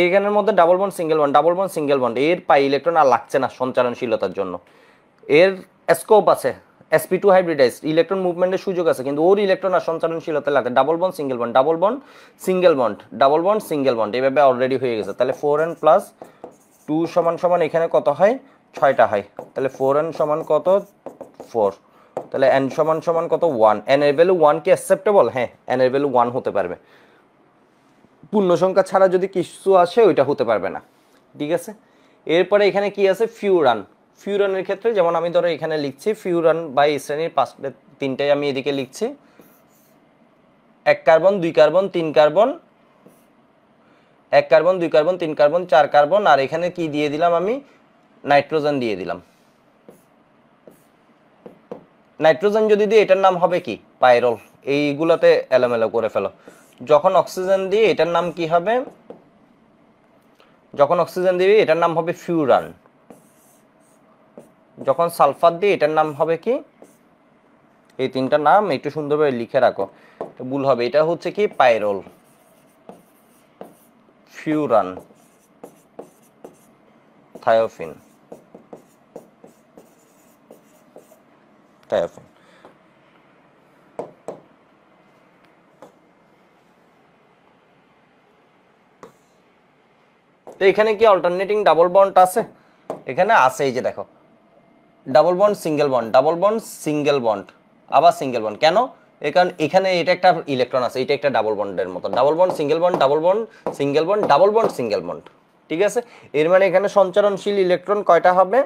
A: এখানের মধ্যে double bond single bond, double bond single bond, এর পাই ইলেকট্রন আর লাগছে না সঞ্চালনশীলতার জন্য, এর স্কোপ আছে, sp2 হাইব্রিডাইজ ইলেকট্রন মুভমেন্টের সুযোগ আছে, কিন্তু ওর ইলেকট্রন আর সঞ্চালনশীলতা লাগে, double bond single bond, double bond single bond, double bond single bond, এইভাবে অলরেডি হয়ে গেছে। তাহলে 4n+2 সমান সমান এখানে কত হয় 6টা হয়, তাহলে 4n সমান কত 4, তাহলে n সমান সমান কত 1, n এর ভ্যালু 1 কি অ্যাকসেপ্টেবল, হ্যাঁ n এর ভ্যালু 1 হতে পারবে, পূর্ণ সংখ্যা ছাড়া যদি কিছু আসে ওইটা হতে পারবে না, ঠিক আছে। এরপরে এখানে কি আছে ফিউরান, ফিউরানের ক্ষেত্রে যেমন আমি ধরো এখানে লিখছি ফিউরান বাই শ্রেণীর 3টাই আমি এদিকে লিখছি, 1 carbon 2 carbon 3 carbon, 1 carbon 2 carbon 3 carbon 4 carbon, আর এখানে কি দিয়ে দিলাম আমি নাইট্রোজেন দিয়ে দিলাম। নাইট্রোজেন যদি দিই এটার নাম হবে কি পাইরল, এইগুলাতে এলোমেলো করে ফেলো। যখন অক্সিজেন দিই এটার নাম কি হবে, যখন অক্সিজেন দিবি এটার নাম হবে ফিউরান, যখন সালফার দিই এটার নাম হবে কি, এই তিনটা নাম একটু সুন্দরভাবে লিখে রাখো, ভুল হবে, এটা হচ্ছে কি পাইরল, ফিউরান, থায়োফিন, থায়োফিন। তো এখানে কি অল্টারনেটিং ডাবল বন্ড আছে, এখানে আছে, এই যে দেখো double bond single bond, double bond single bond, আবার সিঙ্গেল বন্ড, কেন এই কারণ এখানে এটা একটা ইলেকট্রন আছে, এটা একটা ডাবল বন্ডের মতো, double bond single bond, double bond single bond, double bond single bond, ঠিক আছে। এর মানে এখানে সঞ্চারণশীল ইলেকট্রন কয়টা হবে,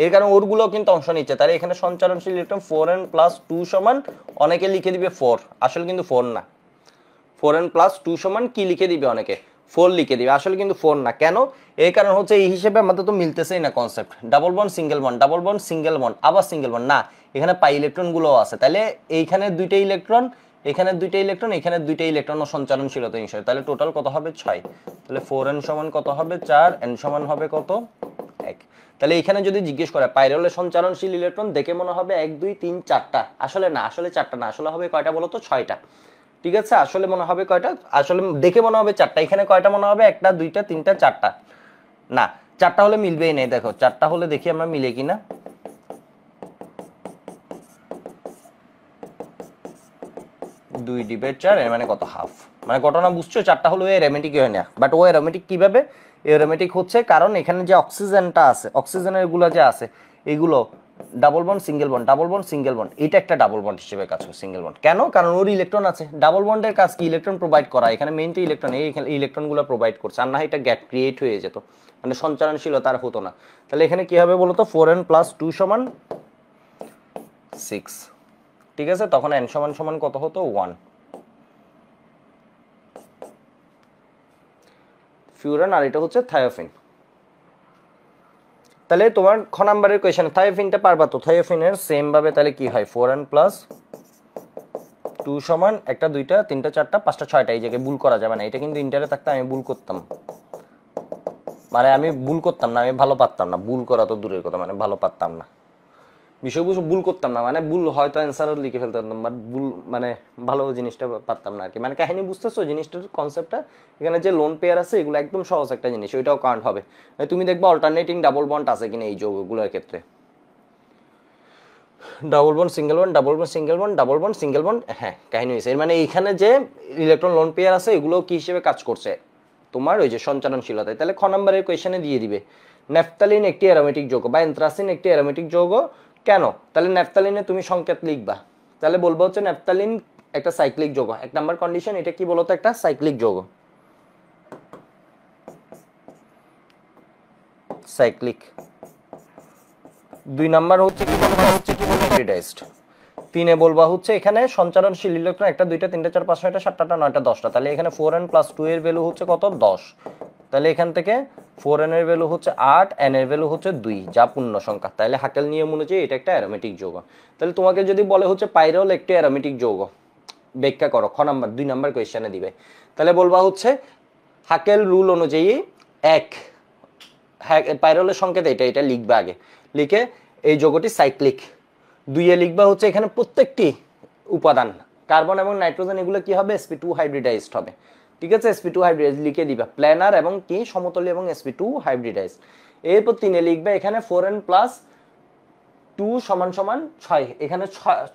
A: এর কারণে ওরগুলো কিন্তু অংশ নিচ্ছে, তাহলে এখানে সঞ্চারণশীল ইলেকট্রন 4n+2 সমান, অনেকে লিখে দিবে 4, আসলে কিন্তু 4 না, 4n+2 সমান কি লিখে দিবে অনেকে 4 লিখে দিবে, আসলে কিন্তু 4 না, কেন এই কারণ হচ্ছে এই হিসেবে আমাদের তো মিলতেছেই না concept, double bond single bond, double bond single bond, আবার সিঙ্গেল বন্ড, না এখানে পাই ইলেকট্রন গুলো আছে, তাহলে এইখানে দুইটা ইলেকট্রন, এখানে দুইটা ইলেকট্রন, এখানে দুইটা ইলেকট্রন ও সঞ্চারণশীলতা হিসেবে, তাহলে টোটাল কত হবে 6, তাহলে 4n সমান কত হবে 4, n সমান হবে কত 1। তাহলে এখানে যদি জিজ্ঞেস করে পাইরলের সঞ্চারণশীল ইলেকট্রন দেখে মনে হবে 1 2 3 4টা, আসলে না, আসলে 4টা না, আসলে হবে কয়টা বলো তো 6টা, ঠিক আছে, আসলে মনে হবে কয়টা, আসলে দেখে মনে হবে 4টা, এখানে কয়টা মনে হবে 1টা 2টা 3টা 4টা, না 4টা হলে মিলবেই না, দেখো 4টা হলে দেখি আমরা মিলে কিনা, 2/4 এর মানে কত হাফ, মানে ঘটনা বুঝছো, 4টা হলো এরোমেটিক হয় না, বাট ও এরোমেটিক কিভাবে, এরোমেটিক হচ্ছে কারণ এখানে যে অক্সিজেনটা আছে, অক্সিজেনের গুলো যে আছে এগুলো double bond single bond, double bond single bond, এটা একটা ডাবল বন্ড হিসেবে কাজ করে সিঙ্গেল বন্ড, কেন কারণ ওর ইলেকট্রন আছে, ডাবল বন্ডের কাজ কি ইলেকট্রন প্রোভাইড করা, এখানে মেইন তো ইলেকট্রন, এই ইলেকট্রনগুলো প্রোভাইড করছে, আর না এটা গ্যাপ ক্রিয়েট হয়ে যেত, মানে সঞ্চারণশীলতা আর হতো না। তাহলে এখানে কি হবে বলতো 4n+2 সমান 6, ঠিক আছে, তখন n সমান সমান কত হতো 1, ফিউরান, আর এটা হচ্ছে থায়োফিন। তাহলে তোমার খ নাম্বারের কোয়েশ্চেন থায়োফিনটা পারবা তো, থায়োফিনের সেম ভাবে তাহলে কি হয় 4n+2 সমান 1টা 2টা 3টা 4টা 5টা 6টা, এই জায়গায় ভুল করা যাবে না, এটা কিন্তু ইন্টারে থাকতে আমি ভুল করতাম, মানে আমি ভুল করতাম না, আমি ভালো পারতাম না, ভুল করা তো দূরের কথা, মানে ভালো পারতাম না, বিষয়বস্তু ভুল করতাম না, মানে ভুল হয়তো অ্যান্সারও লিখে ফেলতাম, বাট ভুল মানে ভালো জিনিসটা পারতাম না আর কি, মানে কাহিনী বুঝতেছো জিনিসটার কনসেপ্টটা, এখানে যে লোন পেয়ার আছে এগুলো একদম সহজ একটা জিনিস, ওইটাও কাউন্ট হবে, তুমি দেখবা অল্টারনেটিং ডাবল বন্ড আছে কিনা এই যৌগগুলোর ক্ষেত্রে। Double bond single bond double bond single bond double bond single bond. হ্যাঁ, কাহিনী হয়েছে। এর মানে এইখানে যে ইলেকট্রন লোন পেয়ার আছে এগুলো কি হিসেবে কাজ করছে, তোমার ওই যে সঞ্চালনশীলতায়। তাহলে খ নম্বরের কোয়েশনে দিয়ে দিবে ন্যাফথালিন একটি অ্যারোমেটিক যৌগ বা এন্থ্রাসিন একটি অ্যারোমেটিক যৌগ কেন। তাহলে ন্যাফথালিনে তুমি সংকেত লিখবা, তাহলে বলবো হচ্ছে ন্যাফথালিন একটা সাইক্লিক যৌগ। এক নাম্বার কন্ডিশন, এটা কি বলতো, একটা সাইক্লিক যৌগ, সাইক্লিক। দুই নাম্বার হচ্ছে কি বলবো, হাইব্রিডাইজড। তিনে বলবা হচ্ছে এখানে সঞ্চালনশীল ইলেকট্রন একটা দুইটা তিনটা চার পাঁচ ছয়টা সাতটা আটটা নয়টা 10টা। তাহলে এখানে 4n + 2 এর ভ্যালু হচ্ছে কত, 10। তাহলে এখান থেকে 4n এর ভ্যালু হচ্ছে 8, n এর ভ্যালু হচ্ছে 2, যা পূর্ণ সংখ্যা। তাহলে হাকেল নিয়ম অনুযায়ী এটা একটা অ্যারোমেটিক যৌগ। তাহলে তোমাকে যদি বলে হচ্ছে পাইরল একটি অ্যারোমেটিক যৌগ, ব্যাখ্যা করো। খ নাম্বার 2 নাম্বার কোয়েশ্চেনে দিবে। তাহলে বলবা হচ্ছে হাকেল রুল অনুযায়ী এক, পাইরলের সংকেত এটা, এটা লিখবে আগে, লিখে এই যৌগটি সাইক্লিক। 2 এ লিখবা হচ্ছে এখানে প্রত্যেকটি উপাদান কার্বন এবং নাইট্রোজেন এগুলো কি হবে, sp2 হাইব্রিডাইজড হবে। ঠিক আছে, sp2 হাইব্রিডাইজ লিখে দিবা, প্ল্যানার এবং কি সমতলীয় এবং sp2 হাইব্রিডাইজ। এরপর 3 এ লিখবে এখানে 4n + 2 = 6। এখানে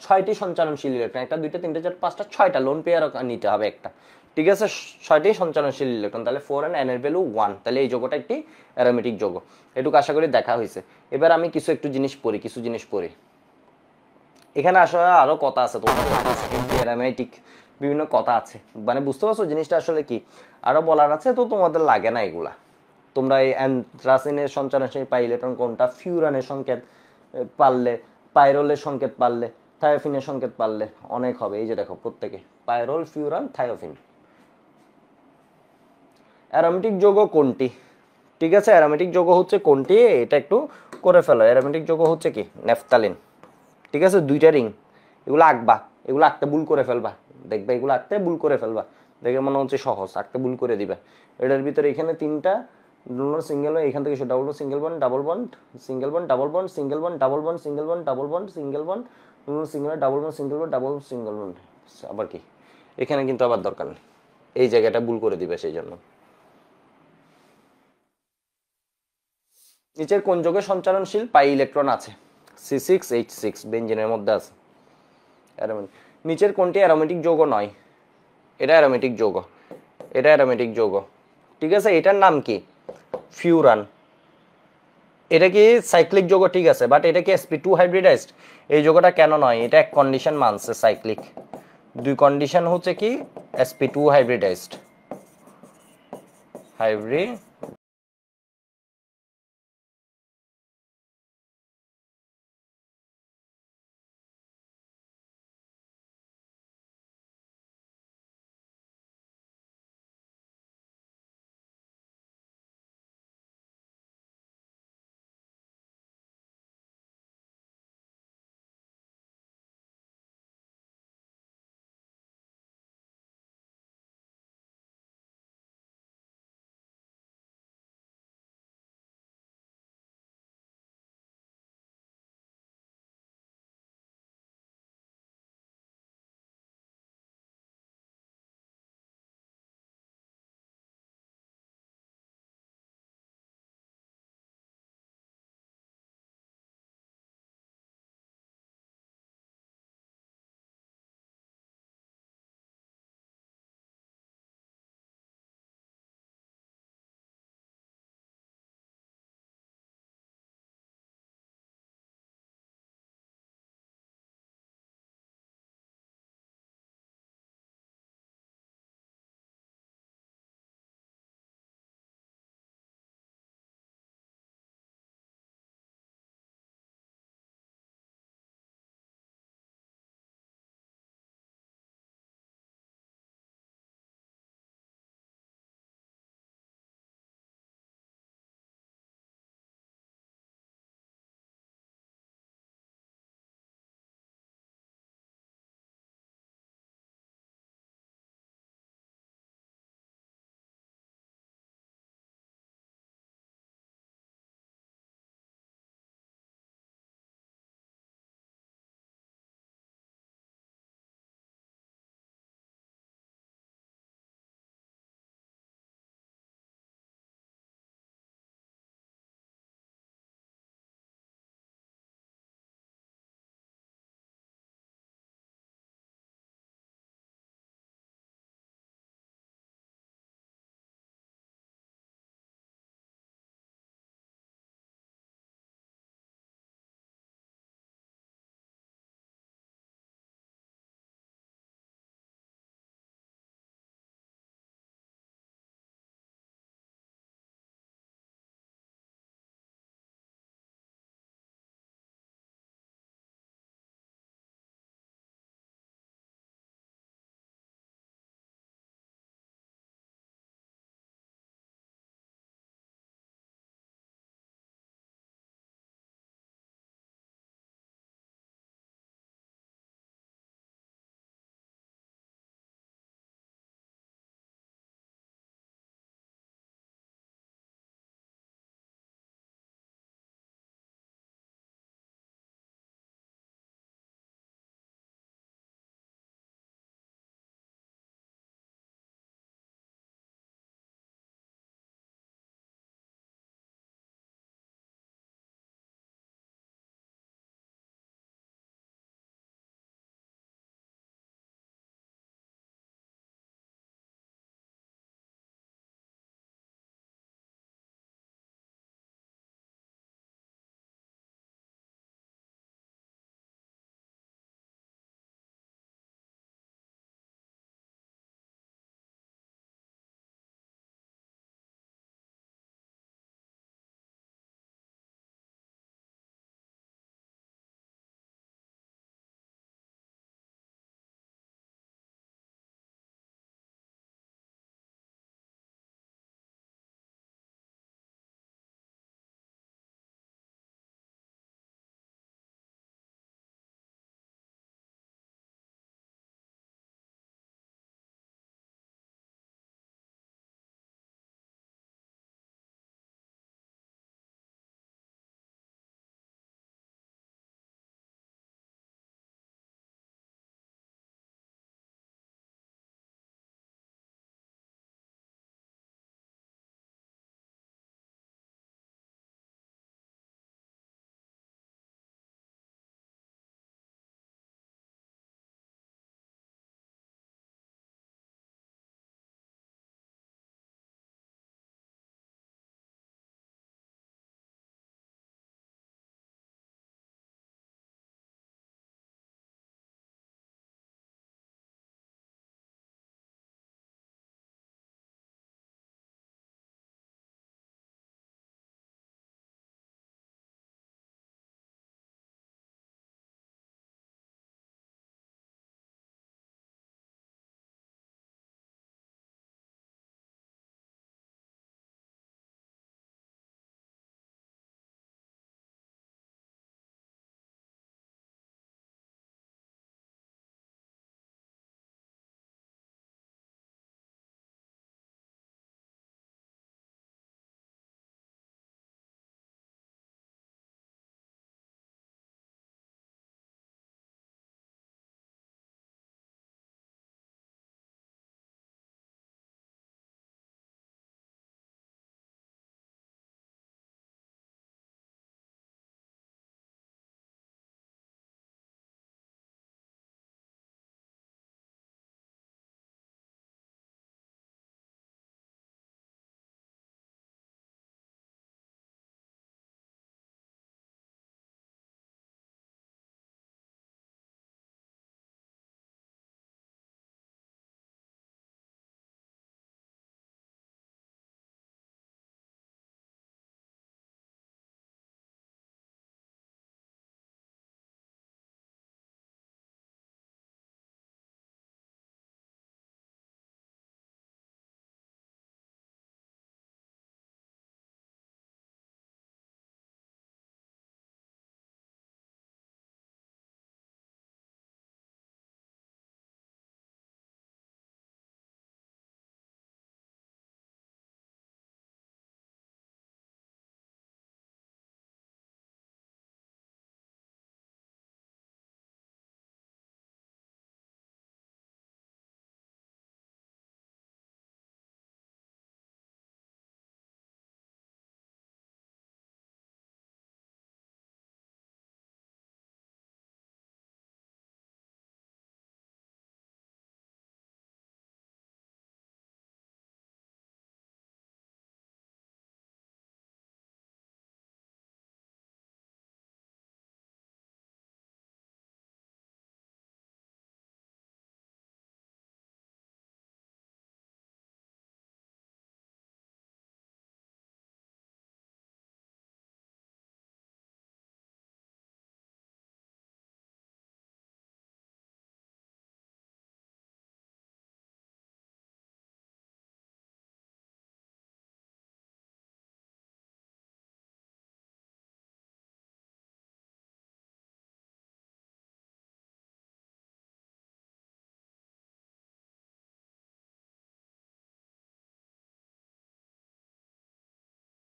A: 6টি সঞ্চালনশীল ইলেকট্রন, একটা দুইটা তিনটা চারটা পাঁচটা 6টা লোন পেয়ার নিতে হবে একটা। ঠিক আছে, 6টি সঞ্চালনশীল ইলেকট্রন। তাহলে 4n, n এর ভ্যালু 1। তাহলে এই যৌগটা একটি অ্যারোমেটিক যৌগ। এটুকু আশা করি দেখা হয়েছে। এবার আমি কিছু জিনিস পড়ি। এখানে আসলে আরো কথা আছে, তোমার অ্যারোমেটিক বিভিন্ন কথা আছে, মানে বুঝতে পারছো জিনিসটা আসলে কি আরো বলার আছে, তো তোমাদের লাগে না এগুলা। তোমরা এই অ্যান্থ্রাসিনের সঞ্চালনশীল পাই ইলেকট্রন কোনটা, ফিউরানের সংকেত পারলে, পাইরলের সংকেত পারলে, থায়োফিনের সংকেত পারলে অনেক হবে। এই যে দেখো প্রত্যেকে পাইরল, ফিউরান, থায়োফিন। অ্যারোমেটিক যৌগ কোনটি? ঠিক আছে, অ্যারোমেটিক যৌগ হচ্ছে কোনটি এটা একটু করে ফেলো। অ্যারোমেটিক যৌগ হচ্ছে কি, ন্যাফথালিন। ঠিক আছে, 2টা রিং, এগুলো আঁকবা, এগুলো আঁকতে ভুল করে ফেলবা, দেখবে এগুলো আঁকতে ভুল করে ফেলবা, দেখে মনে হচ্ছে সহজ, আঁকতে ভুল করে দিবে। এটার ভিতরে এখানে 3টা সিঙ্গেল, এখান থেকে double single bond double bond single bond double bond single bond double bond single bond double bond single bond single double bond single bond double single bond. আবার কি এখানে কিন্তু আবার দরকার নেই, এই জায়গাটা ভুল করে দিবে, সেই জন্য। নিচের কোন যৌগে সঞ্চালনশীল পাই ইলেকট্রন আছে? C6H6 বেঞ্জিনের মধ্যে আছে। নিচের কোনটি অ্যারোমেটিক যৌগ নয়? এটা অ্যারোমেটিক যৌগ, এটা অ্যারোমেটিক যৌগ। ঠিক আছে, এটার নাম কি, ফিউরান। এটা কি সাইক্লিক যৌগ, ঠিক আছে, বাট এটা কি sp2 হাইব্রিডাইজড? এই যৌগটা কেন নয়? এটা এক কন্ডিশন মানছে সাইক্লিক, 2 কন্ডিশন হচ্ছে কি sp2 হাইব্রিডাইজড, হাইব্রিড